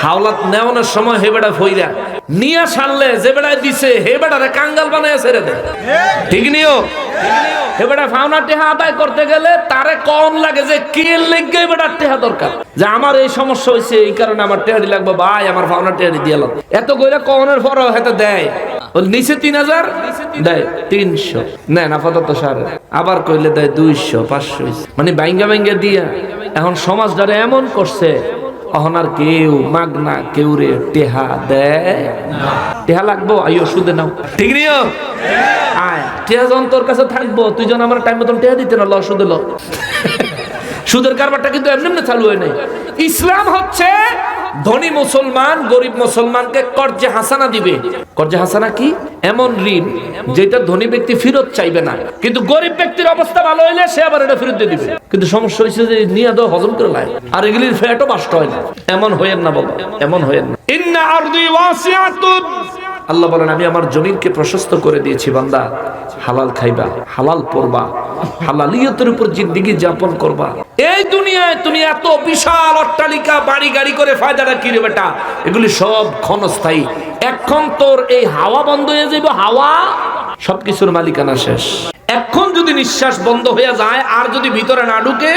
হাওলাত নেওয়ানোর সময় হে বেটা ফইরা নিয়ে সারলে যে বেড়ায় দিছে হে বেটারে কাঙ্গাল বানায় ছেড়ে দেয়। ঠিক নিও? হে বেটা ফাওনা টেহা আদায় করতে গেলে তারে কম লাগে যে কি লেগে বেটার টেহা দরকার, যে আমার এই সমস্যা হয়েছে এই কারণে আমার টেহারি লাগবে, ভাই আমার ফাওনা টেহারি দিয়ে এলাম। এত কইরা কনের পরও হেতে দেয়, নিচে 3000 দেয় 300 নেন আপাতত সারে, আবার কইলে দেয় 200 500, মানে বাইঙ্গা বাইঙ্গা দিয়া। এখন সমাজ ধরে এমন করছে, এখন আর কেউ মাগনা কেউ রে টেহা দেয় না। টেহা লাগবো আইও সুদে নাও। ঠিক নিও? আয় টেহা যখন তোর কাছে থাকবো, তুই যখন আমার টাইম মতন টেহা দিতে না, ল সুদে ল। সুদের কারবারটা কিন্তু এমনি এমনি চালু হয় নাই। ইসলাম হচ্ছে ধনী মুসলমান গরিব মুসলমানকে কর্জে হাসানা দিবে। কর্জে হাসানা কি? এমন ঋণ যেটা ধনী ব্যক্তি ফেরত চাইবে না, কিন্তু গরিব ব্যক্তির অবস্থা ভালো হইলে সে আবার এটা ফেরত দিয়ে দিবে। কিন্তু সমস্যা হয়েছে যে নিয়ে দাও হজম করে লাই, আর এগুলির ফ্যাটও বাস্ট হয় না। এমন হইেন না বাবা, এমন হইেন না। ইন্না আরদি ওয়াসিআতুন, আল্লাহ বলেন আমি আমার জমিনকে প্রশস্ত করে দিয়েছি। বান্দা, হালাল খাইবা, হালাল পড়বা, হালালিয়তের উপর জিন্দেগি যাপন করবা। এই দুনিয়ায় তুমি এত বিশাল অট্টালিকা বাড়ি গাড়ি করে ফায়দাটা কি রে বেটা? এগুলি সব ক্ষণস্থায়ী। এখন তোর এই হাওয়া বন্ধ হয়ে যাবে, হাওয়া সবকিছুর মালিকানা শেষ। এখন যদি নিঃশ্বাস বন্ধ হয়ে যায় আর যদি ভিতরে না ঢুকে,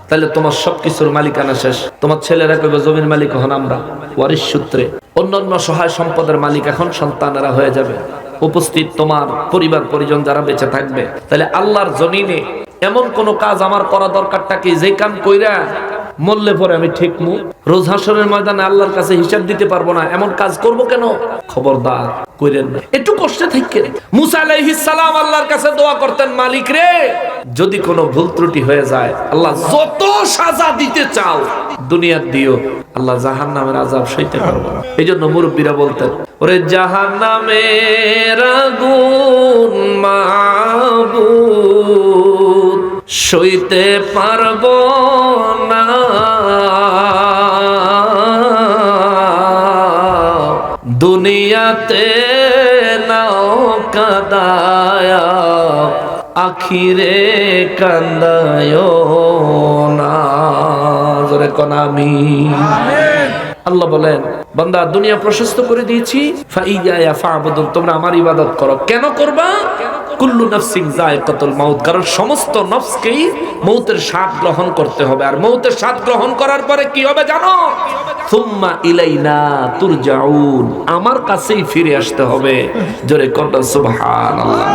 তাহলে তোমার সবকিছুর মালিকানা শেষ। তোমার ছেলেরা কইবে জমির মালিক হন আমরা, ওয়ারিশ সূত্রে। অন্যান্য সহায় সম্পদের মালিক এখন সন্তানেরা হয়ে যাবে। উপস্থিত তোমার পরিবার পরিজন যারা বেঁচে থাকবে, তাহলে আল্লাহর জমিনে এমন কোন কাজ আমার করা দরকারটা কি, যে কাম কইরা মরলে পরে আমি ঠিক মু রোজ হাসরের ময়দানে আল্লাহর কাছে হিসাব দিতে পারবো না, এমন কাজ করব কেন? খবরদার কইরেন না। একটু কষ্টে থাকেন। মুসা আলাইহিস সালাম আল্লাহর কাছে দোয়া করতেন, মালিক রে যদি কোনো ভুল ত্রুটি হয়ে যায়, আল্লাহ যত সাজা দিতে চাও দুনিয়ার দিও, আল্লাহ জাহান্নামের আযাব সইতে পারবো না। এইজন্য মুরব্বীরা বলতেন, ওরে জাহান্নামের আগুন মাবুদ সইতে পারবো না, দুনিয়াতে নাও কাদায়া আখিরে কান্দায়ো না। জোরে কোন আমিন। আল্লাহ বলেন, বান্দা দুনিয়া প্রশস্ত করে দিয়েছি, ফাইয়া ফাবুদুন, তোমরা আমার ইবাদত করো। কেন করবা? কুল্লু নাফসিন যায়কাতুল মাউত, কারণ সমস্ত নফসকেই মৌতের স্বাদ গ্রহণ করতে হবে। আর মৌতের স্বাদ গ্রহণ করার পরে কি হবে জানো? সুম্মা ইলাইনা তুরজাউন, আমার কাছেই ফিরে আসতে হবে। জোরে কন্যা সুবহানাল্লাহ।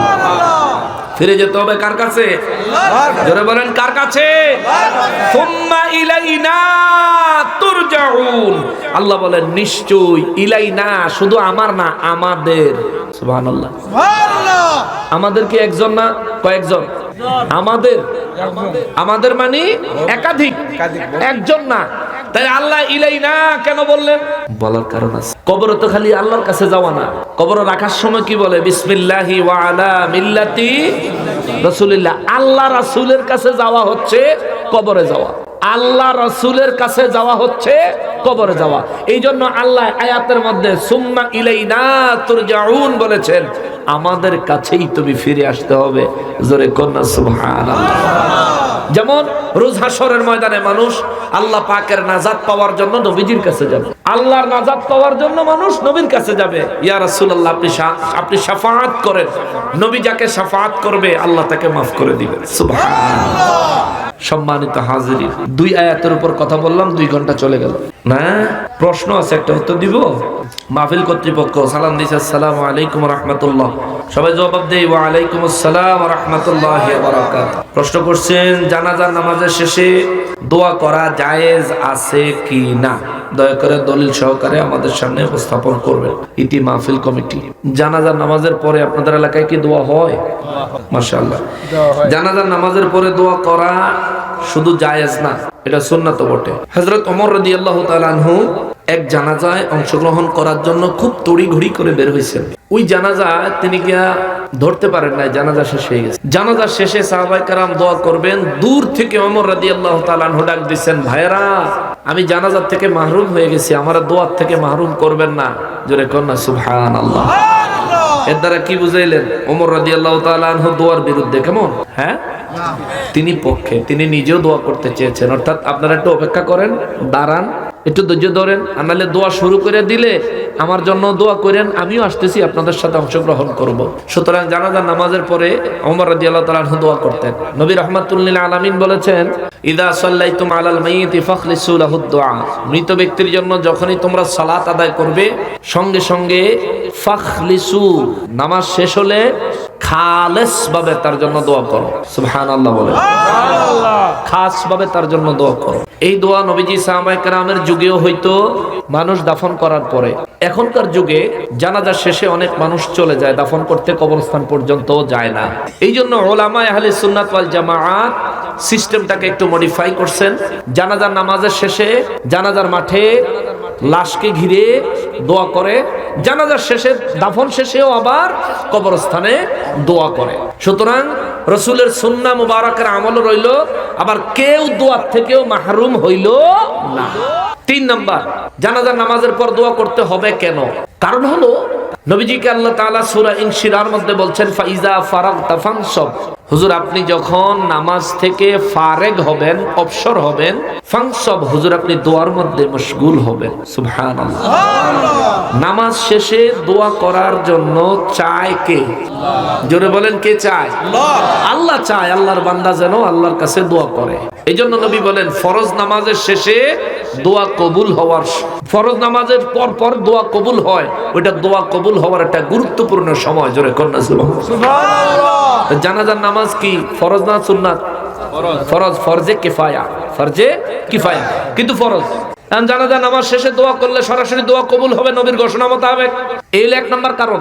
ফিরে যেতে হবে কার কাছে? জোরে বলেন কার কাছে? সুম্মা ইলাইনা তুরজাউন। আল্লাহ বলেন নিশ্চয়ই, ইলাইনা শুধু আমার না, আমাদের। সুবহানাল্লাহ। আমাদের কি একজন না কয়েকজন? আমাদের, আমাদের মানে একাধিক, একজন না। তাই আল্লাহ ইলাইনা কেন বললেন? বলার কারণ আছে। কবরে তো খালি আল্লাহর কাছে যাওয়া না, কবরে রাখার সময় কি বলে? বিসমিল্লাহি ওয়া আলা মিল্লাতি রাসূলিল্লাহ। আল্লাহ রাসূলের কাছে যাওয়া হচ্ছে কবরে যাওয়া, আল্লাহ রাসূলের কাছে যাওয়া হচ্ছে কবরে যাওয়া। এই জন্য আল্লাহ আয়াতের মধ্যে সুম্মা ইলাইনা তুরজাউন বলেছেন, আমাদের কাছেই তুমি ফিরে আসতে হবে। জোরে কন্যা সুবহানাল্লাহ। যেমন রোজ হাশরের ময়দানে মানুষ আল্লাহ পাকের নাজাত পাওয়ার জন্য নবীজির কাছে যাবে, আল্লাহর নাজাত পাওয়ার জন্য মানুষ নবীর কাছে যাবে। ইয়া রাসূলুল্লাহ, আপনি শাফাআত করেন। নবী যাকে শাফাআত করবে আল্লাহ তাকে মাফ করে দিবেন। সুবহানাল্লাহ। সম্মানিত হাজিরিন, দুই আয়াতের উপর কথা বললাম, 2 ঘন্টা চলে গেল না। প্রশ্ন আছে, একটা উত্তর দিব। মাহফিল কর্তৃপক্ষ সালাম দিয়েছে, আসসালামু আলাইকুম রাহমাতুল্লাহ। সবাই জবাব দেই, ওয়া আলাইকুম আসসালাম রাহমাতুল্লাহি ওয়া বারাকাতুহু। প্রশ্ন করছেন, জানাজার নামাজের শেষে দোয়া করা জায়েজ আছে কি না? দয়া করে দলিল সহকারে আমাদের সামনে উপস্থাপন করবেন ইতি মাহফিল কমিটি। জানাজার নামাজের পরে আপনাদের এলাকায় কি দোয়া হয়? মাশাআল্লাহ। জানাজার নামাজের পরে দোয়া করা শুধু জায়েজ না, এটা সুন্নাত বটে। হযরত ওমর রাদিয়াল্লাহু তাআলা আনহু এক জানাজায় অংশগ্রহণ করার জন্য খুব তড়িঘড়ি করে বের হয়েছেন। ওই জানাজা তিনি গিয়া ধরতে পারেন না, জানাজা শেষ হয়ে গেছে। জানাজা শেষে সাহাবায়ে কেরাম দোয়া করবেন, দূর থেকে ওমর রাদিয়াল্লাহু তাআলা আনহু ডাক দিবেন, ভাইরা আমি জানাজার থেকে মাহরুম হয়ে গেছি, আমার দোয়ার থেকে মাহরুম করবেন না। জোরে কন্যা সুবহানাল্লাহ। এর দ্বারা কি বুঝাইলেন? ওমর রাদিয়াল্লাহু তাআলা আনহু দোয়ার বিরুদ্ধে কেমন? হ্যাঁ, তিনি পক্ষে, তিনি নিজেও দোয়া করতে চেয়েছেন। অর্থাৎ আপনারা একটু অপেক্ষা করেন, দাঁড়ান, একটু ধৈর্য ধরেন, আনালে দোয়া শুরু করে দিলে আমার জন্য দোয়া করেন, আমিও আসতেছি আপনাদের সাথে অংশগ্রহণ করব। সুতরাং জানাজার নামাজের পরে ওমর রাদিয়াল্লাহু তাআলা আনহু দোয়া করতেন। নবী রাহমাতুল লিল আলামিন বলেছেন, ইদা সাল্লাইতুম আলাল মাইয়িতি ফাখলিসু লাহুদ দুআ। মৃত ব্যক্তির জন্য যখনই তোমরা সালাত আদায় করবে, সঙ্গে সঙ্গে ফাখলিসু, নামাজ শেষ হলে খালেস ভাবে তার জন্য দোয়া করো। সুবহানাল্লাহ বলে, খাস ভাবে তার জন্য দোয়া করো। এই দোয়া নবীজি সাহাবায়ে কেরামের যুগেও হয়তো মানুষ দাফন করার পরে। এখনকার যুগে জানাজা শেষে অনেক মানুষ চলে যায়, দাফন করতে কবরস্থান পর্যন্ত যায় না। এই জন্য উলামায়ে আহলে সুন্নাত ওয়াল জামাআত সিস্টেমটাকে একটু মডিফাই করছেন। জানাজার নামাজের শেষে জানাজার মাঠে লাশকে ঘিরে দোয়া করে, জানাজার শেষে দাফন শেষেও আবার কবরস্থানে দোয়া করে। সুতরাং রাসূলের সুন্নাহ মুবারাকের আমল রইল, আবার কেউ দোয়া থেকেও মাহরুম হইল না। 3 নাম্বার, জানাজার নামাজের পর দোয়া করতে হবে কেন? কারণ হলো নবীজিকে আল্লাহ তাআলা সূরা ইনশিরার মধ্যে বলছেন, ফাইজা ফারাগতা ফানসব। হুজুর আপনি যখন নামাজ থেকে ফারেগ হবেন, অবসর হবেন, ফানসব, হুজুর আপনি দোয়ার মধ্যে মশগুল হবেন। সুবহানাল্লাহ। নামাজ শেষে দোয়া করার জন্য চায় কে? জোরে বলেন, কে চায়? আল্লাহ চায় আল্লাহর বান্দা যেন আল্লাহর কাছে দোয়া করে। এই জন্য নবী বলেন, ফরজ নামাজের শেষে দোয়া কবুল হওয়ার, ফরজ নামাজের পর পর দোয়া কবুল হয়, ওইটা দোয়া কবুল হওয়ার একটা গুরুত্বপূর্ণ সময়। জোরে কন্যা সুবহানাল্লাহ। জানাজার নামাজ কি ফরজ না সুন্নাত? ফরজ, ফরজে কিফায়া, ফরজে কিফায়া, কিন্তু ফরজ। জানাজার নামাজ শেষে দোয়া করলে সরাসরি দোয়া কবুল হবে নবীর ঘোষণা মোতাবেক। এই 1 নম্বর কারণ।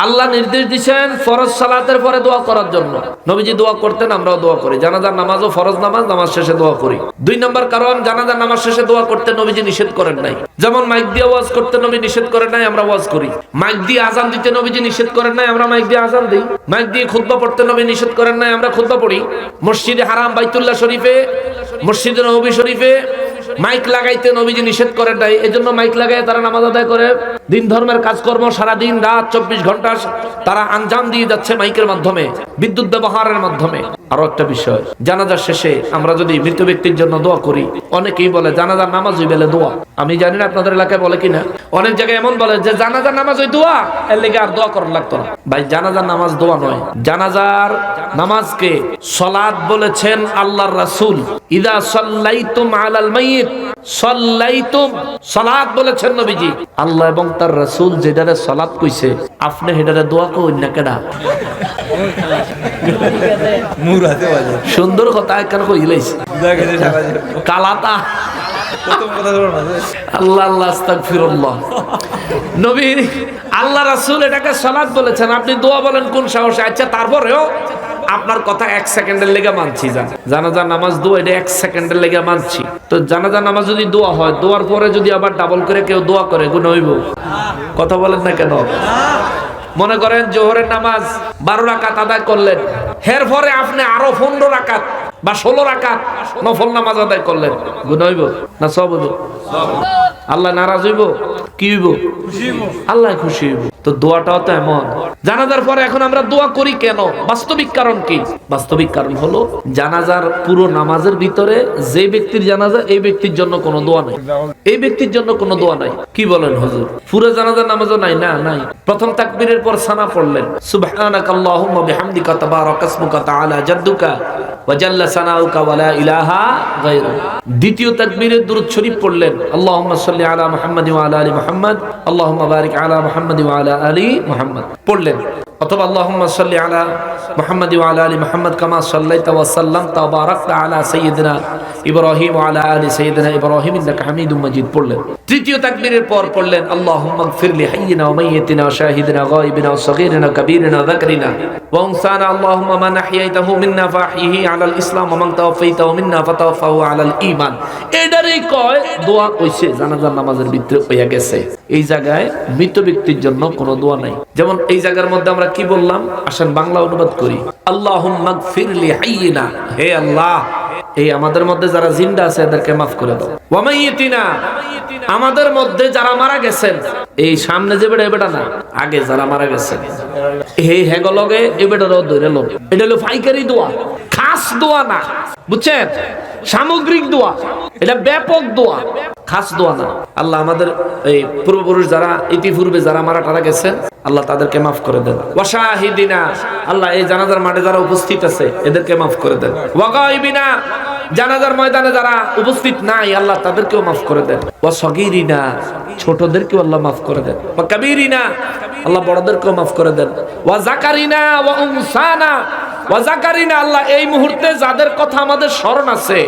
আল্লাহ নির্দেশ দিয়েছেন ফরজ সালাতের পরে দোয়া করার জন্য। নবীজি দোয়া করতেন, আমরাও দোয়া করি। জানাজার নামাজও ফরজ নামাজ, নামাজ শেষে দোয়া করি। 2 নম্বর কারণ, জানাজার নামাজ শেষে দোয়া করতে নবীজি নিষেধ করেন নাই। যেমন মাইক দিয়ে ওয়াজ করতে নবী নিষেধ করেন নাই, আমরা ওয়াজ করি। মাইক দিয়ে আজান দিতে নবীজি নিষেধ করেন নাই, আমরা মাইক দিয়ে আজান দিই। মাইক দিয়ে খুতবা পড়তে নবী নিষেধ করেন নাই, আমরা খুতবা পড়ি। মসজিদে হারাম, বাইতুল্লাহ শরীফে, মসজিদে নববী শরীফে মাইক লাগাইতে নবীজি নিষেধ করেন নাই, এজন্য মাইক লাগায় তারা নামাজ আদায় করে। দিন ধর্মের কাজকর্ম সারা দিন রাত 24 ঘন্টা তারা আঞ্জাম দিয়ে যাচ্ছে মাইকের মাধ্যমে, বিদ্যুৎ ব্যবহারের মাধ্যমে। আরো একটা বিষয়, জানাজার শেষে আমরা যদি মৃত ব্যক্তির জন্য দোয়া করি, অনেকেই বলে জানাজার নামাজ ওই বেলে দোয়া। আমি জানি না আপনাদের এলাকায় বলে কিনা, অনেক জায়গায় এমন বলে যে জানাজার নামাজ ওই দোয়া, এর লেগে আর দোয়া করার লাগতো না। ভাই জানাজার নামাজ দোয়া নয়। জানাজার নামাজকে সালাত বলেছেন আল্লাহর রাসূল, ইদা সাল্লাইতুম আলাল মাইয়িত সাল্লাইতুম, সালাত বলেছেন নবীজি। আল্লাহ এবং তার রাসূল যেটারে সালাত কইছে, আপনি হেটারে দোয়া কইন না কেডা? সুন্দর কথা কেন কইলাইছে কালাতা। আল্লাহ আল্লাহ আস্তাগফিরুল্লাহ। নবী আল্লাহ রাসূল এটাকে সালাত বলেছেন, আপনি দোয়া বলেন কোন সাহসে? আচ্ছা তারপরেও আপনার কথা 1 সেকেন্ডের লেগে মানছি। জানাজার নামাজ দোয়া, এটা 1 সেকেন্ডের লেগে মানছি। তো জানাজার নামাজ যদি দোয়া হয়, দোয়ার পরে যদি আবার ডাবল করে কেউ দোয়া করে, গুনাহ হইব? কথা বলেন না কেন? মনে করেন জোহরের নামাজ 12 রাকাত আদায় করলেন, এর পরে আপনি আরো 15 রাকাত বা 16 রাকাত নফল নামাজ আদায় করলেন, গুনাহ হইব না সওয়াব হইব? আল্লাহ নারাজ হইব? কি হইব? আল্লাহ খুশি হইব। তো দোয়াটাও তো এমন। জানাজার পরে এখন আমরা দোয়া করি কেন? বাস্তবিক কারণ কি? বাস্তবিক কারণ হলো জানাজার পুরো নামাজের ভিতরে যে ব্যক্তির জানাজা, এই ব্যক্তির জন্য কোনো দোয়া নাই, এই ব্যক্তির জন্য কোনো দোয়া নাই। কি বলেন হুজুর? পুরো জানাজার নামাজও নাই? না, নাই। প্রথম তাকবীরের পর সানা পড়লেন, সুবহানাকাল্লাহুম্মা বিহামদিকা তাবারাকাসমুকা তাআলা জাদ্দুকা ওয়া জাল্লা সানাউকা ওয়া লা ইলাহা গায়রুক। দ্বিতীয় তাকবীরে দুরূদ শরীফ পড়লেন, আল্লাহুম্মা সাল্লি আলা মুহাম্মাদ ওয়া আলা আলি মুহাম্মাদ, আল্লাহুম্মা বারিক আলা মুহাম্মাদ ওয়া আলা আলি মুহাম্মাদ পড়লেন। অথবা আল্লাহুম্মা সাল্লি আলা মুহাম্মাদ ওয়া আলা আলি মুহাম্মাদ কামা সাল্লাইতা ওয়া সাল্লামতা ওয়া বারাকতা আলা সাইয়্যিদিনা ইব্রাহিম ওয়া আলা আলি সাইয়্যিদিনা ইব্রাহিম ইন্নাকা হামিদুম মাজিদ পড়লেন। তৃতীয় তাকবীরের পর পড়লেন, আল্লাহুম্মা গফির লি হাইয়িনা ওয়া মাইয়িতিনা ওয়া শাহিদিনা গায়বিনা ওয়া সগীরিনা কাবীরিনা যাকরিনা ওয়া উনসানা, আল্লাহুম্মা মান আহইয়াইতাহু মিন্না ফাহইহি আলাল ইসলাম ওয়া মান তাওয়াফাইতাহু মিন্না ফাতাওয়াফাহু আলাল ঈমান। এটারই কয় দোয়া কইছে জানাজার নামাজের ভিতরে হইয়া গেছে। এই জায়গায় মৃত ব্যক্তির জন্য কোনো দোয়া নাই। যেমন এই জায়গার মধ্যে আমরা কি বললাম, আসেন বাংলা অনুবাদ করি। আল্লাহুম্মা গফির লি হাইয়িনা, হে আল্লাহ এই আমাদের মধ্যে যারা জিন্দা আছে এদেরকে মাফ করে দাও। ওয়া মাইয়িতিনা, আমাদের মধ্যে যারা মারা গেছেন, এই সামনে যে বেটা বেটা না, আগে যারা মারা গেছেন এই হেগলগে এই বেটারও ধরে লো। এটা হলো পাইকারি দোয়া, খাস দোয়া না, বুঝছেন? সামগ্রিক দোয়া, এটা ব্যাপক দোয়া, খাস দোয়া না। আল্লাহ আমাদের এই পূর্বপুরুষ যারা ইতিপূর্বে যারা মারা টারা গেছেন, আল্লাহ তাদেরকে মাফ করে দেন। ওয়া শাহিদিনা, আল্লাহ এই জানাজার মাঠে যারা উপস্থিত আছে এদেরকে মাফ করে দেন। ওয়া গায়বিনা, জানাজার ময়দানে যারা উপস্থিত নাই, আল্লাহ তাদেরকেও মাফ করে দেন। ওয়া সগীরিনা, ছোটদেরকেও আল্লাহ মাফ করে দেন। ওয়া কাবীরিনা, আল্লাহ বড়দেরকেও মাফ করে দেন। ওয়া যাকারিনা ওয়া উনসানা, ওয়া যাকারিনা, আল্লাহ এই মুহূর্তে যাদের কথা আমাদের স্মরণ আছে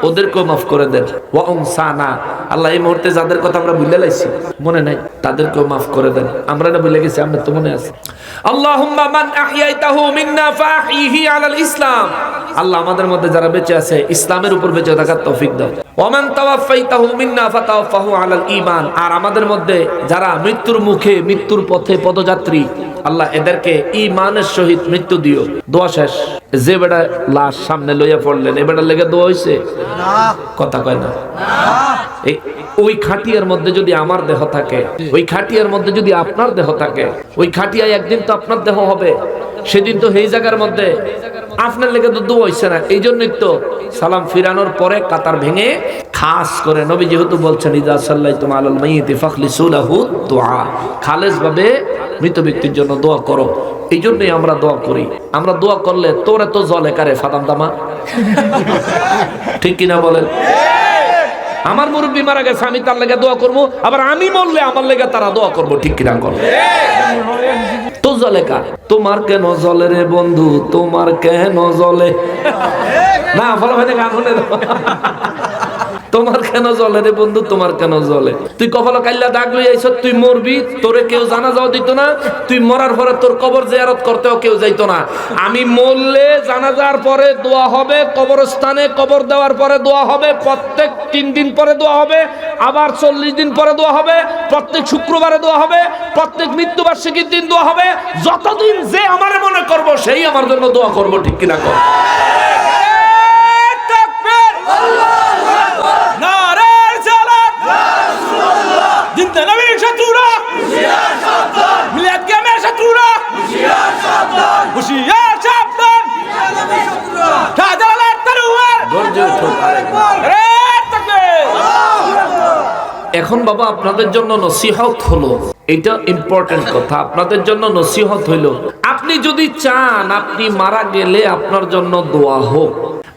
ওদেরকেও মাফ করে দেন। ওয়া উনসানা, আল্লাহ এই মুহূর্তে যাদের কথা আমরা ভুলে লাইছি, মনে নাই, তাদেরকেও মাফ করে দেন। আমরা না ভুলে গেছি, আমরা তো মনে আছে। আল্লাহুম্মা মান আহইয়াইতাহু মিন্না ফাহইহি আলাল ইসলাম, আল্লাহ আমাদের মধ্যে যারা বেঁচে আছে ইসলামের উপর বেঁচে থাকার তৌফিক দাও। ওয়া মান তাওয়াফাইতাহু মিন্না ফাতাওয়াফাহু আলাল ঈমান, আর আমাদের মধ্যে যারা মৃত্যুর মুখে, মৃত্যুর পথে পদযাত্রী, আল্লাহ এদেরকে ঈমানের সহিত মৃত্যু দিও। দোয়া শেষ। যে বেটা লাশ সামনে লইয়া পড়লেন, এ বেটার লেগে দোয়া হইছে? কথা কয় না। ওই খাটিয়ার মধ্যে যদি আমার দেহ থাকে, ওই খাটিয়ার মধ্যে যদি আপনার দেহ থাকে, ওই খাটিয়ায় একদিন তো আপনার দেহ হবে, সেদিন তো এই জায়গার মধ্যে আপনার লেগে তো দোয়া হইছে না। এই জন্যই তো সালাম ফিরানোর পরে কাতার ভেঙে খাস করে নবী যেহেতু বলছেন, ইজা সাল্লাইতুম আলাল মাইয়িতি ফাখলিসু লাহু দুআ, খালেস ভাবে মৃত ব্যক্তির জন্য দোয়া করো। এই জন্যই আমরা দোয়া করি। আমরা দোয়া করলে তোরে তো জলে কারে ফাদাম দামা, ঠিক কিনা বলেন? আমার মুরব্বী মারা গেছে, আমি তার লেগে দোয়া করবো, আবার আমি মরলে আমার লেগে তারা দোয়া করবো, ঠিক কিনা করবো? তো জলে কার? তোমার কেন জলে রে বন্ধু, তোমার কেন জলে না, ফলো ভাই গান শুনে তোমার কেন জলে রে বন্ধু, তোমার কেন জলে? তুই কপালে কাইল্লা দাগ লই আইছ, তুই মরবি, তোরে কেউ জানাজাও দিত না, তুই মরার পরে তোর কবর জিয়ারত করতেও কেউ যাইতো না। আমি মরলে জানাজার পরে দোয়া হবে, কবরস্থানে কবর দেওয়ার পরে দোয়া হবে, প্রত্যেক 3 দিন পরে দোয়া হবে, আবার 40 দিন পরে দোয়া হবে, প্রত্যেক শুক্রবারে দোয়া হবে, প্রত্যেক মৃত্যুবার্ষিকীর দিন দোয়া হবে। যতদিন যে আমারে মনে করব সেই আমার জন্য দোয়া করব, ঠিক কিনা কর? জিন্দা নবীর শত্রুরা এখন বাবা আপনাদের জন্য নসিহত হলো, এটা ইম্পর্টেন্ট কথা, আপনাদের জন্য নসিহত হইল, আপনি যদি চান আপনি মারা গেলে আপনার জন্য দোয়া হোক,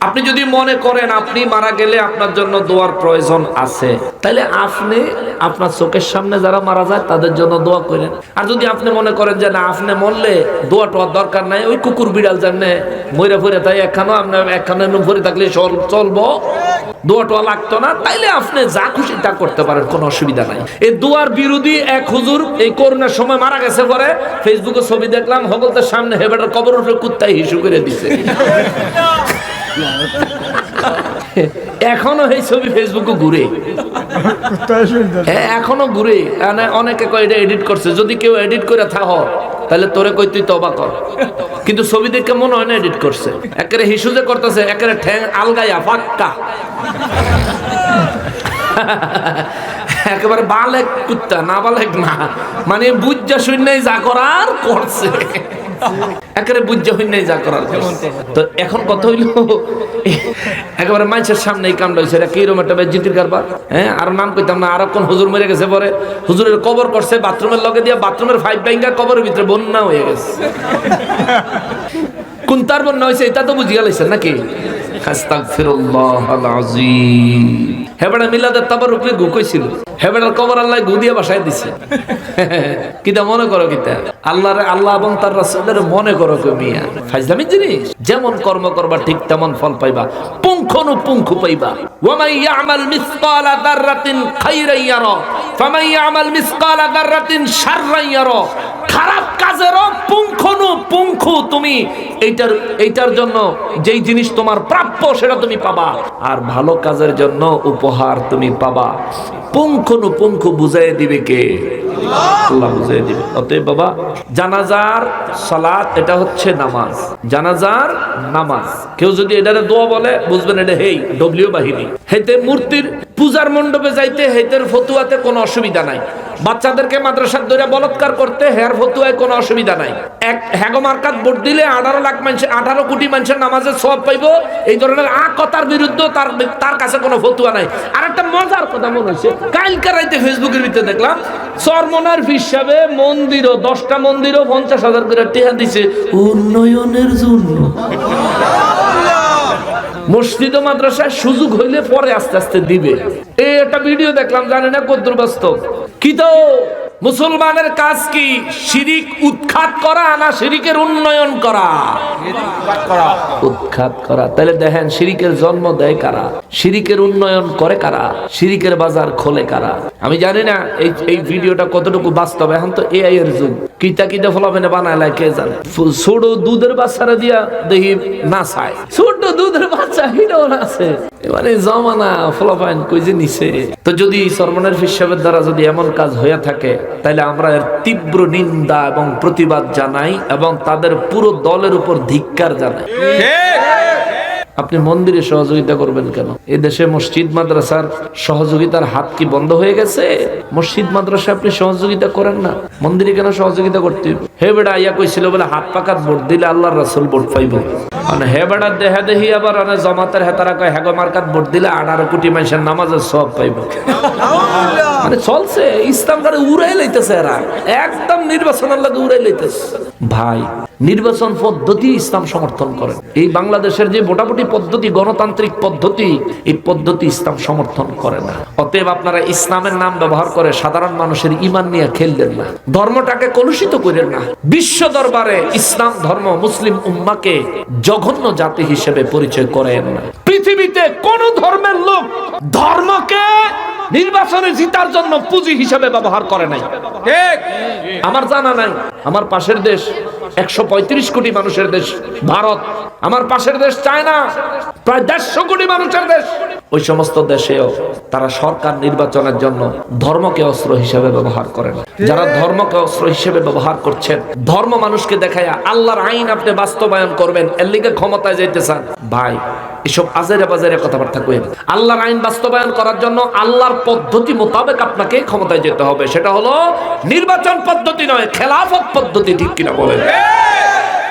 আপনি যদি মনে করেন আপনি মারা গেলে আপনার জন্য দোয়ার প্রয়োজন আছে, তাহলে আপনি আপনার চোখের সামনে যারা মারা যায় তাদের জন্য দোয়া করেন। আর যদি আপনি মনে করেন যে না আপনি মরলে দোয়া টোয়ার দরকার নাই, ওই কুকুর বিড়াল জানে মরে ফরে তাই একখানো আপনার একখানে ভরে থাকলে চলবো, দোয়া টোয়া লাগতো না, তাইলে আপনি যা খুশি তা করতে পারেন, কোনো অসুবিধা নাই। এই দোয়ার বিরোধী এক হুজুর এই করোনার সময় মারা গেছে, পরে ফেসবুকে ছবি দেখলাম হগলতের সামনে হেবেটার কবরের উপরে কুত্তায় হিসু করে দিছে। এখনো এই ছবি ফেসবুকে ঘুরে, এখনো ঘুরে, অনেকে কয় এটা এডিট করছে। যদি কেউ এডিট করে থাক তাহলে তোরে কই তুই তওবা কর, কিন্তু ছবি দেখে মনে হয় না এডিট করছে। একেবারে হিসু যে করতেছে, একেবারে ঠ্যাং আলগাইয়া পাক্কা, একেবারে বালেক কুত্তা, না বালেক না, মানে বুঝা শূন্যই যা করার করছে, একেবারে বুঝা শূন্যই যা করার। তো এখন কথা হইল একেবারে মানুষের সামনে এই কামটা হয়েছে, এটা কিরকম একটা বেজ্জিতির কারবার। হ্যাঁ, আর নাম কইতাম না, আর কোন হুজুর মেরে গেছে, পরে হুজুরের কবর করছে বাথরুমের লগে দিয়া, বাথরুমের পাইপ ভাঙা কবরের ভিতরে বন্যা হয়ে গেছে। কোন তার বন্যা হয়েছে এটা তো বুঝিয়া লাইছেন নাকি? আস্তাগফিরুল্লাহাল আযীম। হেবেড়া মিলাদের তাবারুক রে গু কইছিল, হেবেড়ার কবর আল্লাহ গু দিয়া বাসায় দিছে। কিটা মনে করো, কিটা আল্লাহরে আল্লাহ এবং তার রাসূলের মনে করো মিয়া, ফাজলামি জিনিস। যেমন কর্ম করবা ঠিক তেমন ফল পাইবা, পুঙ্খানুপুঙ্খ পাইবা। ওয়া মান ইয়ামাল মিসকালা যাররাতিন খাইরান ইয়ারা, ফামান ইয়ামাল মিসকালা যাররাতিন শাররান ইয়ারা। খারাপ কাজেরও পুঙ্খানুপুঙ্খ তুমি এইটার জন্য যেই জিনিস তোমার প্রাপ্য সেটা তুমি পাবা, আর ভালো কাজের জন্য উপহার তুমি পাবা। পুঙ্খানুপুঙ্খ বুঝাই দিবে কে? আল্লাহ বুঝাই দিবে। অতএব বাবা, জানাজার সালাত এটা হচ্ছে নামাজ, জানাজার নামাজ। কেউ যদি এটারে দোয়া বলে বুঝবেন এটা হেই ডব্লিউ বাহিনী। হেতে মূর্তির পূজার মণ্ডপে যাইতে হেতের ফতুয়াতে কোনো অসুবিধা নাই, বাচ্চাদেরকে মাদ্রাসার ধরে বলৎকার করতে হেয়ার ফতুয়ায় কোনো অসুবিধা নাই। এক হ্যাগো মার্কাত ভোট দিলে 18 লাখ মানুষ, 18 কোটি মানুষের নামাজের সওয়াব পাইবো, এই ধরনের কথার বিরুদ্ধে তার কাছে কোনো ফতুয়া নাই। আর একটা মজার কথা মনে হয়েছে, কালকে রাইতে ফেসবুকের ভিতরে দেখলাম চরমনার হিসাবে মন্দিরও 10টা মন্দিরও 50,000 করে টিহা দিছে উন্নয়নের জন্য। মসজিদ ও মাদ্রাসায় সুযোগ হইলে পরে আস্তে আস্তে দিবে। এই একটা ভিডিও দেখলাম, জানি না কতদূর বাস্তব। কি তো মুসলমানের কাজ কি? শিরিক উৎখাত করা না শিরিকের উন্নয়ন করা? উৎখাত করা। তাহলে দেখেন শিরিকের জন্ম দেয় কারা, শিরিকের উন্নয়ন করে কারা, শিরিকের বাজার খোলে কারা। আমি জানি না এই ভিডিওটা কতটুকু বাস্তব। এখন তো এআই এর যুগ, কিতা কিতা ফলাফেনে বানায় কে জানে। ছোট দুধের বাচ্চারা দিয়া দেখি না চায়, ছোট দুধের বাচ্চা হিডও না আছে, মানে জমানা ফলাফাইন কই যে নিছে। তো যদি সরমনের হিসাবের দ্বারা যদি এমন কাজ হয়ে থাকে, তাহলে আমরা এর তীব্র নিন্দা এবং প্রতিবাদ জানাই এবং তাদের পুরো দলের উপর ধিক্কার জানাই। আপনি মন্দিরে সহযোগিতা করবেন কেন? এই দেশে মসজিদ মাদ্রাসার সহযোগিতার হাত কি বন্ধ হয়ে গেছে? মসজিদ মাদ্রাসা আপনি সহযোগিতা করেন না, মন্দিরে কেন সহযোগিতা করতে? হে বেড়া আইয়া কইছিল বলে হাত পাকাত ভোট দিলে আল্লাহর রাসূল ভোট পাইব। মানে হে বেড়া দেহা দেহি আবার জমাতের হেতারা কয় হ্যাগো মার্কাত ভোট দিলে 18 কোটি মানুষের নামাজের সওয়াব পাইব। মানে চলছে ইসলাম করে উড়াই লইতেছে এরা, একদম নির্বাচনের লাগে উড়াই লইতেছে। ভাই, নির্বাচন পদ্ধতি ইসলাম সমর্থন করে। এই বাংলাদেশের যে ভোটাভুটি পদ্ধতি, গণতান্ত্রিক পদ্ধতি, এই পদ্ধতি ইসলাম সমর্থন করে না। অতএব আপনারা ইসলামের নাম ব্যবহার করে সাধারণ মানুষের ঈমান নিয়ে খেললেন না, ধর্মটাকে কলুষিত করেন না। বিশ্ব দরবারে ইসলাম ধর্ম মুসলিম উম্মাহকে জঘন্য জাতি হিসেবে পরিচয় করেন না। পৃথিবীতে কোন ধর্মের লোক ধর্মকে নির্বাচনে জিতার জন্য পুঁজি হিসেবে ব্যবহার করে নাই, ঠিক? আমার জানা নাই। আমার পাশের দেশ 135 কোটি মানুষের দেশ ভারত, আমার পাশের দেশ চায়না প্রায় 150 কোটি মানুষের দেশ। ওই সমস্ত দেশেও তারা সরকার নির্বাচনের জন্য ধর্মকে অস্ত্র হিসেবে ব্যবহার করে না। যারা ধর্মকে অস্ত্র হিসেবে ব্যবহার করছেন, ধর্ম মানুষকে দেখায়া আল্লাহর আইন আপনি বাস্তবায়ন করবেন, এর লিগে ক্ষমতায় যাইতে চান, ভাই এসব আজেরে বাজারে কথাবার্তা কইেন। আল্লাহর আইন বাস্তবায়ন করার জন্য আল্লাহর পদ্ধতি মোতাবেক আপনাকে ক্ষমতায় যেতে হবে। সেটা হলো নির্বাচন পদ্ধতি নয়, খেলাফত পদ্ধতি। ঠিক কিনা বলেন?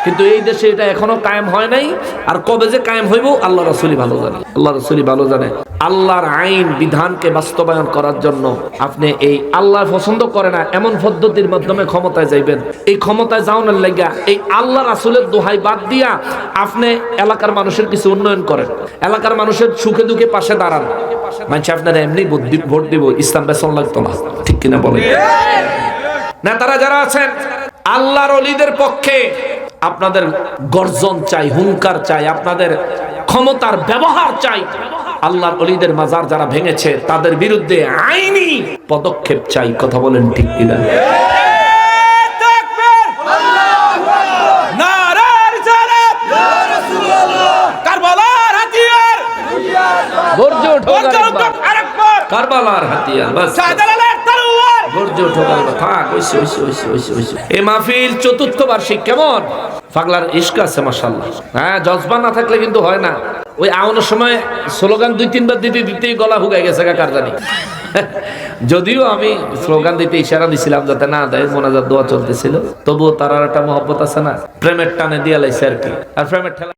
কিন্তু এই দেশে এটা এখনো কায়েম হয় নাই। আর কবে যে কায়েম হইব আল্লাহ রাসূলই ভালো জানে, আল্লাহ রাসূলই ভালো জানে। আল্লাহর আইন বিধানকে বাস্তবায়ন করার জন্য আপনি এই আল্লাহ পছন্দ করে না এমন পদ্ধতির মাধ্যমে ক্ষমতায় যাইবেন। এই ক্ষমতায় যাওয়ার লাগা এই আল্লাহ রাসূলের দোহাই বাদ দিয়া আপনি এলাকার মানুষের কিছু উন্নয়ন করেন, এলাকার মানুষের সুখে দুঃখে পাশে দাঁড়ান। মানুষ আপনারা এমনি ভোট দিব, ইসলাম বেসন লাগতো না, ঠিক কিনা বলেন? নেতারা যারা আছেন আল্লাহর ওলিদের পক্ষে আপনাদের গর্জন চাই, হুঙ্কার চাই, আপনাদের ক্ষমতার ব্যবহার চাই। আল্লাহর ওলিদের মাজার যারা ভেঙেছে তাদের বিরুদ্ধে আইনি পদক্ষেপ চাই। কথা বলেন ঠিক কিনা? কারবালার হাতিয়ার এই মাহফিল চতুর্থ বার্ষিক। কেমন পাগলার ইশক আছে মাশাআল্লাহ। হ্যাঁ, জজবা না থাকলে কিন্তু হয় না। ওই আওয়ানোর সময় স্লোগান 2-3 বার দিতেই গলা হুগাই গেছে কার জানি। যদিও আমি স্লোগান দিতে ইশারা দিছিলাম যাতে না দেয়, মোনাজাত দোয়া চলতেছিল, তবুও তার একটা মহব্বত আছে না, প্রেমের টানে দিয়া লাইছে আর কি। আর প্রেমের ঠেলা